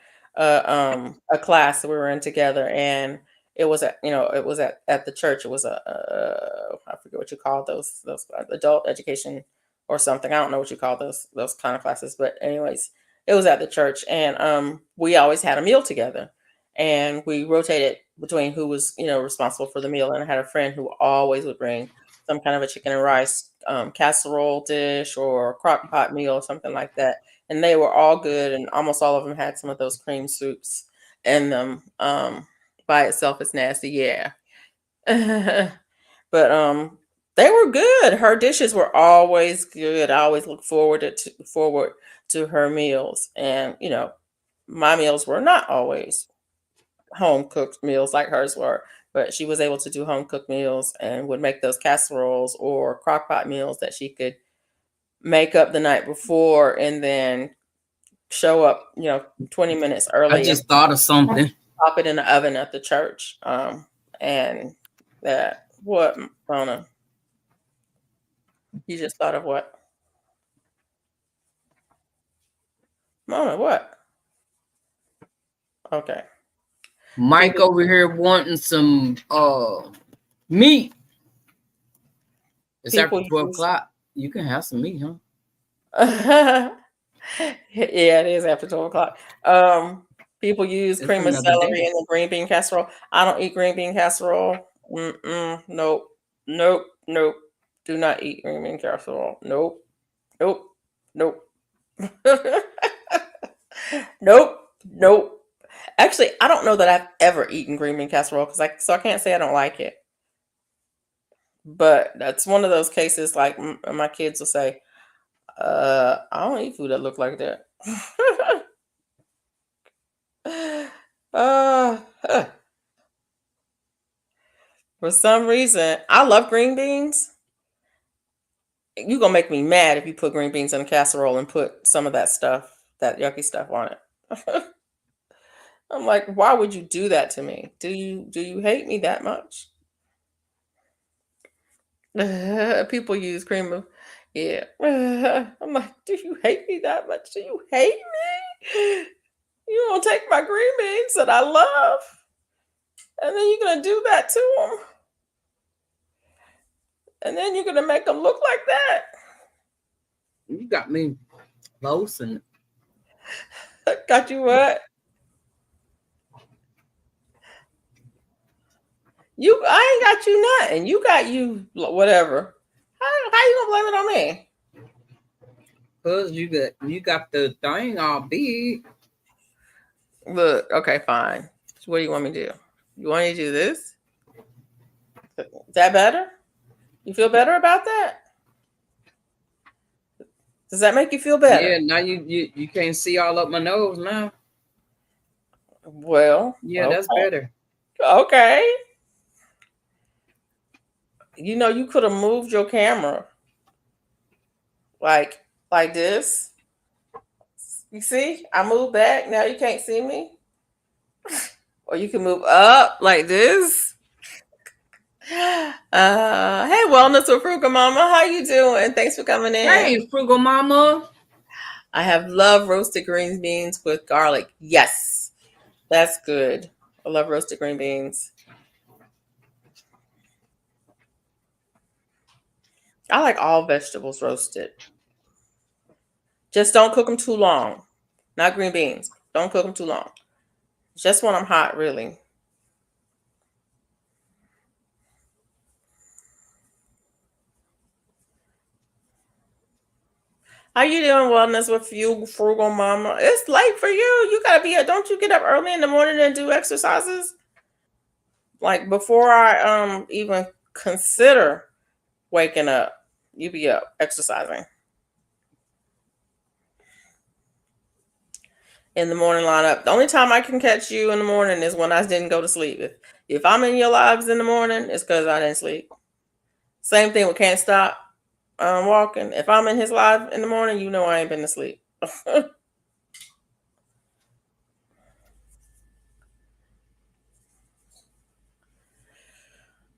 class that we were in together, and it was at the church. It was I forget what you call those adult education or something. I don't know what you call those kind of classes, but anyways, it was at the church, and we always had a meal together, and we rotated between who was responsible for the meal. And I had a friend who always would bring some kind of a chicken and rice casserole dish or crock pot meal or something like that. And they were all good, and almost all of them had some of those cream soups in them. By itself, it's nasty, yeah. But they were good. Her dishes were always good. I always look forward to her meals, and my meals were not always home cooked meals like hers were, but she was able to do home cooked meals and would make those casseroles or crock pot meals that she could make up the night before and then show up, 20 minutes I early and just thought of something. pop it in the oven at the church. And that, what, Mona? You just thought of what? Mona, what? Okay. Mike People, over here wanting some meat. It's after people 12 use, o'clock. You can have some meat, huh? yeah, it is after 12 o'clock. People use It's cream of another celery day. in the green bean casserole. I don't eat green bean casserole. Nope. Nope. Nope. Do not eat green bean casserole. Nope. Nope. Nope. Nope. Nope. Actually, I don't know that I've ever eaten green bean casserole so I can't say I don't like it. But that's one of those cases like my kids will say, I don't eat food that look like that. Huh. For some reason, I love green beans. You gonna make me mad if you put green beans in a casserole and put some of that stuff, that yucky stuff on it. I'm like, why would you do that to me? Do you hate me that much? People use cream of, yeah. I'm like, do you hate me that much? Do you hate me? You gonna take my green beans that I love, and then you're gonna do that to them, and then you're gonna make them look like that. You got me close and Got you what? I ain't got you nothing. You got you whatever. How you gonna blame it on me? cause you got the thing all big. Look, okay, fine. So what do you want me to do? You want me to do this? Is that better? You feel better about that? Does that make you feel better? Yeah, now you can't see all up my nose now. Well, Yeah, that's better. okay. You know, you could have moved your camera like like this. You see, I moved back. Now you can't see me. Or you can move up like this. Hey, Wellness with Frugal Mama, how you doing? Thanks for coming in. Hey, Frugal Mama. I have love roasted green beans with garlic. Yes, that's good. I love roasted green beans. I like all vegetables roasted. Just don't cook them too long. Not green beans. Don't cook them too long. Just when I'm hot, really. How you doing, Wellness with you, Frugal Mama? It's late for you. You gotta be. Don't you get up early in the morning and do exercises? Like before I even consider waking up, you be up exercising in the morning lineup. The only time I can catch you in the morning is when I didn't go to sleep. If I'm in your lives in the morning, it's because I didn't sleep. Same thing with Can't Stop Walking. If I'm in his live in the morning, you know I ain't been to sleep.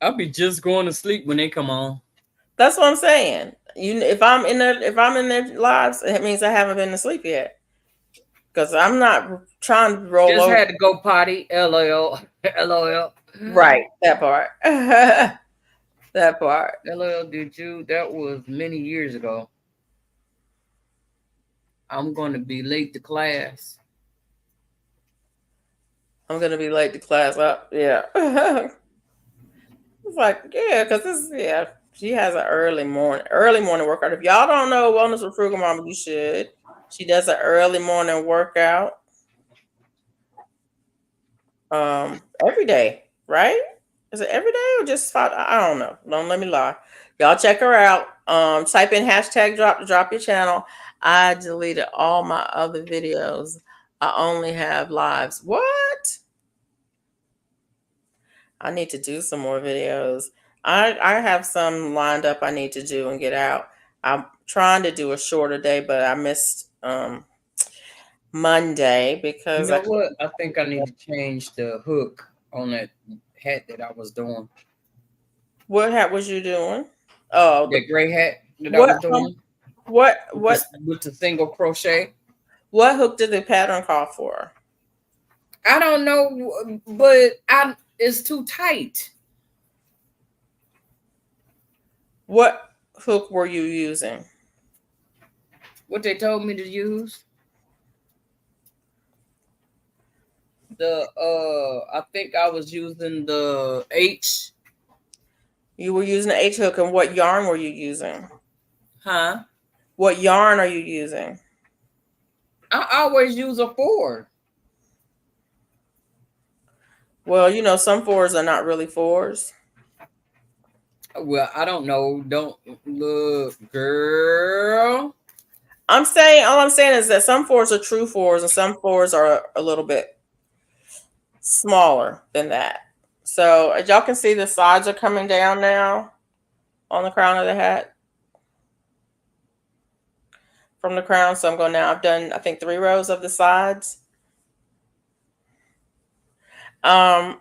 I'll be just going to sleep when they come on. That's what I'm saying. If I'm in their lives, it means I haven't been to sleep yet. Because I'm not trying to roll Just over. had to go potty. LOL. LOL. Right, that part. That part. LOL, did you? That was many years ago. I'm going to be late to class. I'm gonna be late to class. Up, yeah. It's like, yeah, because she has an early morning workout. If y'all don't know Wellness with Frugal Mama, you should. She does an early morning workout every day, right? Is it every day or just five? I don't know. Don't let me lie. Y'all check her out. Type in hashtag drop your channel. I deleted all my other videos. I only have lives. What? I need to do some more videos. I have some lined up I need to do and get out. I'm trying to do a shorter day, but I missed Monday You because know what? I think I need to change the hook on that hat that I was doing. What hat was you doing? Oh, That gray hat that I what was doing what with what with the single crochet. what hook did the pattern call for? I don't know, but it's too tight. What hook were you using? What they told me to use. I think I was using the H. You were using the H hook, and what yarn were you using? Huh? What yarn are you using? I always use a 4. Well, you know, some fours are not really fours. Well, I don't know. Don't look, girl. All I'm saying is that some fours are true fours and some fours are a little bit smaller than that. So as y'all can see, the sides are coming down now on the crown of the hat from the crown. So I'm going now. I've done, I think, 3 rows of the sides. I'm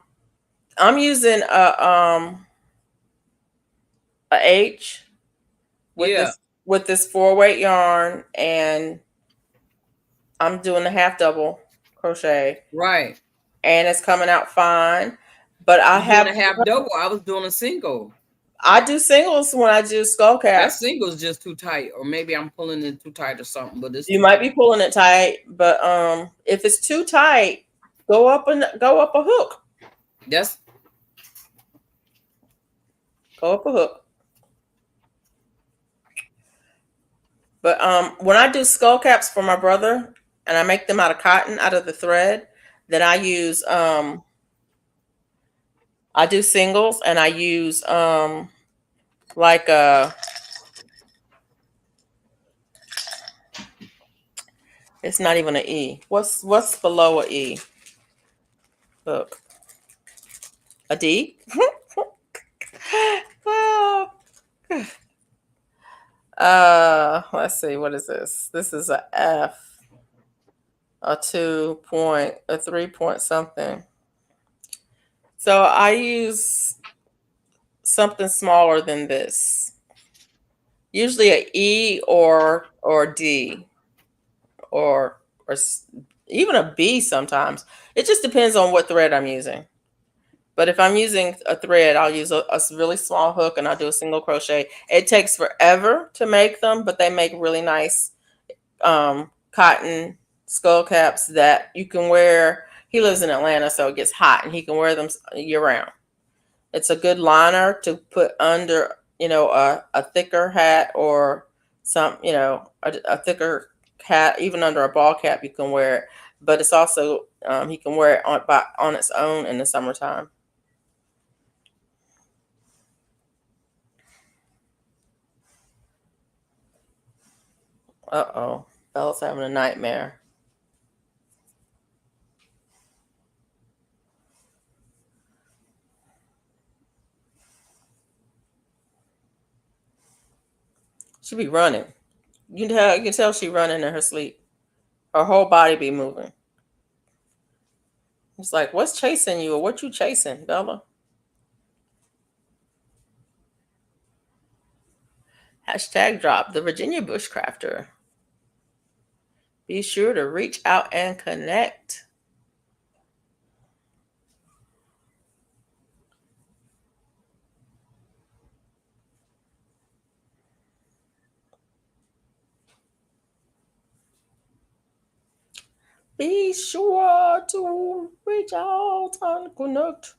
using a H with Yeah, this 4-weight yarn, and I'm doing the half double crochet, right. and it's coming out fine. But You doing a half double? I was doing a single. I do singles when I do skull That caps. single's just too tight, or maybe I'm pulling it too tight or something. But it's You too might tight. be pulling it tight, but if it's too tight, go up a hook. That's Go up a hook. But when I do skull caps for my brother and I make them out of cotton, out of the thread, then I use I do singles, and I use like it's not even an E. What's below a E? book? A D? Well, let's see. What is this? This is a F, a 2 point, a 3 point something. So I use something smaller than this. Usually a E or D or even a B sometimes. It just depends on what thread I'm using. But if I'm using a thread, I'll use a really small hook and I'll do a single crochet. It takes forever to make them, but they make really nice cotton skull caps that you can wear. He lives in Atlanta, so it gets hot and he can wear them year round. It's a good liner to put under, a thicker hat or a thicker hat, even under a ball cap, you can wear it. But it's also, he can wear it on its own in the summertime. Uh-oh, Bella's having a nightmare. She be running. You can tell she running in her sleep. Her whole body be moving. It's like, what's chasing you or what you chasing, Bella? Hashtag drop the Virginia Bushcrafter. Be sure to reach out and connect. Be sure to reach out and connect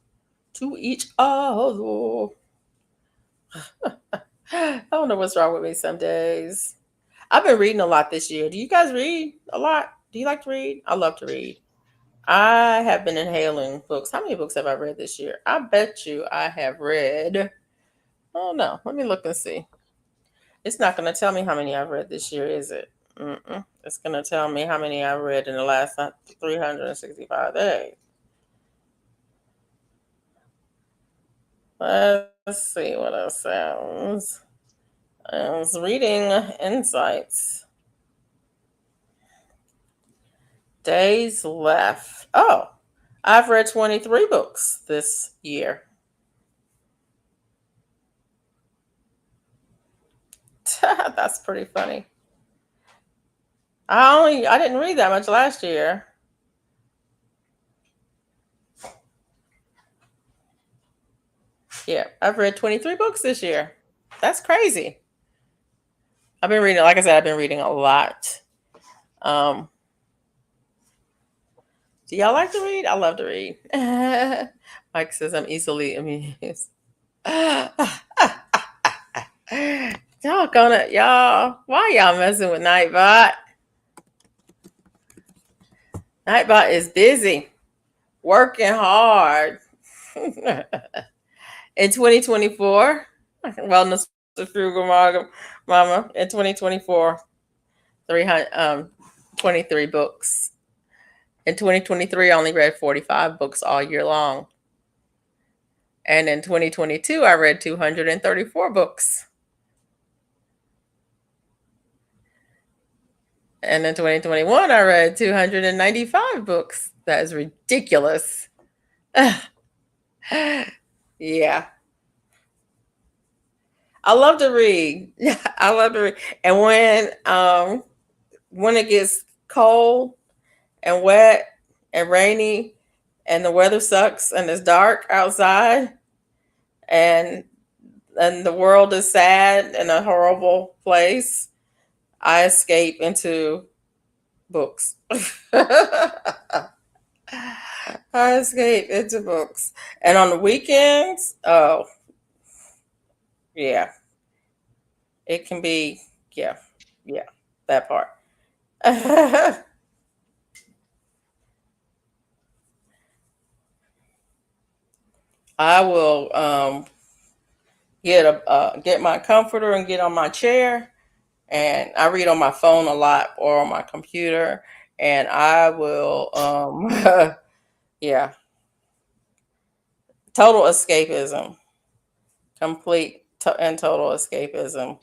to each other. I don't know what's wrong with me some days. I've been reading a lot this year. Do you guys read a lot? Do you like to read? I love to read. I have been inhaling books. How many books have I read this year? I bet you I have read. Oh no, let me look and see. It's not going to tell me how many I've read this year, is it? It's going to tell me how many I've read in the last 365 days. Let's see what it says. I was reading Insights. Days left. Oh, I've read 23 books this year. That's pretty funny. I didn't read that much last year. Yeah, I've read 23 books this year. That's crazy. I've been reading, like I said, I've been reading a lot. Um, do y'all like to read? I love to read. Mike says I'm easily amused. Y'all gonna, y'all, why y'all messing with Nightbot? Nightbot is busy, working hard. In 2024, Wellness to Frugal Mama, in 2024, 23 books. In 2023, I only read 45 books all year long. And in 2022, I read 234 books. And in 2021, I read 295 books. That is ridiculous. Yeah. I love to read. I love to read. And when it gets cold and wet and rainy and the weather sucks and it's dark outside and the world is sad and a horrible place, I escape into books. I escape into books. And on the weekends, oh, yeah, it can be, yeah, yeah, that part. I will get my comforter and get on my chair, and I read on my phone a lot or on my computer, and I will, yeah, Total escapism, complete and total escapism.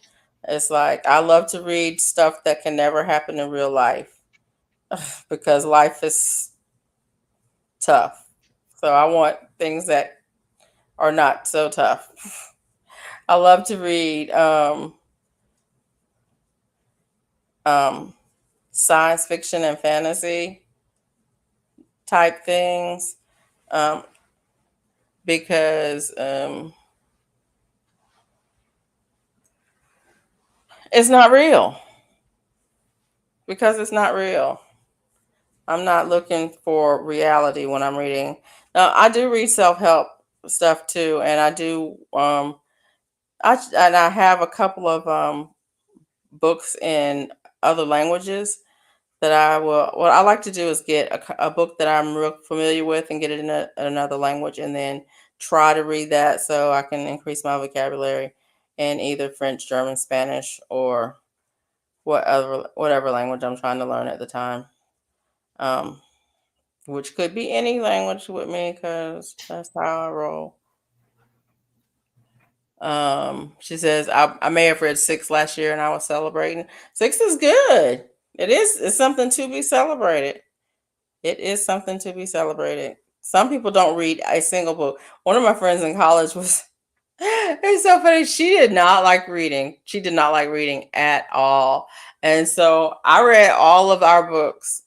It's like I love to read stuff that can never happen in real life because life is tough. So I want things that are not so tough. I love to read um, science fiction and fantasy type things um, because it's not real. Because it's not real. I'm not looking for reality when I'm reading. Now, I do read self help stuff too, and I do. I have a couple of books in other languages that I will. What I like to do is get a book that I'm real familiar with and get it in another language, and then try to read that so I can increase my vocabulary in either French, German, Spanish, or whatever language I'm trying to learn at the time. Um, which could be any language with me because that's how I roll. She says, I may have read six last year and I was celebrating. Six is good. It is. It's something to be celebrated. It is something to be celebrated. Some people don't read a single book. One of my friends in college was, it's so funny. She did not like reading. She did not like reading at all. And so I read all of our books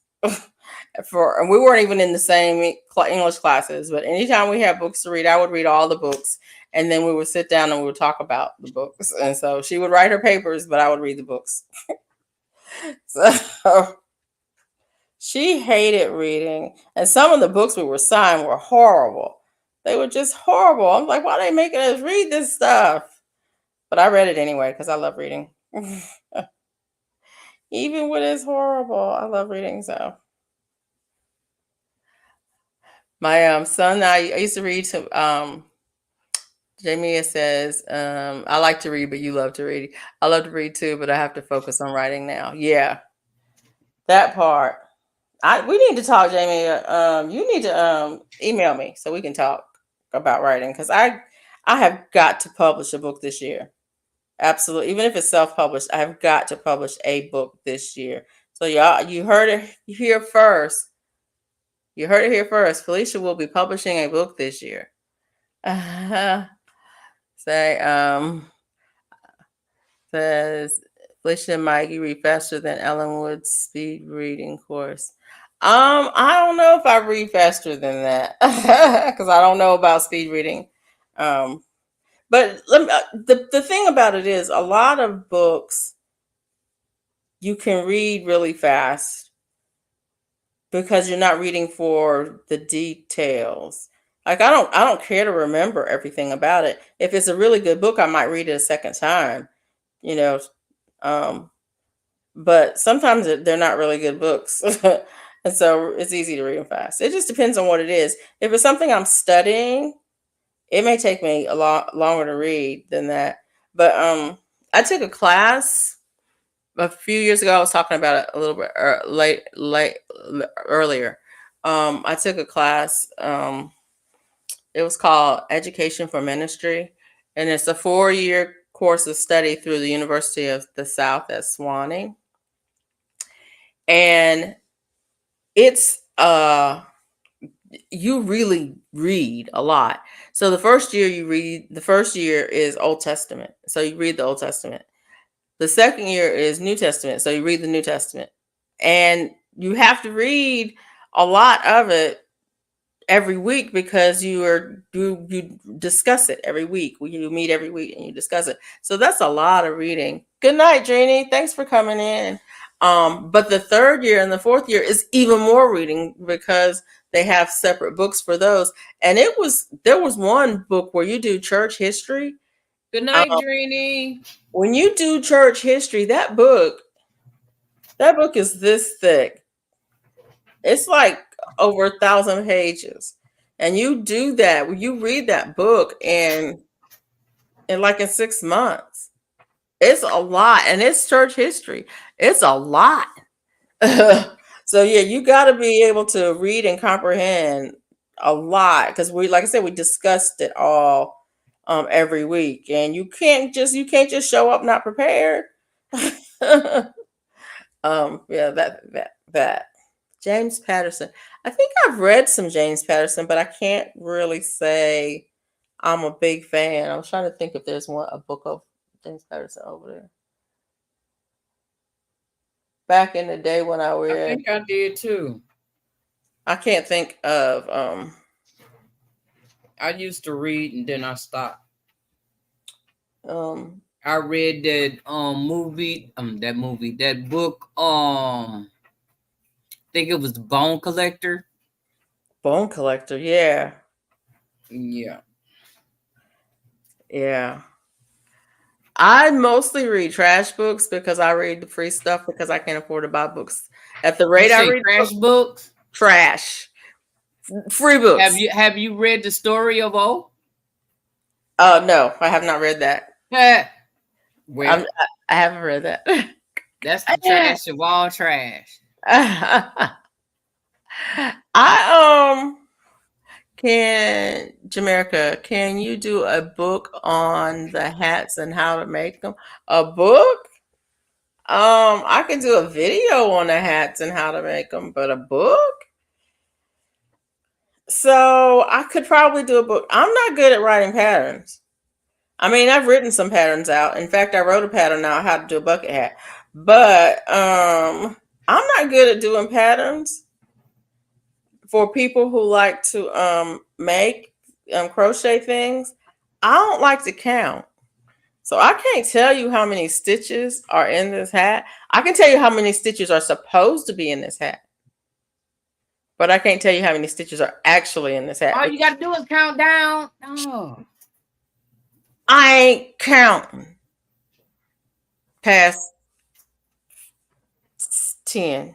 and we weren't even in the same English classes, but anytime we had books to read, I would read all the books, and then we would sit down and we would talk about the books. And so she would write her papers, but I would read the books. So she hated reading, and some of the books we were signed were horrible. They were just horrible. I'm like, why are they making us read this stuff? But I read it anyway because I love reading. Even when it's horrible, I love reading. So my son, I used to read to Jamia says, I like to read, but you love to read. I love to read too, but I have to focus on writing now. Yeah, that part. We need to talk, Jamie. You need to email me so we can talk about writing because I have got to publish a book this year. Absolutely, even if it's self-published, I have got to publish a book this year. So y'all, you heard it here first. You heard it here first. Felicia will be publishing a book this year. Say, says Felicia and Mikey read faster than Ellen Wood's speed reading course. I don't know if I read faster than that because I don't know about speed reading. But the thing about it is, a lot of books you can read really fast because you're not reading for the details. Like I don't care to remember everything about it. If it's a really good book, I might read it a second time, you know. Um, but sometimes they're not really good books. And so it's easy to read them fast. It just depends on what it is. If it's something I'm studying, it may take me a lot longer to read than that. But I took a class a few years ago. I was talking about it a little bit earlier. I took a class. It was called Education for Ministry, and it's a 4-year course of study through the University of the South at Sewanee. And it's you really read a lot. So the first year is Old Testament. So you read the Old Testament. The second year is New Testament. So you read the New Testament. And you have to read a lot of it every week because you discuss it every week. You meet every week and you discuss it. So that's a lot of reading. Good night, Jeannie. Thanks for coming in. But the third year and the fourth year is even more reading because they have separate books for those. And there was one book where you do church history. Good night, Jeannie. When you do church history, that book is this thick. It's like over 1,000 pages. And you do that, you read that book in 6 months. It's a lot, and it's church history. It's a lot. So yeah, you got to be able to read and comprehend a lot because like I said, we discussed it all every week, and you can't just show up not prepared. Yeah, that James Patterson. I think I've read some James Patterson, but I can't really say I'm a big fan. I was trying to think if there's a book of James Patterson over there. Back in the day when I I read, think I did too. I can't think of I used to read and then I stopped. um I read that book, I think it was The Bone Collector. Bone Collector. Yeah, Yeah. yeah. I mostly read trash books because I read the free stuff because I can't afford to buy books. At the You rate I say read trash books, books? trash, free Have books. you read the story of O? No, I have not read that. Well, I haven't read that. that's the trash of all trash. I can Jamaica, can you do a book on the hats and how to make them? A book? I can do a video on the hats and how to make them, but a book? So I could probably do a book. I'm not good at writing patterns. I mean, I've written some patterns out. In fact, I wrote a pattern out how to do a bucket hat. But I'm not good at doing patterns for people who like to make crochet things. I don't like to count. So I can't tell you how many stitches are in this hat. I can tell you how many stitches are supposed to be in this hat. But I can't tell you how many stitches are actually in this hat. All you gotta do is count down. Oh. I ain't counting past 10.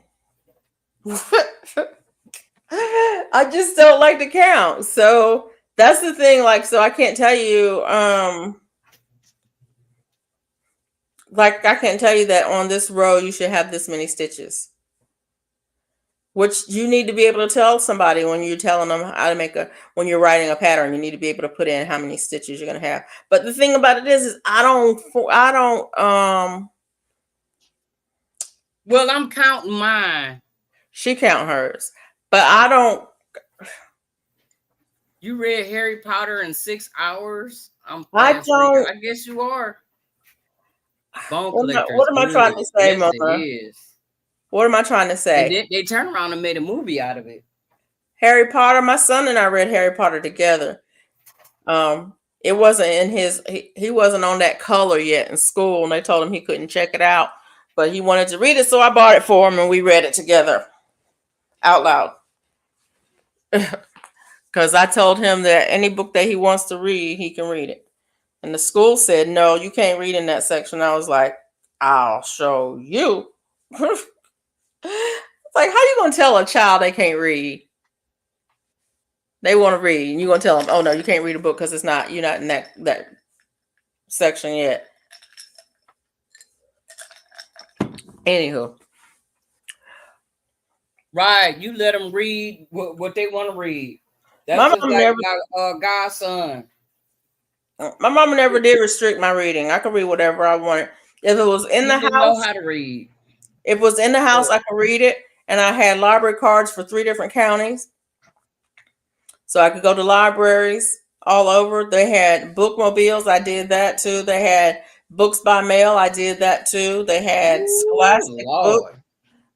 I just don't like to count. So that's the thing. Like, so I can't tell you, like, I can't tell you that on this row you should have this many stitches. Which you need to be able to tell somebody when you're telling them how to when you're writing a pattern, you need to be able to put in how many stitches you're going to have. But the thing about it is I don't, Well, I'm counting mine. she count hers, but I don't. You read Harry Potter in 6 hours? I'm I fast reader. don't. I guess you are. Bone What Collector is am I trying good. to say, Yes, it Mother? is. What am I trying to And say? then they turned around and made a movie out of it. Harry Potter. My son and I read Harry Potter together. It wasn't in his. He wasn't on that color yet in school, and they told him he couldn't check it out, but he wanted to read it, so I bought it for him, and we read it together out loud. Because I told him that any book that he wants to read, he can read it. And the school said, no, you can't read in that section. I was like, I'll show you. It's like, how you going to tell a child they can't read? They want to read, and you're going to tell them, oh, no, you can't read a book because you're not in that section yet. Anywho. Right. You let them read what they want to read. That's My just mom like never, my godson. my mama never did restrict my reading. I could read whatever I wanted. If it was in He the didn't know house, how to read. if it was in the house, I could read it. And I had library cards for 3 different counties. So I could go to libraries all over. They had bookmobiles. I did that too. They had books by mail. I did that too. They had Ooh, scholastic books. Lord.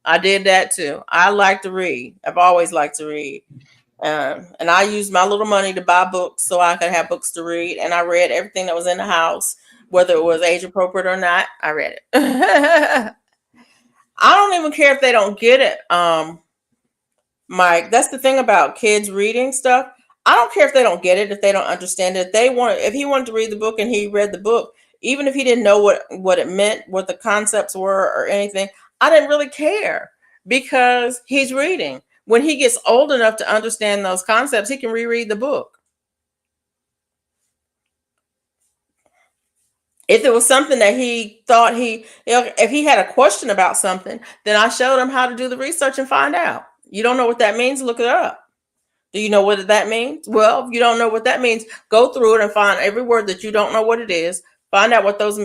I did that too. I like to read. I've always liked to read. And I used my little money to buy books so I could have books to read. And I read everything that was in the house, whether it was age appropriate or not. I read it. I don't even care if they don't get it. Mike, that's the thing about kids reading stuff. I don't care if they don't get it, if they don't understand it. If he wanted to read the book and he read the book, even if he didn't know what it meant, what the concepts were or anything, I didn't really care because he's reading. When he gets old enough to understand those concepts, he can reread the book. If it was something that he thought if he had a question about something, then I showed him how to do the research and find out. You don't know what that means? Look it up. Do you know what that means? Well, if you don't know what that means, go through it and find every word that you don't know what it is. Find out what those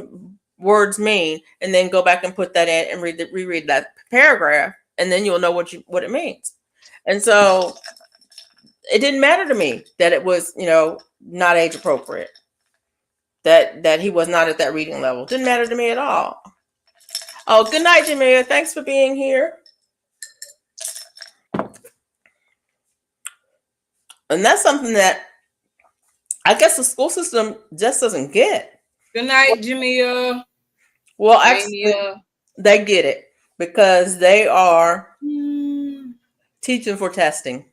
words mean, and then go back and put that in and reread that paragraph, and then you'll know what it means. And so it didn't matter to me that it was, not age appropriate. That he was not at that reading level. Didn't matter to me at all. Oh, good night, Jamia. Thanks for being here. And that's something that I guess the school system just doesn't get. Good night, Jamia. Well, actually, they get it because they are teaching for testing.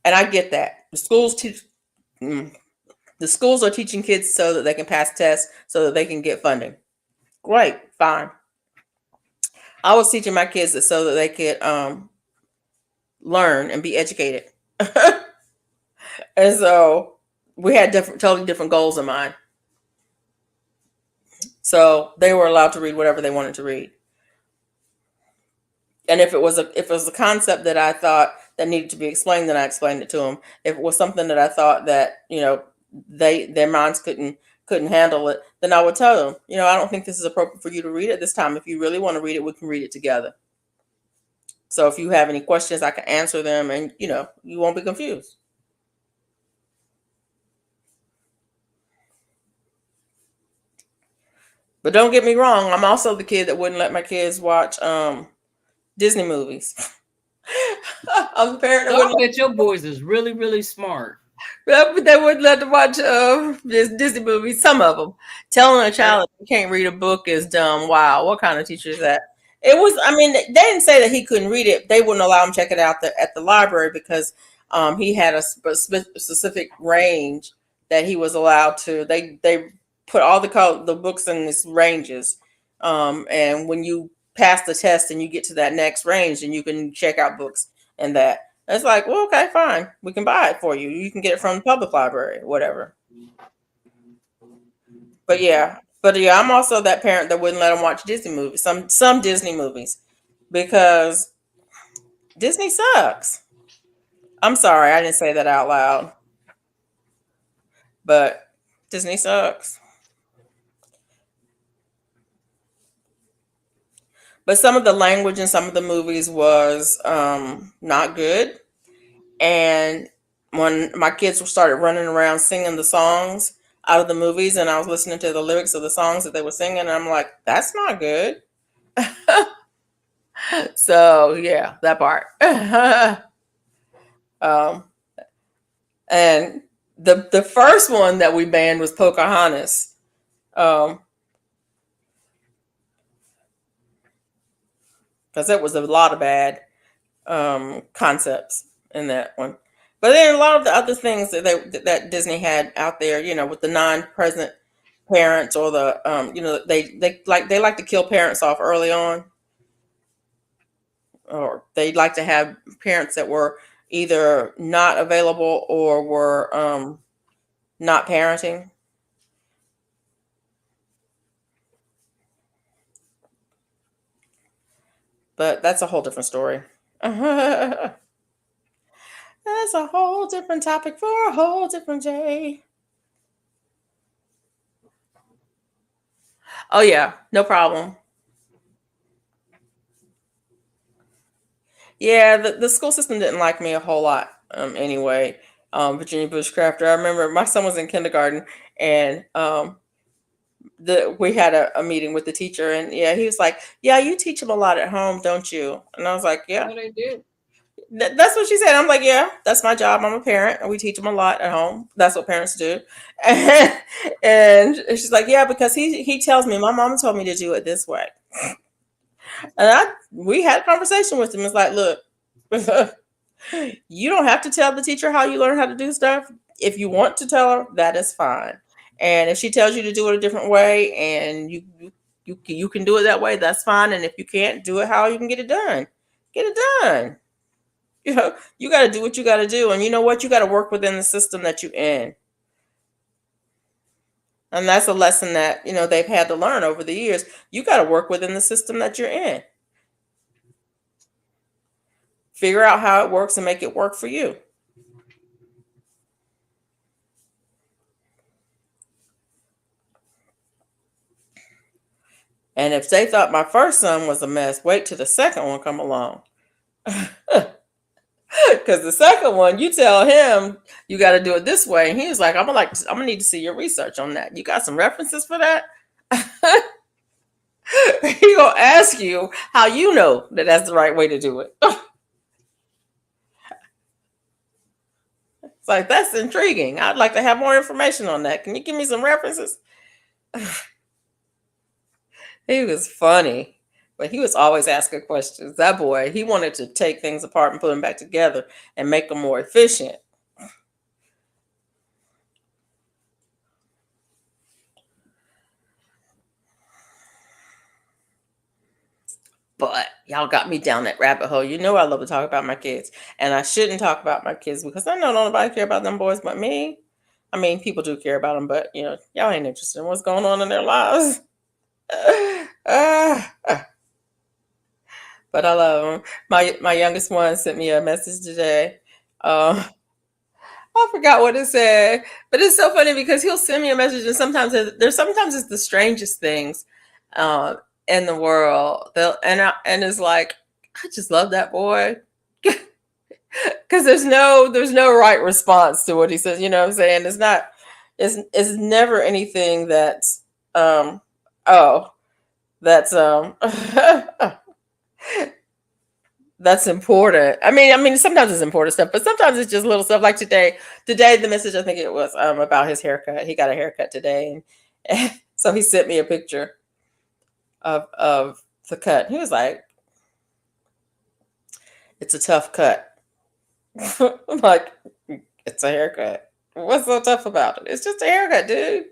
And I get that. The schools are teaching kids so that they can pass tests so that they can get funding. Great, fine. I was teaching my kids it so that they could learn and be educated. And so we had totally different goals in mind. So they were allowed to read whatever they wanted to read. And if it was a concept that I thought that needed to be explained, then I explained it to them. If it was something that I thought that, their minds couldn't handle it, then I would tell them, I don't think this is appropriate for you to read at this time. If you really want to read it, we can read it together. So if you have any questions, I can answer them, and you won't be confused. But don't get me wrong, I'm also the kid that wouldn't let my kids watch Disney movies. I'm the parent that wouldn't let your boys is really, really smart. But they wouldn't let them watch Disney movies. Some of them. Telling a child that you can't read a book is dumb. Wow, what kind of teacher is that? It was. I mean, they didn't say that he couldn't read it. They wouldn't allow him to check it out at the library because he had a specific range that he was allowed to. They put all the books in these ranges, and when you pass the test and you get to that next range, then you can check out books and that. It's like, well, okay, fine. We can buy it for you. You can get it from the public library, whatever. But yeah, I'm also that parent that wouldn't let them watch Disney movies, some Disney movies, because Disney sucks. I'm sorry, I didn't say that out loud, but Disney sucks. But some of the language in some of the movies was not good. And when my kids started running around singing the songs out of the movies, and I was listening to the lyrics of the songs that they were singing, and I'm like, that's not good. So yeah, that part. And the first one that we banned was Pocahontas. Because it was a lot of bad concepts in that one. But then a lot of the other things that Disney had out there, with the non-present parents, or the they like to kill parents off early on, or they like to have parents that were either not available or were not parenting. But that's a whole different story. That's a whole different topic for a whole different day. Oh yeah, no problem. Yeah, the school system didn't like me a whole lot. Anyway, Virginia Bushcrafter. I remember my son was in kindergarten, and we had a meeting with the teacher, and yeah, he was like, "Yeah, you teach them a lot at home, don't you?" And I was like, "Yeah." No, they do. That's what she said. I'm like, yeah, that's my job. I'm a parent, and we teach them a lot at home. That's what parents do. And she's like, yeah, because he tells me, my mom told me to do it this way. And we had a conversation with him. It's like, look, you don't have to tell the teacher how you learn how to do stuff. If you want to tell her, that is fine. And if she tells you to do it a different way, and you can do it that way, that's fine. And if you can't, do it how you can get it done. Get it done. You got to do what you got to do. And you know what? You got to work within the system that you're in. And that's a lesson that, they've had to learn over the years. You got to work within the system that you're in. figure out how it works and make it work for you. And if they thought my first son was a mess, wait till the second one come along. Because the second one, you tell him you got to do it this way, and he's like, I'm gonna need to see your research on that. You got some references for that? He gonna ask you how you know that that's the right way to do it. It's like, that's intriguing. I'd like to have more information on that. Can you give me some references? He was funny, but he was always asking questions. That boy, he wanted to take things apart and put them back together and make them more efficient. But y'all got me down that rabbit hole. You know I love to talk about my kids. And I shouldn't talk about my kids because I know nobody care about them boys but me. I mean, people do care about them, but y'all ain't interested in what's going on in their lives. But I love them. My youngest one sent me a message today. I forgot what it said, but it's so funny because he'll send me a message, and sometimes it's the strangest things in the world. And it's like, I just love that boy. Because there's no right response to what he says. You know what I'm saying? It's never anything that's that's that's important. I mean sometimes it's important stuff, but sometimes it's just little stuff like today the message, I think it was about his haircut. He got a haircut today, and so he sent me a picture of the cut. He was like, it's a tough cut. I'm like, it's a haircut. What's so tough about it? It's just a haircut, dude.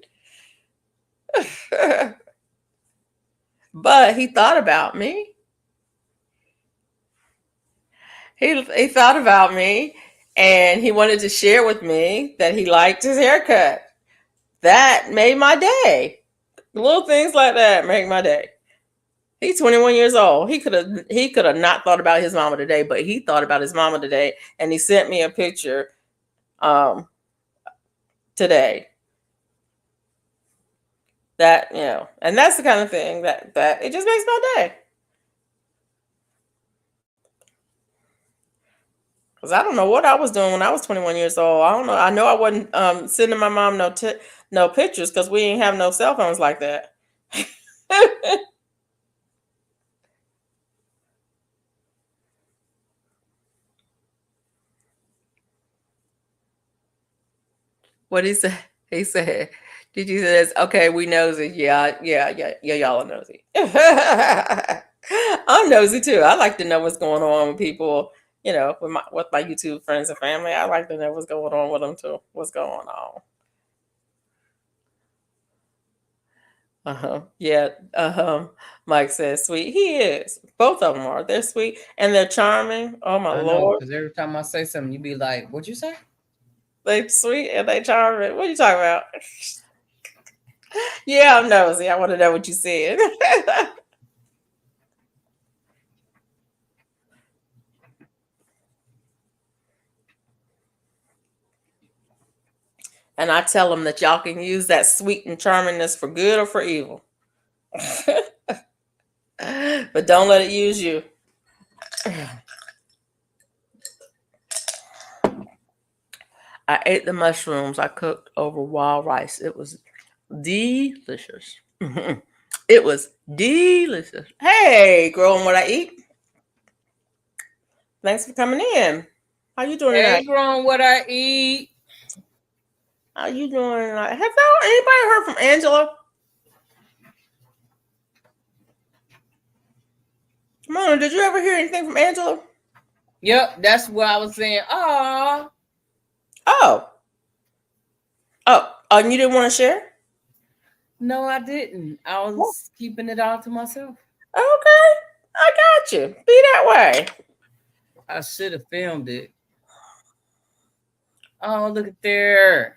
But he thought about me. He thought about me, and he wanted to share with me that he liked his haircut. That made my day. Little things like that make my day. He's 21 years old. He could have not thought about his mama today, but he thought about his mama today, and he sent me a picture today. That, and that's the kind of thing that it just makes my day. Because I don't know what I was doing when I was 21 years old. I don't know. I know I wasn't sending my mom no pictures because we didn't have no cell phones like that. What he said? He said, "Did you say this? Okay, we nosy. Yeah. Y'all are nosy. I'm nosy too. I like to know what's going on with people. With my YouTube friends and family. I like to know what's going on with them too. What's going on? Yeah. Mike says sweet. He is. Both of them are. They're sweet and they're charming. Oh my Lord! Because every time I say something, you be like, "What'd you say?" They sweet and they charming. What are you talking about? Yeah, I'm nosy. I want to know what you said. And I tell them that y'all can use that sweet and charmingness for good or for evil. But don't let it use you. I ate the mushrooms I cooked over wild rice. It was delicious. It was delicious. Hey, growing what I eat. Thanks for coming in. How you doing tonight? Hey, growing what I eat. How you doing tonight? Have anybody heard from Angela? Mona, did you ever hear anything from Angela? Yep, that's what I was saying. Oh, and you didn't want to share? no, I didn't. I was keeping it all to myself. Okay, I got you. Be that way. I should have filmed it. Oh, look at there.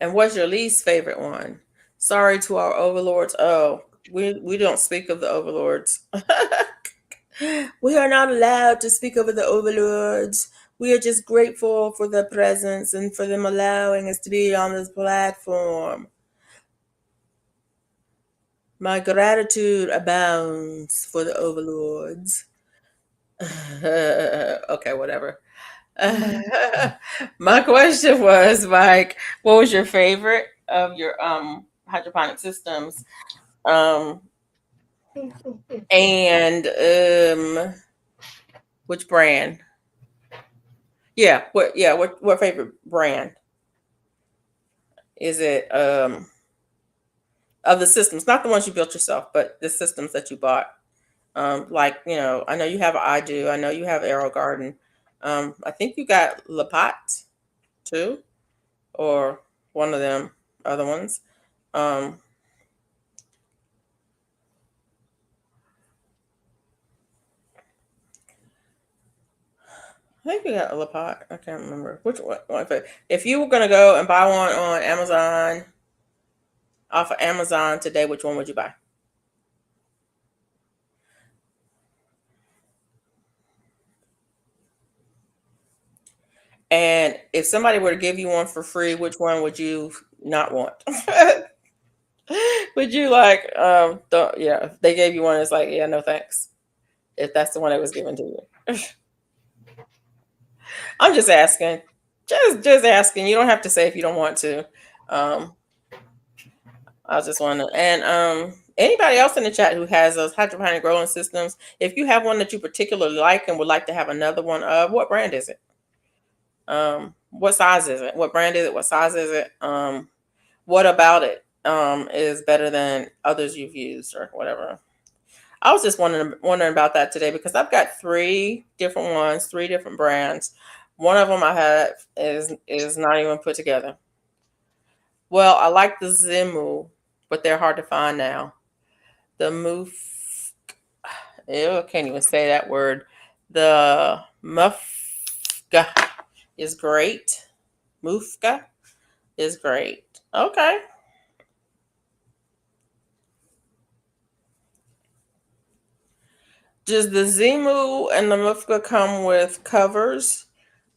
And what's your least favorite one? Sorry to our overlords. Oh, we don't speak of the overlords. We are not allowed to speak over the overlords. We are just grateful for their presence and for them allowing us to be on this platform. My gratitude abounds for the overlords. Okay, whatever. My question was, Mike, what was your favorite of your hydroponic systems? Um and which brand? What favorite brand? Is it of the systems, not the ones you built yourself, but the systems that you bought? Like, I know you have I do. I know you have Aero Garden. I think you got Lapat too, or one of them other ones. Um, I think you got a Lapat. I can't remember which one. If you were gonna go and buy one on Amazon, off of Amazon today, which one would you buy? And if somebody were to give you one for free, which one would you not want? Would you like, if they gave you one, it's like, yeah, no thanks. If that's the one that was given to you. I'm just asking. Just asking. You don't have to say if you don't want to. Um, I was just wondering. And anybody else in the chat who has those hydroponic growing systems, if you have one that you particularly like and would like to have another one of, what brand is it? What size is it? What brand is it? What size is it? What about it is better than others you've used or whatever? I was just wondering about that today because I've got three different ones, three different brands. One of them I have is not even put together. Well, I like the Zimu, but they're hard to find now. The Muf, I can't even say that word. The Mufka is great. Mufka is great. Okay. Does the Zimu and the Mufka come with covers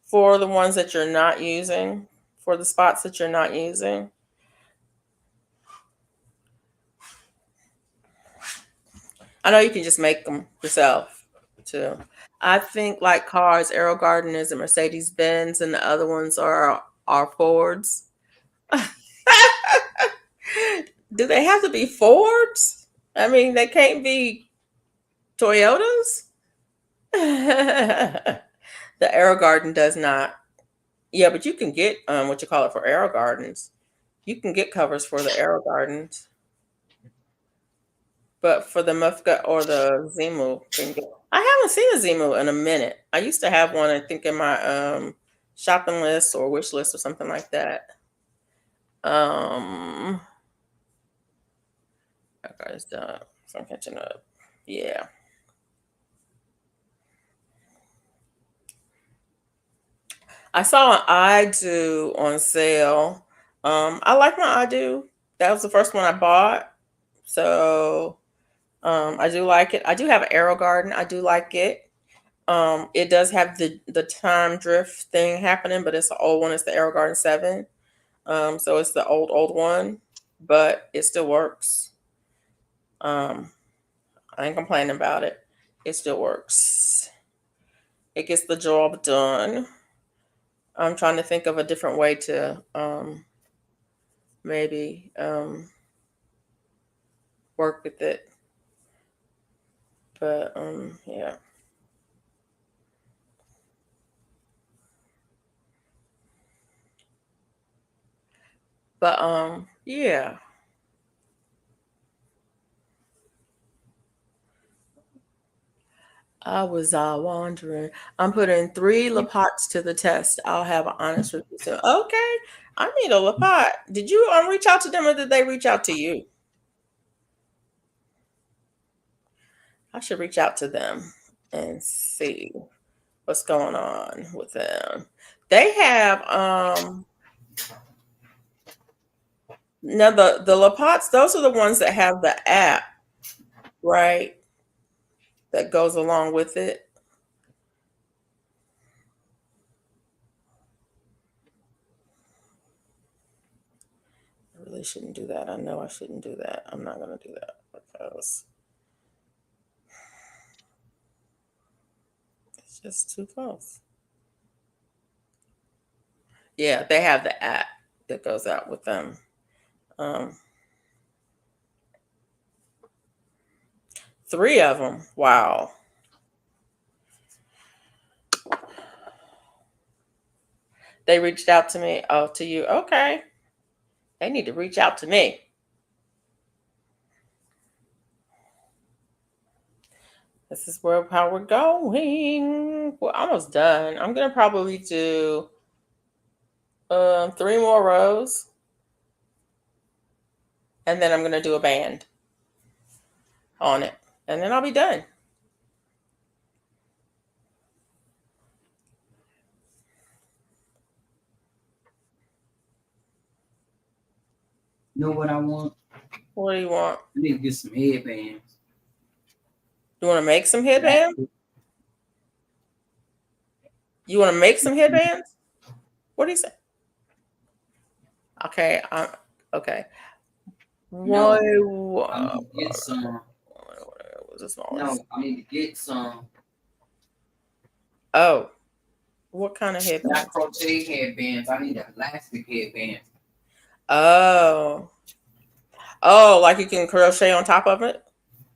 for the ones that you're not using, for the spots that you're not using? I know you can just make them yourself too. I think like cars, Aero Garden is a Mercedes Benz, and the other ones are Fords. Do they have to be Fords? I mean, they can't be Toyotas. The Aero Garden does not. Yeah, but you can get what you call it for Aero Gardens. You can get covers for the Aero Gardens, but for the Mufka or the Zimu, I haven't seen a Zimu in a minute. I used to have one, I think, in my shopping list or wish list or something like that. Um, okay, it's done. So I'm catching up. Yeah. I saw an I do on sale. I like my I do. That was the first one I bought. So I do like it. I do have an Aero Garden. I do like it. It does have the time drift thing happening, but it's the old one. It's the Aero Garden 7. So it's the old one, but it still works. Um, I ain't complaining about it. It still works. It gets the job done. I'm trying to think of a different way to maybe work with it. But yeah. But yeah. I was wondering. I'm putting 3 Lapots to the test. I'll have an honest review soon. Okay. I need a Lapot. Did you reach out to them or did they reach out to you? I should reach out to them and see what's going on with them. They have Now the Lapots, those are the ones that have the app, right? That goes along with it. I really shouldn't do that. I know I shouldn't do that. I'm not gonna do that because it's just too close. Yeah, they have the app that goes out with them. Um, 3 of them. Wow. They reached out to me. Oh, to you. Okay. They need to reach out to me. This is how we're going. We're almost done. I'm gonna probably do 3 more rows, and then I'm gonna do a band on it, and then I'll be done. You know what I want? What do you want? I need to get some headbands. You want to make some headbands? You want to make some headbands? What do you say? Okay. Okay. No, What? I need to get some. Was the smallest? No, I need to get some. Oh, what kind of Not headbands? crochet headbands. I need an elastic headband. Oh. Oh, like you can crochet on top of it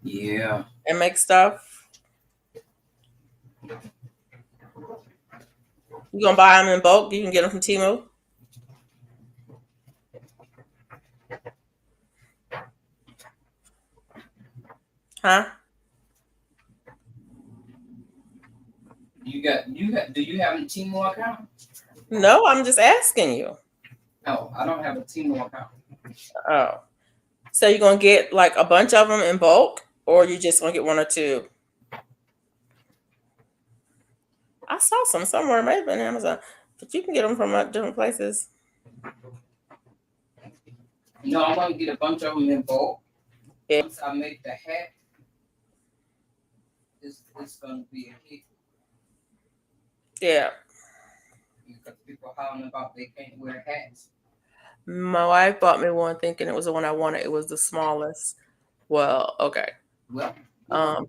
Yeah. and make stuff. You gonna buy them in bulk? You can get them from Temu. Huh? Do you have a Temu account? No, I'm just asking you. No, I don't have a Temu account. Oh. So you're gonna get like a bunch of them in bulk, or you just gonna get 1 or 2? I saw some somewhere, maybe on Amazon, but you can get them from different places. No, I'm gonna get a bunch of them in bulk. Yeah. Once I make the hat, it's gonna be a hit. Yeah. Because people hollering about they can't wear hats. My wife bought me one thinking it was the one I wanted. It was the smallest. Well, okay. Well,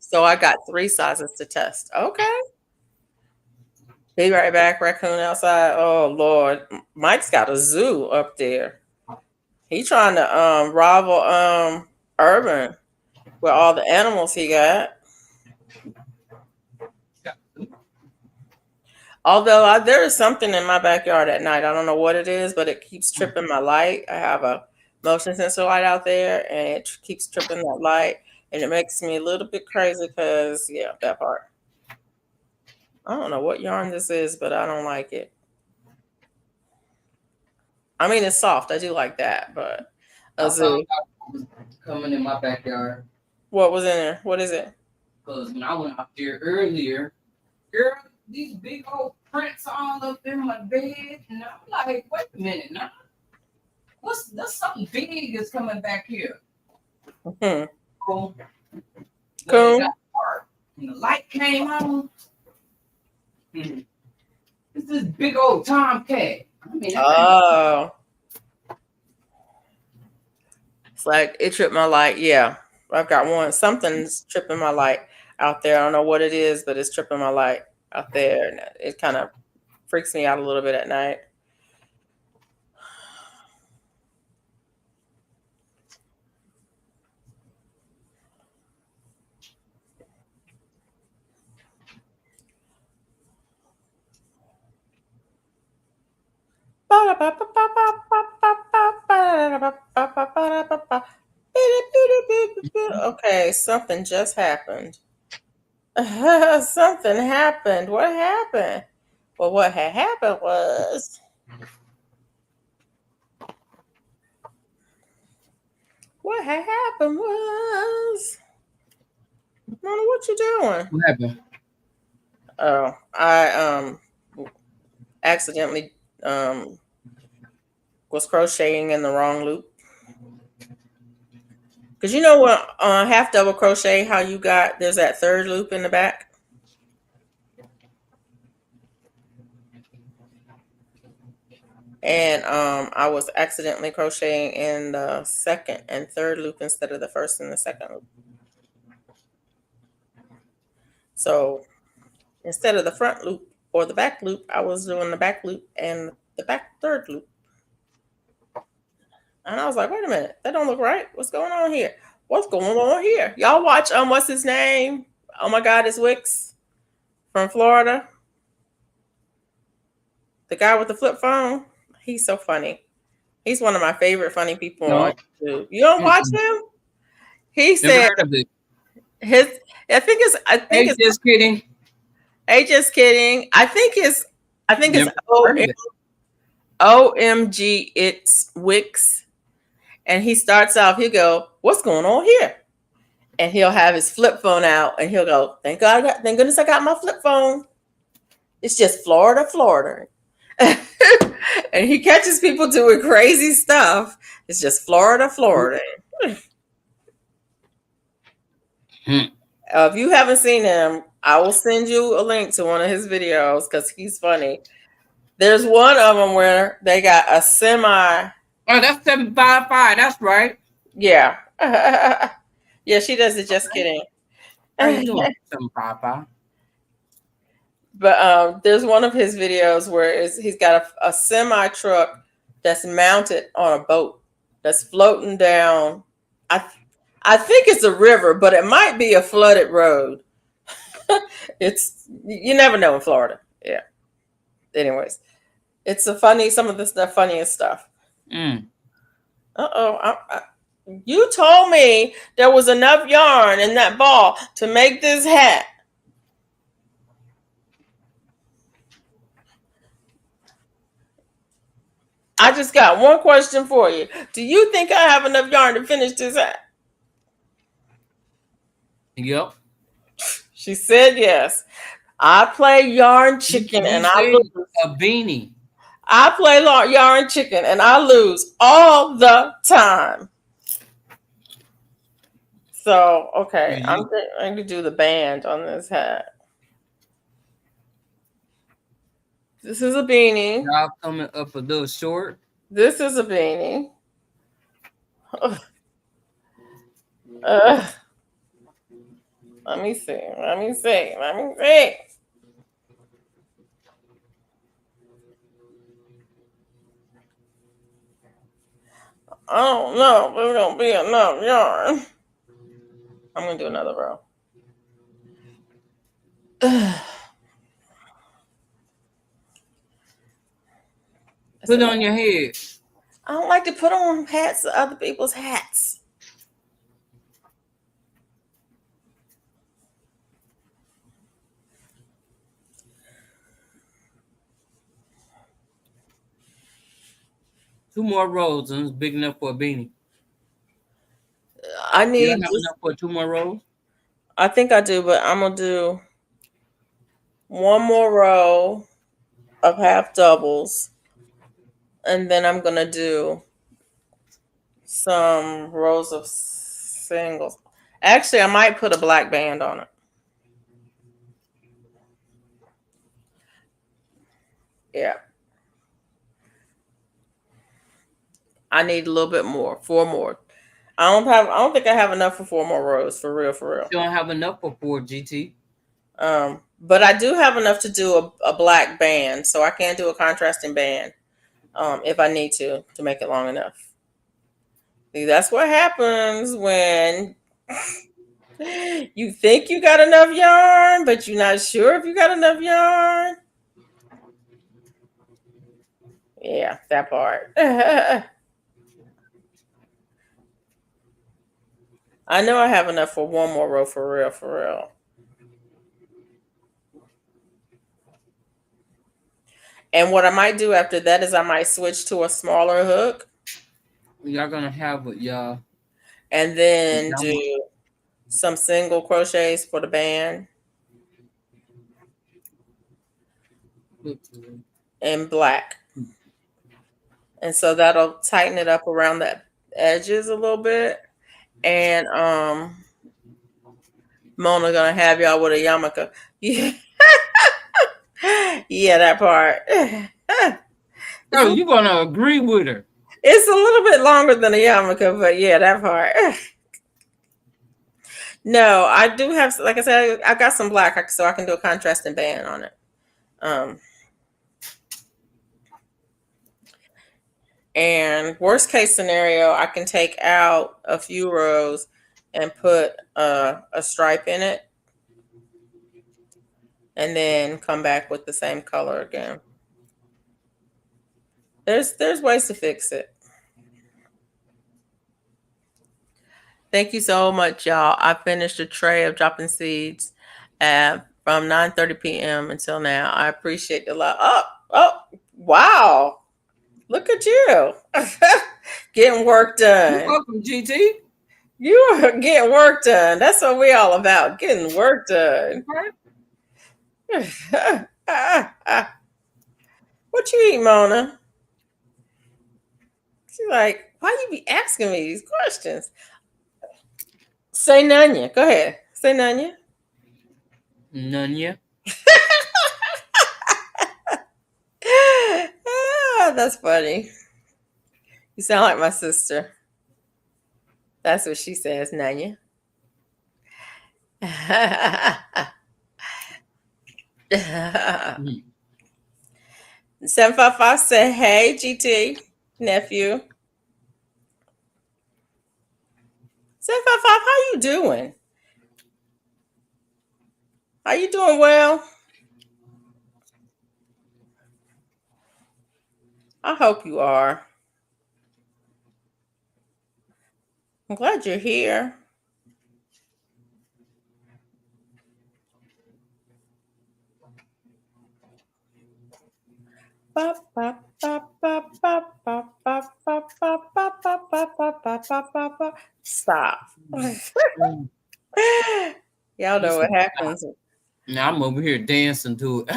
So I got 3 sizes to test. Okay. Be right back, raccoon outside. Oh Lord. Mike's got a zoo up there. He trying to rival Urban with all the animals he got. Although there is something in my backyard at night. I don't know what it is, but it keeps tripping my light. I have a motion sensor light out there, and it keeps tripping that light, and it makes me a little bit crazy because, yeah, that part. I don't know what yarn this is, but I don't like it. I mean, it's soft. I do like that, but a zoo. Coming in my backyard. What was in there? What is it? Because when I went out there earlier, girl, these big old prints all up in my bed, and I'm like, wait a minute, now, that's something big is coming back here. Hmm. Cool. Cool. When the light came on, it's this big old tomcat. I mean, Oh. It's like it tripped my light. Yeah. I've got one. Something's tripping my light out there. I don't know what it is, but it's tripping my light out there. And it kind of freaks me out a little bit at night. Okay, something just happened. Something happened. What happened? Well, what had happened was Mona, what you doing? what happened? Oh, I accidentally was crocheting in the wrong loop. Because you know what, half double crochet, how you got, there's that third loop in the back. And I was accidentally crocheting in the second and third loop instead of the first and the second loop. So instead of the front loop or the back loop, I was doing the back loop and the back third loop. And I was like, wait a minute, that don't look right. What's going on here? What's going on here? Y'all watch what's his name? Oh my God, it's Wix from Florida. The guy with the flip phone. He's so funny. He's one of my favorite funny people No. on YouTube. You don't watch him? He Never said heard of it. his I think Hey, it's just kidding. hey, just kidding. I think it's Never heard of it. OMG, it's Wix. And he starts off, he'll go, what's going on here? And he'll have his flip phone out and he'll go, thank goodness I got my flip phone. It's just Florida, Florida. And he catches people doing crazy stuff. It's just Florida, Florida. If you haven't seen him, I will send you a link to one of his videos because he's funny. There's one of them where they got a semi. Oh, that's 755. That's right. Yeah. Yeah, she does it. Just kidding. How you doing, 755? But there's one of his videos where he's got a semi truck that's mounted on a boat that's floating down. I think it's a river, but it might be a flooded road. You never know in Florida. Yeah. Anyways, it's some of the funniest stuff. You told me there was enough yarn in that ball to make this hat. I just got one question for you. Do you think I have enough yarn to finish this hat? Yep. She said yes. I play yarn chicken and I lose. A beanie. I play yarn chicken and I lose all the time. So, okay, I'm going to do the band on this hat. This is a beanie. Y'all coming up a little short. This is a beanie. Let me see. I don't know if there's going to be enough yarn. I'm going to do another row. Put it on your head. I don't like to put on hats, other people's hats. Two more rows and it's big enough for a beanie. I need enough for 2 more rows? I think I do, but I'm going to do one more row of half doubles. And then I'm going to do some rows of singles. Actually, I might put a black band on it. Yeah. I need a little bit more, 4 more. I don't think I have enough for 4 more rows, for real. You don't have enough for 4 GT. But I do have enough to do a black band, so I can do a contrasting band if I need to make it long enough. See, that's what happens when you think you got enough yarn, but you're not sure if you got enough yarn. Yeah, that part. I know I have enough for 1 more row, for real. And what I might do after that is I might switch to a smaller hook. Y'all gonna have it, y'all. And then do some single crochets for the band. In black. And so that'll tighten it up around the edges a little bit. And Mona gonna have y'all with a yarmulke. Yeah, yeah, that part. Oh, you gonna agree with her? It's a little bit longer than a yarmulke, but yeah, that part. No, I do have, like I said, I got some black, so I can do a contrasting band on it. Um, and worst case scenario, I can take out a few rows and put a stripe in it, and then come back with the same color again. There's ways to fix it. Thank you so much, y'all. I finished a tray of dropping seeds from 9:30 p.m. until now. I appreciate the love. Oh, wow. Look at you. Getting work You're done. welcome, GT. You are getting work done. That's what we all about. Getting work done. What you eat, Mona? She's like, why you be asking me these questions? Say Nanya. Go ahead. Say Nanya. Nanya. That's funny. You sound like my sister. That's what she says, Nanya. 755 said, hey, GT, nephew. 755, how you doing? Are you doing well? I hope you are. I'm glad you're here. Stop. Y'all know what happens. Now I'm over here dancing to it.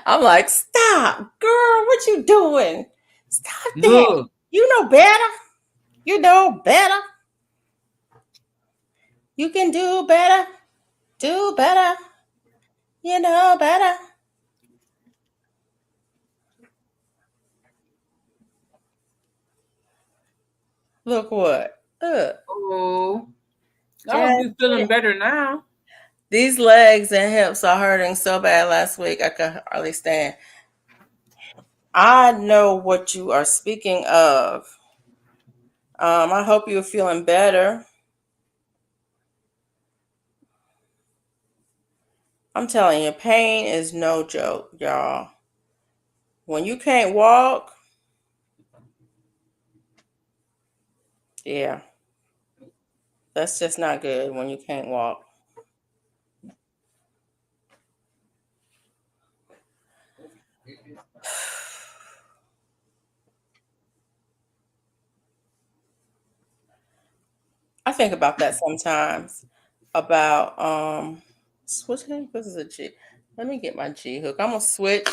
I'm like, stop, girl, what you doing? Stop that. Look. You know better. You know better. You can do better. Do better. You know better. Look what. Oh, I hope Just you're feeling better now. these legs and hips are hurting so bad last week I could hardly stand. I know what you are speaking of. I hope you're feeling better. I'm telling you, pain is no joke, y'all. When you can't walk, yeah, that's just not good when you can't walk. I think about that sometimes. About switch. This is a G. Let me get my G hook. I'm gonna switch.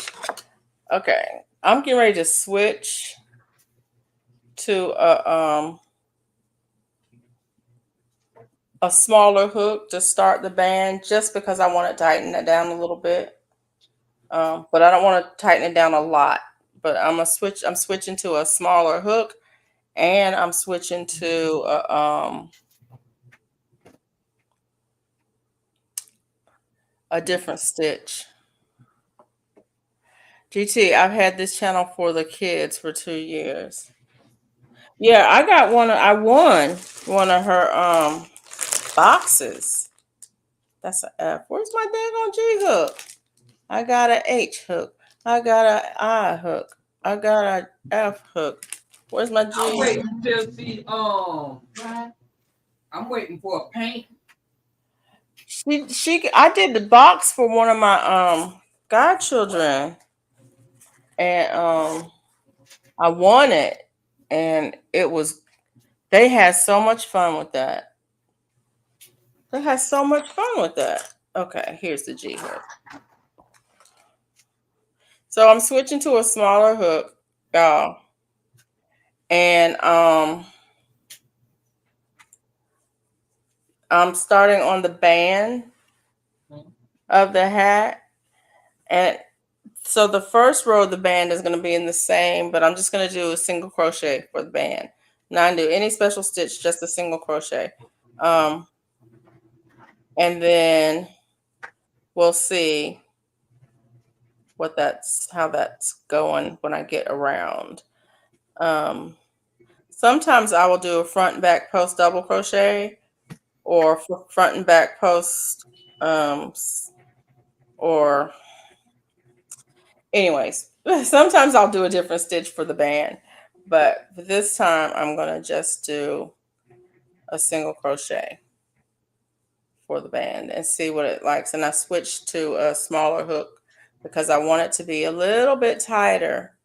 Okay, I'm getting ready to switch to a smaller hook to start the band, just because I want to tighten it down a little bit. But I don't want to tighten it down a lot. But I'm switching to a smaller hook, and I'm switching to a different stitch. GT, I've had this channel for the kids for 2 years. Yeah, I got one. I won one of her boxes. That's an F. Where's my daggone G hook? I got an H hook. I got an I hook. I got an F hook. Where's my G? I'm waiting to see. I'm waiting for a paint. I did the box for one of my godchildren, and I won it, and they had so much fun with that. They had so much fun with that. Okay, here's the G hook. So I'm switching to a smaller hook, y'all. And I'm starting on the band of the hat. And so the first row of the band is going to be in the same, but I'm just going to do a single crochet for the band. Not do any special stitch, just a single crochet. And then we'll see how that's going when I get around. Sometimes I will do a front and back post double crochet, or front and back post, or anyways, sometimes I'll do a different stitch for the band, but this time I'm going to just do a single crochet for the band and see what it likes. And I switched to a smaller hook because I want it to be a little bit tighter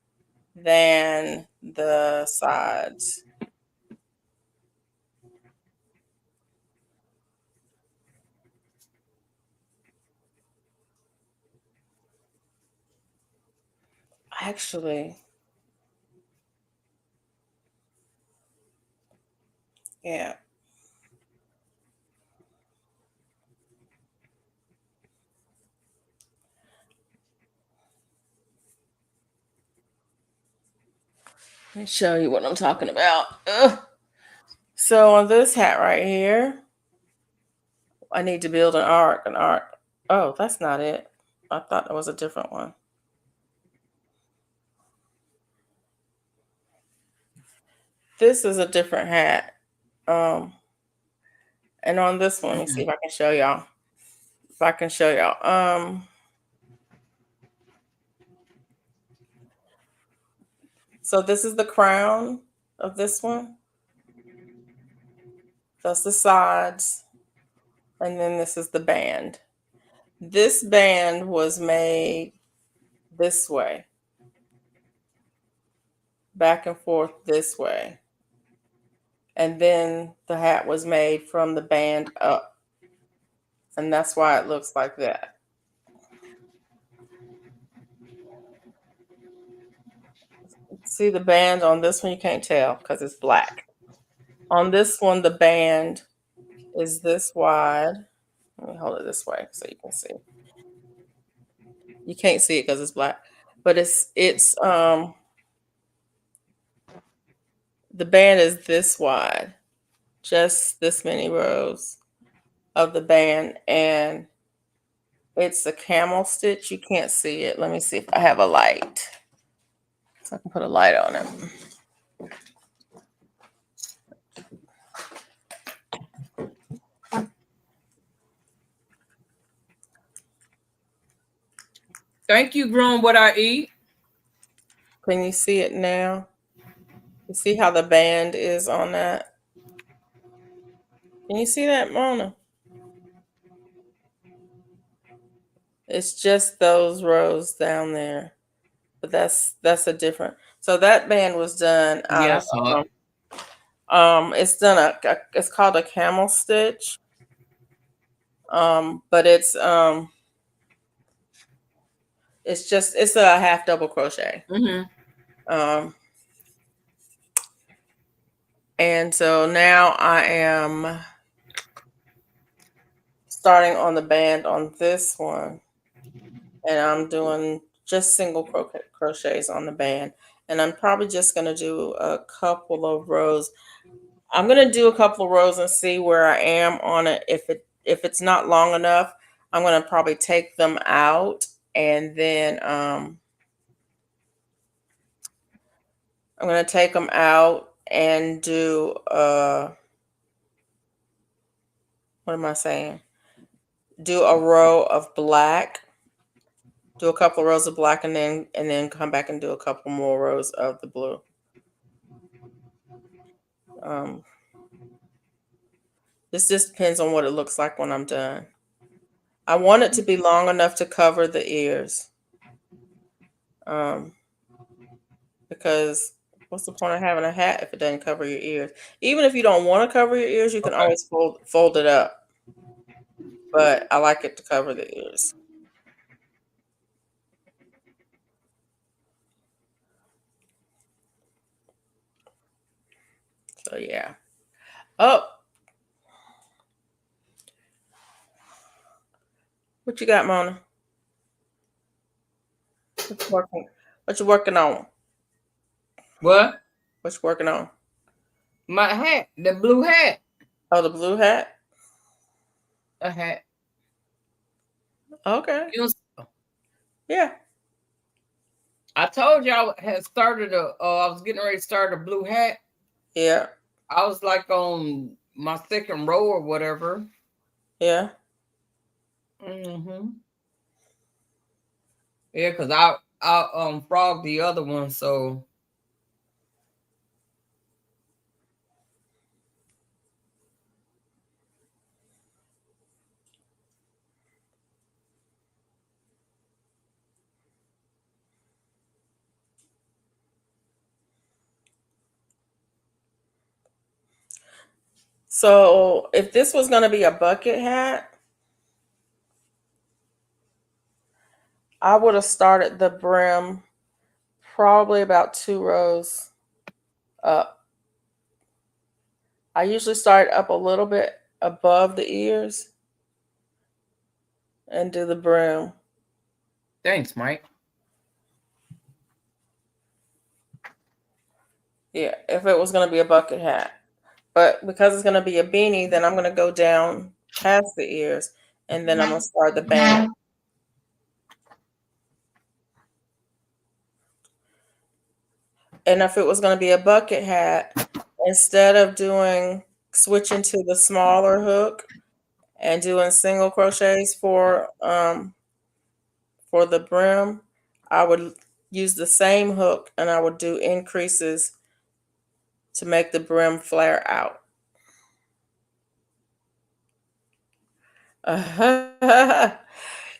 than the sides. Actually, yeah. Let me show you what I'm talking about. Ugh. So on this hat right here, I need to build an arc. Oh, that's not it. I thought that was a different one. This is a different hat. And on this one, let me see if I can show y'all. If I can show y'all. So this is the crown of this one. That's the sides. And then this is the band. This band was made this way, back and forth this way. And then the hat was made from the band up. And that's why it looks like that. See the band on this one, you can't tell because it's black. On this one, the band is this wide. Let me hold it this way so you can see. You can't see it because it's black, but the band is this wide, just this many rows of the band, and it's a camel stitch. You can't see it. Let me see if I have a light, so I can put a light on it. Thank you, Grown What I Eat. Can you see it now? You see how the band is on that? Can you see that, Mona? It's just those rows down there, but that's a different. So that band was done out Yes, of it's done it's called a camel stitch. But it's a half double crochet. Um, and so now I am starting on the band on this one, and I'm doing just single crochets on the band, and I'm probably just going to do a couple of rows. I'm going to do a couple of rows and see where I am on it. If it's not long enough, I'm going to probably take them out, and then I'm going to take them out and do what am I saying? Do a row of black, do a couple of rows of black, and then come back and do a couple more rows of the blue. This just depends on what it looks like when I'm done. I want it to be long enough to cover the ears. Because what's the point of having a hat if it doesn't cover your ears? Even if you don't want to cover your ears, you can always fold it up. But I like it to cover the ears. So yeah. Oh, What you got, Mona? What you working on? What? What you working on? My hat, the blue hat. Oh, the blue hat. A hat. Okay. You know, Yeah. I told you I had started I was getting ready to start a blue hat. Yeah. I was like on my second row or whatever. Yeah. Mm-hmm. Yeah, because I frogged the other one, so So if this was going to be a bucket hat, I would have started the brim probably about 2 rows up. I usually start up a little bit above the ears and do the brim. thanks, Mike. Yeah, if it was going to be a bucket hat. But because it's going to be a beanie, then I'm going to go down past the ears and then I'm going to start the band. And if it was going to be a bucket hat, instead of switching to the smaller hook and doing single crochets for the brim, I would use the same hook and I would do increases to make the brim flare out.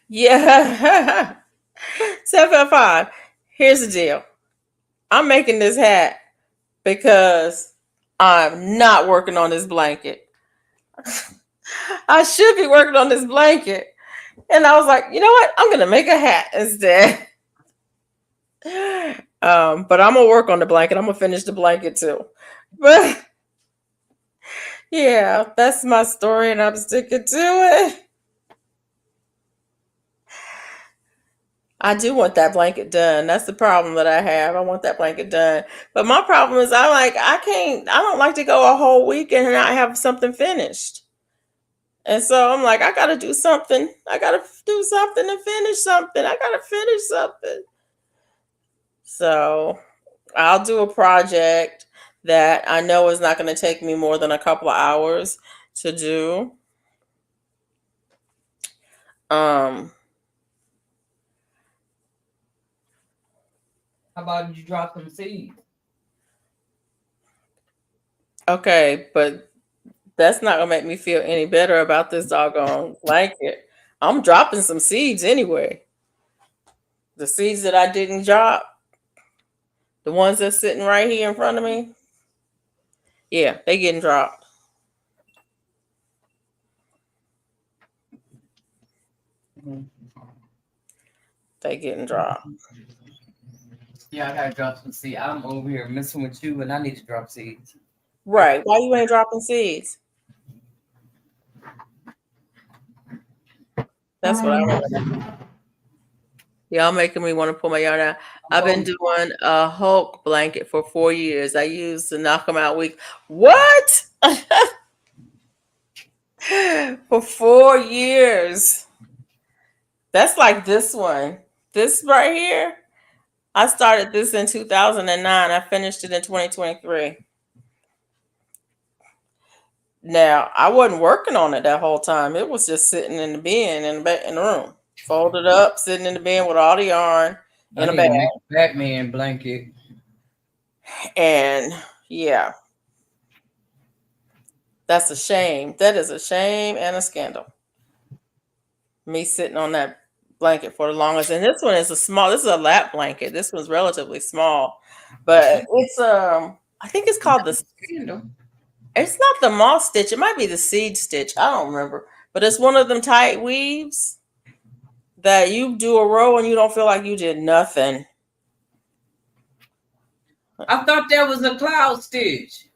Yeah. 755. Here's the deal. I'm making this hat because I'm not working on this blanket. I should be working on this blanket. And I was like, you know what? I'm going to make a hat instead. But I'm going to work on the blanket. I'm going to finish the blanket too. But yeah, that's my story and I'm sticking to it. I do want that blanket done. That's the problem that I have. I want that blanket done. But my problem is I don't like to go a whole week and not have something finished. And so I'm like, I gotta do something. I gotta do something to finish something. I gotta finish something. So I'll do a project that I know is not going to take me more than a couple of hours to do. Um, How about you drop some seeds? okay, but that's not gonna make me feel any better about this doggone blanket. I'm dropping some seeds anyway. The seeds that I didn't drop, the ones that's sitting right here in front of me, yeah, they getting dropped. They getting dropped. Yeah, I gotta drop some seeds. I'm over here messing with you, and I need to drop seeds. Right. Why you ain't dropping seeds? That's what I want to know. Y'all making me want to pull my yarn out. I've been doing a Hulk blanket for 4 years. I used the Knock 'em Out week. What? For 4 years. That's like this one. This right here. I started this in 2009. I finished it in 2023. Now, I wasn't working on it that whole time. It was just sitting in the bin in the room. Folded up, sitting in the bin with all the yarn in a bag. Make a Batman blanket. And yeah. That's a shame. That is a shame and a scandal. Me sitting on that blanket for the longest. And this one is this is a lap blanket. This one's relatively small. But it's I think it's called the Scandal. It's not the moss stitch. It might be the seed stitch. I don't remember. But it's one of them tight weaves that you do a row and you don't feel like you did nothing. I thought that was a cloud stitch.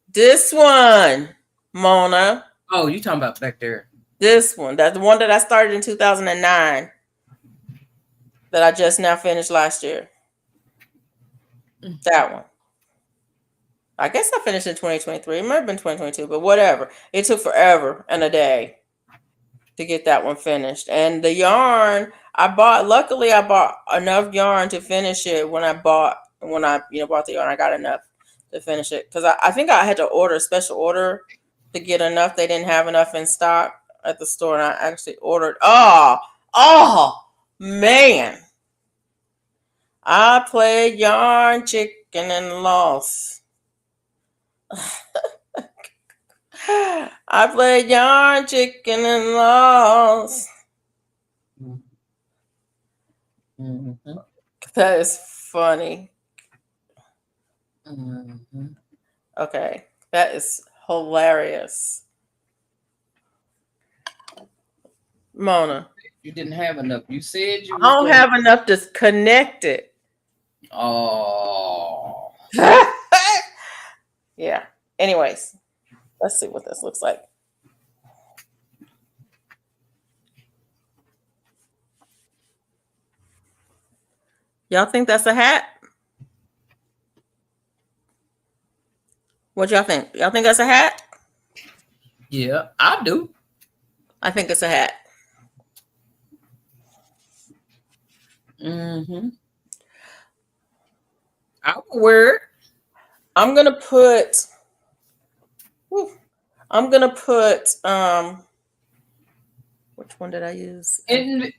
This one, Mona. Oh, you talking about back there? This one, that's the one that I started in 2009 that I just now finished last year. That one. I guess I finished in 2023. It might have been 2022, but whatever. It took forever and a day to get that one finished. And the yarn luckily I bought enough yarn to finish it when I bought the yarn. I got enough to finish it because I think I had to order a special order to get enough. They didn't have enough in stock at the store, and I actually ordered. Oh man, I played yarn chicken and lost. I played yarn chicken and lost. Mm-hmm. That is funny. Mm-hmm. Okay, that is hilarious. Mona, You didn't have enough. You said you I was don't going. have enough to connect it. Oh. Yeah. Anyways, let's see what this looks like. Y'all think that's a hat? What y'all think? Y'all think that's a hat? Yeah, I do. I think it's a hat. Mm-hmm. I will wear it. I'm gonna put. I'm gonna put. Which one did I use? In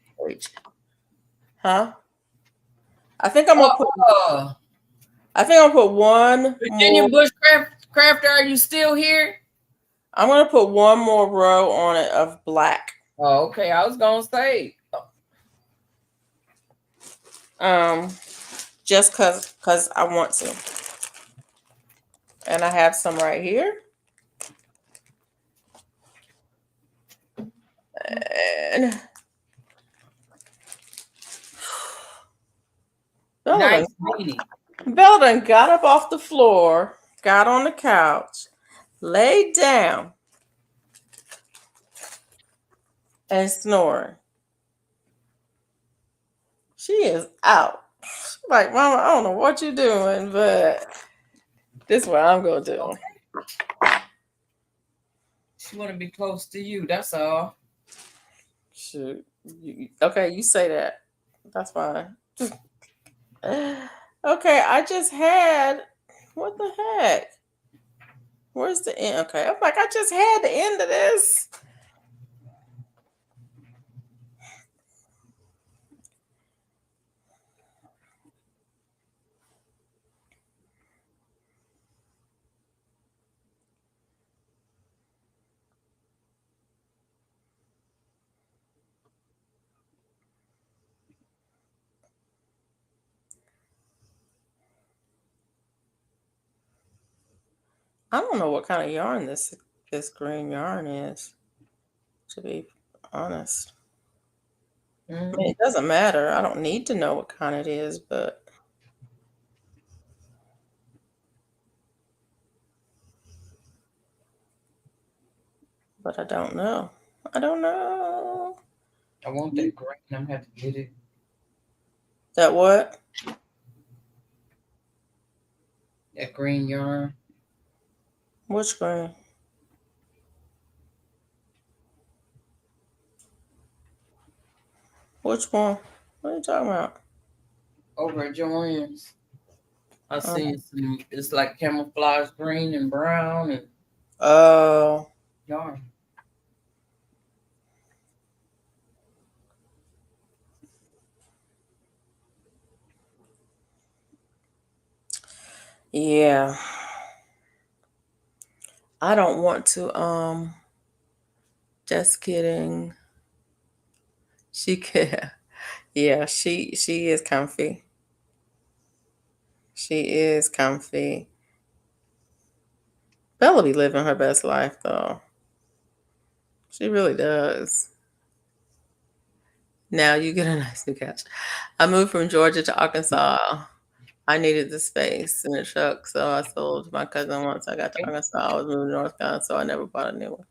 Huh? I think I'm gonna put. uh, I think I'll put one Virginia more. Crafter, are you still here? I'm gonna put one more row on it of black. Oh, okay. I was gonna say. Just cause I want to. And I have some right here. And Nice beanie. Bella done got up off the floor, got on the couch, laid down, and snoring. She is out. Like, Mama, I don't know what you're doing, but this is what I'm gonna do. Okay. She want to be close to you. That's all. Shoot. Okay, you say that. That's fine. Okay, I just had. What the heck? Where's the end? Okay, I'm like, I just had the end of this. I don't know what kind of yarn this green yarn is, to be honest. I mean, it doesn't matter. I don't need to know what kind it is, but I don't know. I don't know. I want that green. I'm gonna have to get it. That what? That green yarn. Which green? Which one? What are you talking about? Over at Joann's. I seen some. It's like camouflage green and brown and Oh. yarn. Yeah. I don't want to just kidding. She could. Yeah, she is comfy. She is comfy. Bella be living her best life though. She really does. Now you get a nice new couch. I moved from Georgia to Arkansas. I needed the space in the truck, so I sold my cousin once I got to Arkansas. I was moving to North Carolina, so I never bought a new one.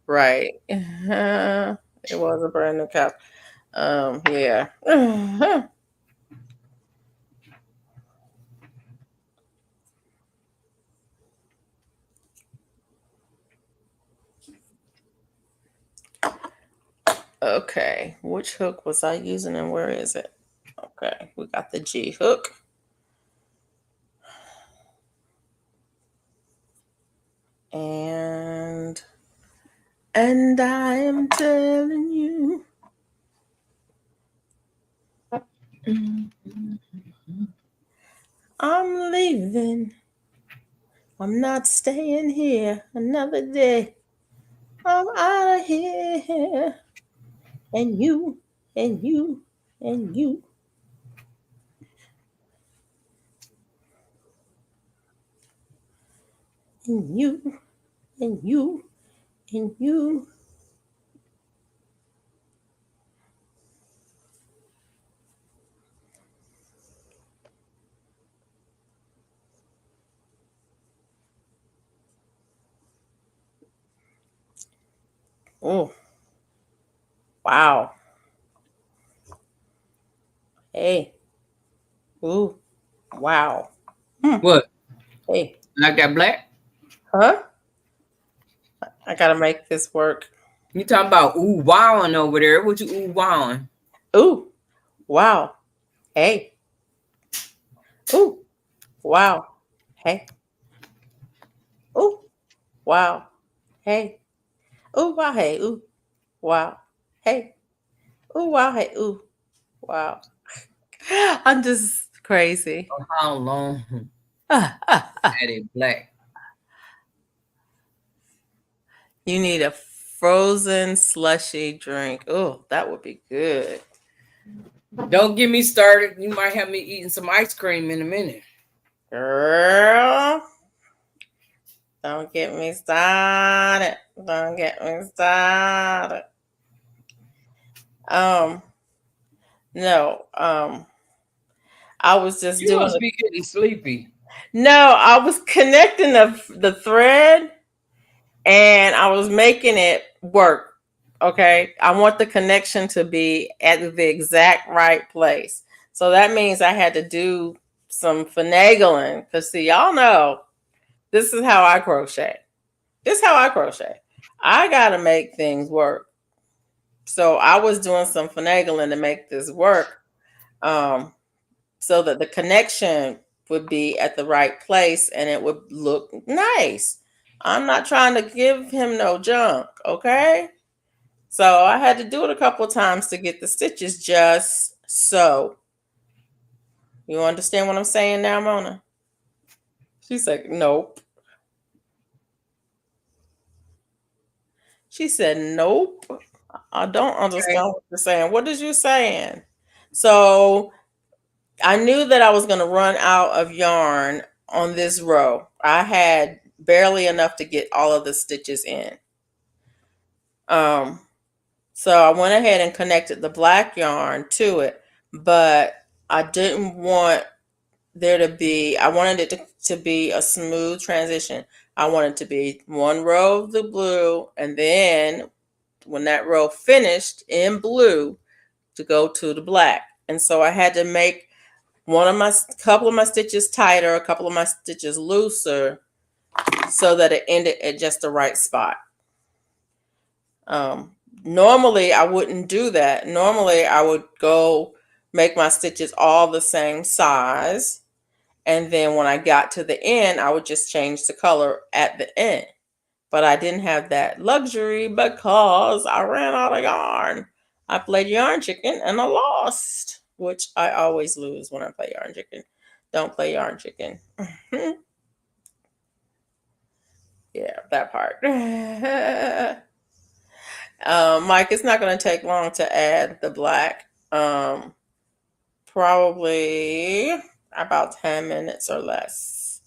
Right. It was a brand new couch. Yeah. Okay. Which hook was I using and where is it? Okay. We got the G hook. And I am telling you, I'm leaving. I'm not staying here another day. I'm out of here. And you, and you, and you. And you, and you, and you. Oh, wow. Hey. Ooh. Wow. Hmm. What? Hey. Like that black? Huh? I gotta make this work. You talking about ooh wowing over there? What you ooh wowing? Ooh. Wow. Hey. Ooh. Wow. Hey. Ooh. Wow. Hey. Ooh. Wow. Hey. Ooh. Wow. Hey. Ooh. Wow. Hey. Ooh. Wow. I'm just crazy. How long had it black? You need a frozen slushy drink. Oh, that would be good. Don't get me started. You might have me eating some ice cream in a minute. Girl, don't get me started. Don't get me started. Um, no. I was just You doing must be getting sleepy. no, I was connecting the thread and I was making it work. Okay. I want the connection to be at the exact right place. So that means I had to do some finagling because, see, y'all know this is how I crochet. This is how I crochet. I got to make things work. So I was doing some finagling to make this work, um, so that the connection would be at the right place and it would look nice. I'm not trying to give him no junk, okay? So I had to do it a couple of times to get the stitches just so. You understand what I'm saying now, Mona? She's like, nope. She said, nope. I don't Okay. understand what you're saying. What is you saying? So I knew that I was going to run out of yarn on this row. I had barely enough to get all of the stitches in. Um, so I went ahead and connected the black yarn to it, but I didn't want there to be, I wanted it to be a smooth transition. I wanted to be one row of the blue, and then when that row finished in blue, to go to the black. And so I had to make couple of my stitches tighter, a couple of my stitches looser, so that it ended at just the right spot. Um, Normally I wouldn't do that. Normally I would go make my stitches all the same size, and then when I got to the end, I would just change the color at the end. But I didn't have that luxury because I ran out of yarn. I played yarn chicken and I lost, which I always lose when I play yarn chicken. Don't play yarn chicken. Yeah, that part. Mike, it's not going to take long to add the black. Probably about 10 minutes or less.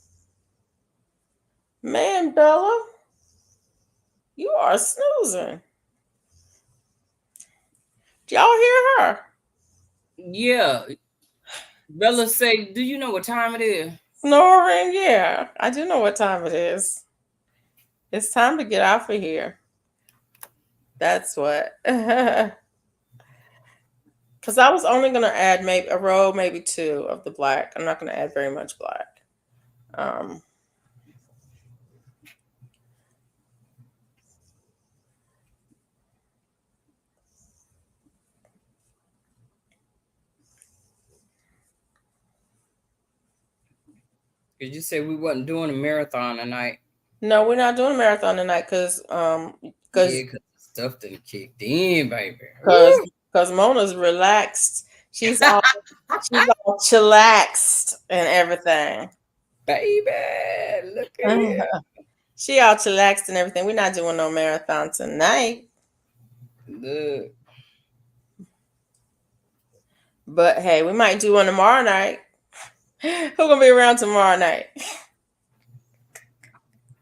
Man, Bella, you are snoozing. Did y'all hear her? Yeah. Bella say, do you know what time it is? Snoring? Yeah, I do know what time it is. It's time to get out of here. That's what. Because I was only gonna add maybe a row, maybe two of the black. I'm not gonna add very much black. Um, Cause you said we wasn't doing a marathon tonight. no, we're not doing a marathon tonight because Yeah, cause the stuff done kicked in, baby. because Woo! Mona's relaxed. She's all chillaxed and everything. Baby, look at it. She all chillaxed and everything. We're not doing no marathon tonight. Look. But hey, we might do one tomorrow night. Who gonna be around tomorrow night?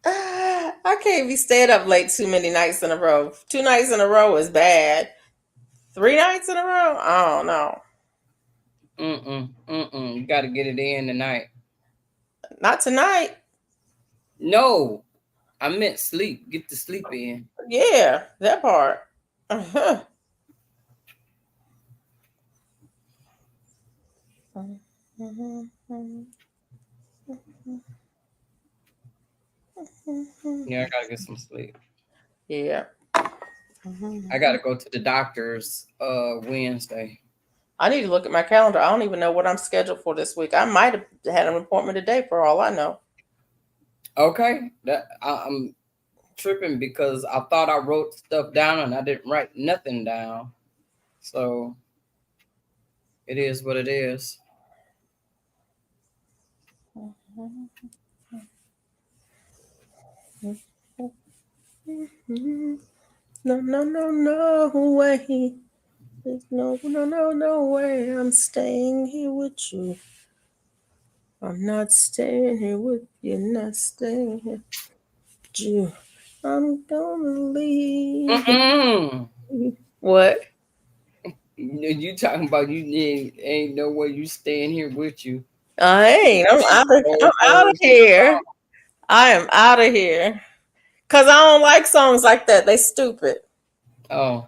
I can't be staying up late too many nights in a row. 2 nights in a row is bad. 3 nights in a row? I don't know. You gotta get it in tonight. Not tonight. No, I meant sleep. Get the sleep in. Yeah, that part. Uh-huh. Yeah, I gotta get some sleep. Yeah. I gotta go to the doctor's Wednesday. I need to look at my calendar. I don't even know what I'm scheduled for this week. I might have had an appointment today for all I know. Okay, I'm tripping because I thought I wrote stuff down and I didn't write nothing down. So it is what it is. No way. There's no way. I'm staying here with you. I'm not staying here with you. Not staying here with you. I'm gonna leave. What? You talking about ain't no way you staying here with you. I ain't. I'm out of here. I am out of here. Cause I don't like songs like that. They stupid. Oh.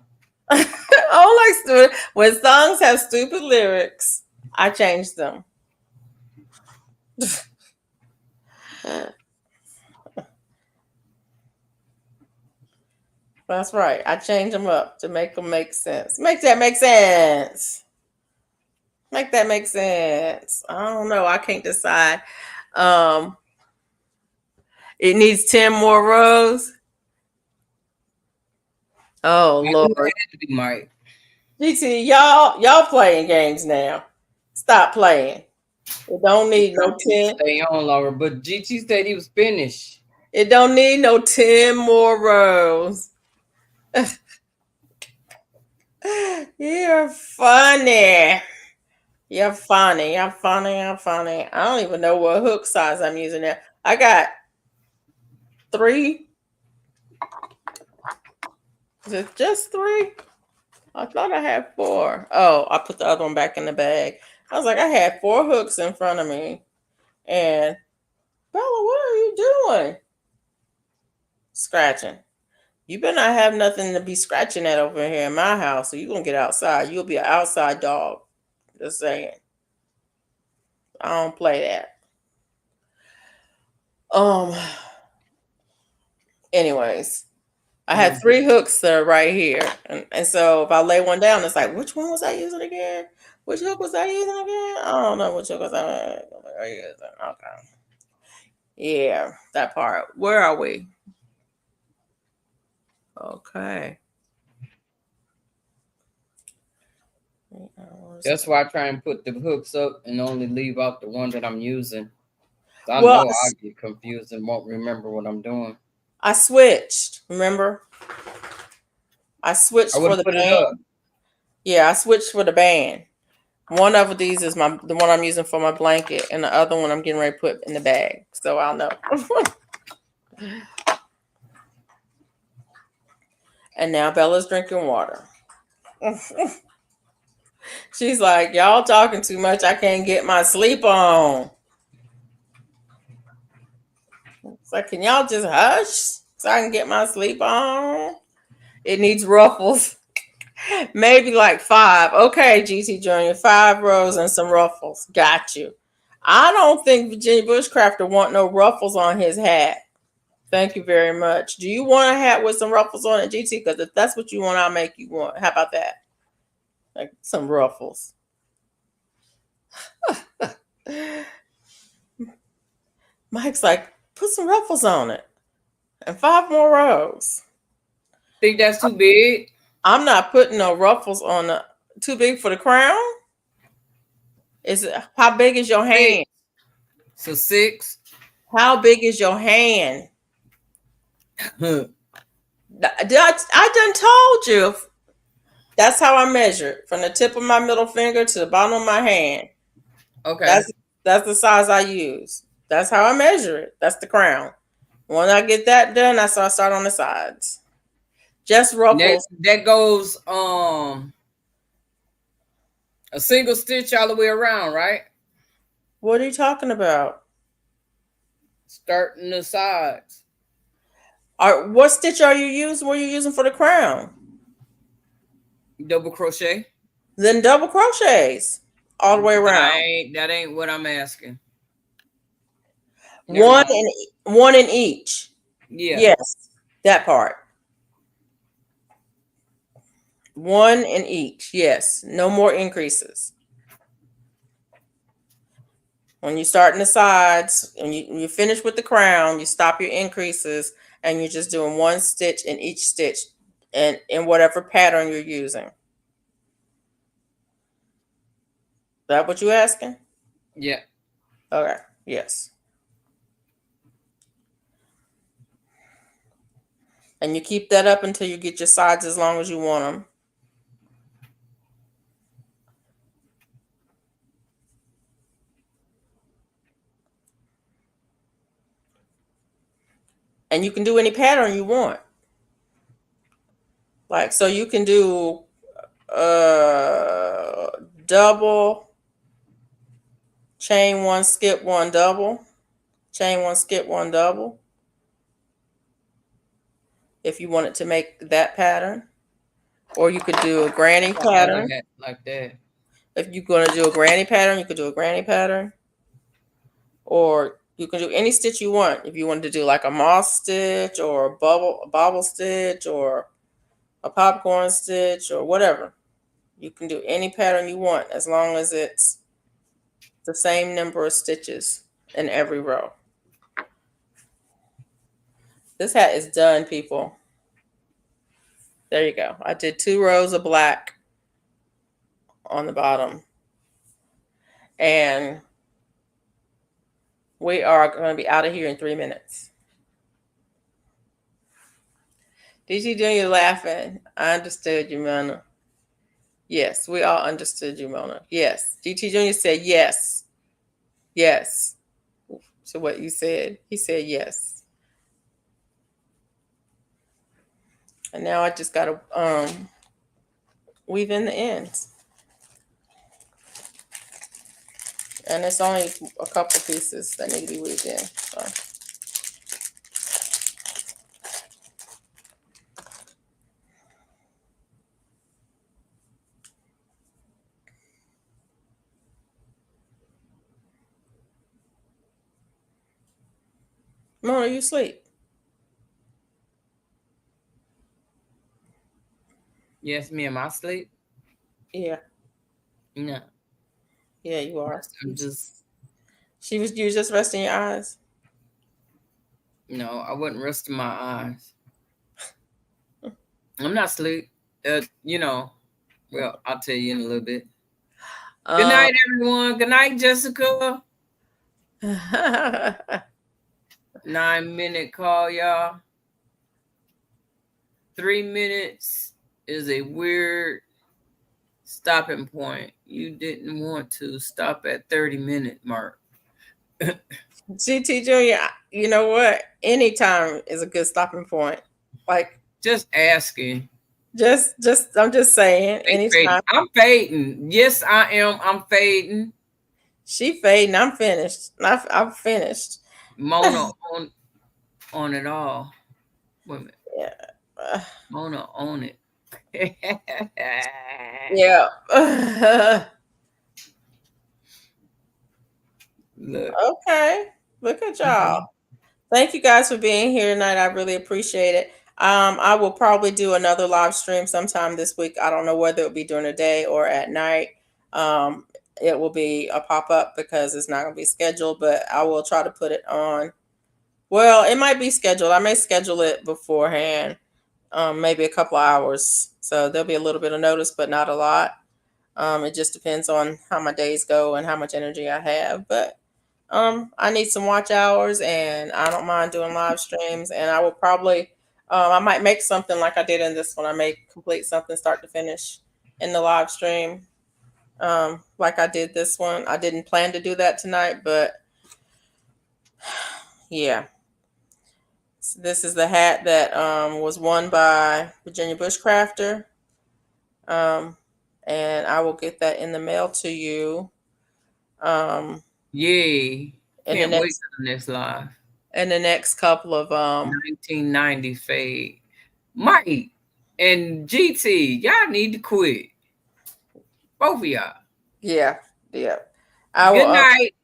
I don't like stupid. When songs have stupid lyrics, I change them. That's right. I change them up to make them make sense. Make that make sense. Make that make sense. I don't know. I can't decide. Um, it needs 10 more rows. Oh Lord. It had to be Mike. GT, y'all playing games now. Stop playing. It don't need no 10. Stay on, Laura. But GT said he was finished. It don't need no 10 more rows. You're funny. You're funny. You're funny. You're funny. I don't even know what hook size I'm using now. I got 3. Is it just 3? I thought I had 4. Oh, I put the other one back in the bag. I was like, I had 4 hooks in front of me. And Bella, what are you doing? Scratching. You better not have nothing to be scratching at over here in my house. So you're going to get outside. You'll be an outside dog. Just saying. I don't play that. Anyways, I had 3 hooks that are right here. And so if I lay one down, it's like, which one was I using again? Which hook was I using again? I don't know which hook was I using. Okay. Yeah, that part. Where are we? Okay. That's why I try and put the hooks up and only leave out the one that I'm using. I know I'll get confused and won't remember what I'm doing. I switched. Remember? I switched for the band. Yeah, I switched for the band. One of these is the one I'm using for my blanket, and the other one I'm getting ready to put in the bag. So I'll know. And now Bella's drinking water. She's like, y'all talking too much. I can't get my sleep on. It's like, can y'all just hush so I can get my sleep on? It needs ruffles. Maybe like 5. Okay, GT Junior, 5 rows and some ruffles. Got you. I don't think Virginia Bushcrafter want no ruffles on his hat. Thank you very much. Do you want a hat with some ruffles on it, GT? Because if that's what you want, I'll make you one. How about that? Like some ruffles. Mike's like, put some ruffles on it. And 5 more rows. Think that's too big? I'm not putting no ruffles on the too big for the crown. Is it how big is your hand? So 6. How big is your hand? I done told you. That's how I measure it. From the tip of my middle finger to the bottom of my hand. Okay. That's the size I use. That's how I measure it. That's the crown. When I get that done, that's how I start on the sides. Just ruffles. That goes a single stitch all the way around, right? What are you talking about? Starting the sides. What stitch are you using? What are you using for the crown? Double crochet. Then double crochets all the way around. That ain't what I'm asking. One in each. Yeah. Yes, that part. 1 in each. Yes, no more increases. When you start in the sides and you finish with the crown, you stop your increases and you're just doing 1 stitch in each stitch and in whatever pattern you're using. Is that what you're asking? Yeah. Okay. Yes. And you keep that up until you get your sides as long as you want them. And you can do any pattern you want. Like, so you can do double, chain 1, skip 1, double, chain 1, skip 1, double. If you wanted to make that pattern. Or you could do a granny pattern. Like that. If you're going to do a granny pattern, you could do a granny pattern. Or you can do any stitch you want. If you wanted to do like a moss stitch or a bobble stitch or a popcorn stitch or whatever. You can do any pattern you want as long as it's the same number of stitches in every row. This hat is done, people. There you go. I did 2 rows of black on the bottom. And we are going to be out of here in 3 minutes. DG Junior laughing. I understood you, Mona. Yes, we all understood you, Mona. Yes. GT Junior said yes. Yes. So what you said, he said yes. And now I just got to weave in the ends. And it's only a couple pieces that need to be weaved in. So. Mona, you sleep? Yes, me and my sleep. Yeah. No. Yeah, you are. I'm just. You was just resting your eyes. No, I wasn't resting my eyes. I'm not asleep. You know. Well, I'll tell you in a little bit. Good night, everyone. Good night, Jessica. 9-minute call, y'all. 3 minutes is a weird stopping point. You didn't want to stop at 30-minute mark. GT Junior, you know what? Anytime is a good stopping point. Like, just asking. I'm just saying. Anytime. I'm fading. Yes, I am. I'm fading. She fading. I'm finished. I'm finished. Mona on it all. Wait a minute. Yeah. Wanna own it. Yeah. Look. Okay. Look at y'all. Mhm. Thank you guys for being here tonight. I really appreciate it. I will probably do another live stream sometime this week. I don't know whether it'll be during the day or at night. Um, it will be a pop up because it's not going to be scheduled, but I will try to put it on. Well, it might be scheduled. I may schedule it beforehand, maybe a couple of hours. So there'll be a little bit of notice, but not a lot. It just depends on how my days go and how much energy I have. But I need some watch hours, and I don't mind doing live streams. And I will probably, I might make something like I did in this one. I may complete something start to finish in the live stream, like I did this one. I didn't plan to do that tonight, but yeah. So this is the hat that was won by Virginia Bushcrafter, um, and I will get that in the mail to you. Yay. In the Can't wait next for the next live. couple of 1990 fade. Mike and GT, y'all need to quit. Both of y'all. yeah. I Good will night.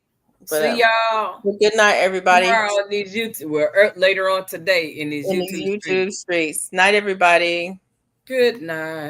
but See y'all well, good night everybody tomorrow on these YouTube. Well, later on today in these in these YouTube streets. YouTube streets. Night everybody. Good night.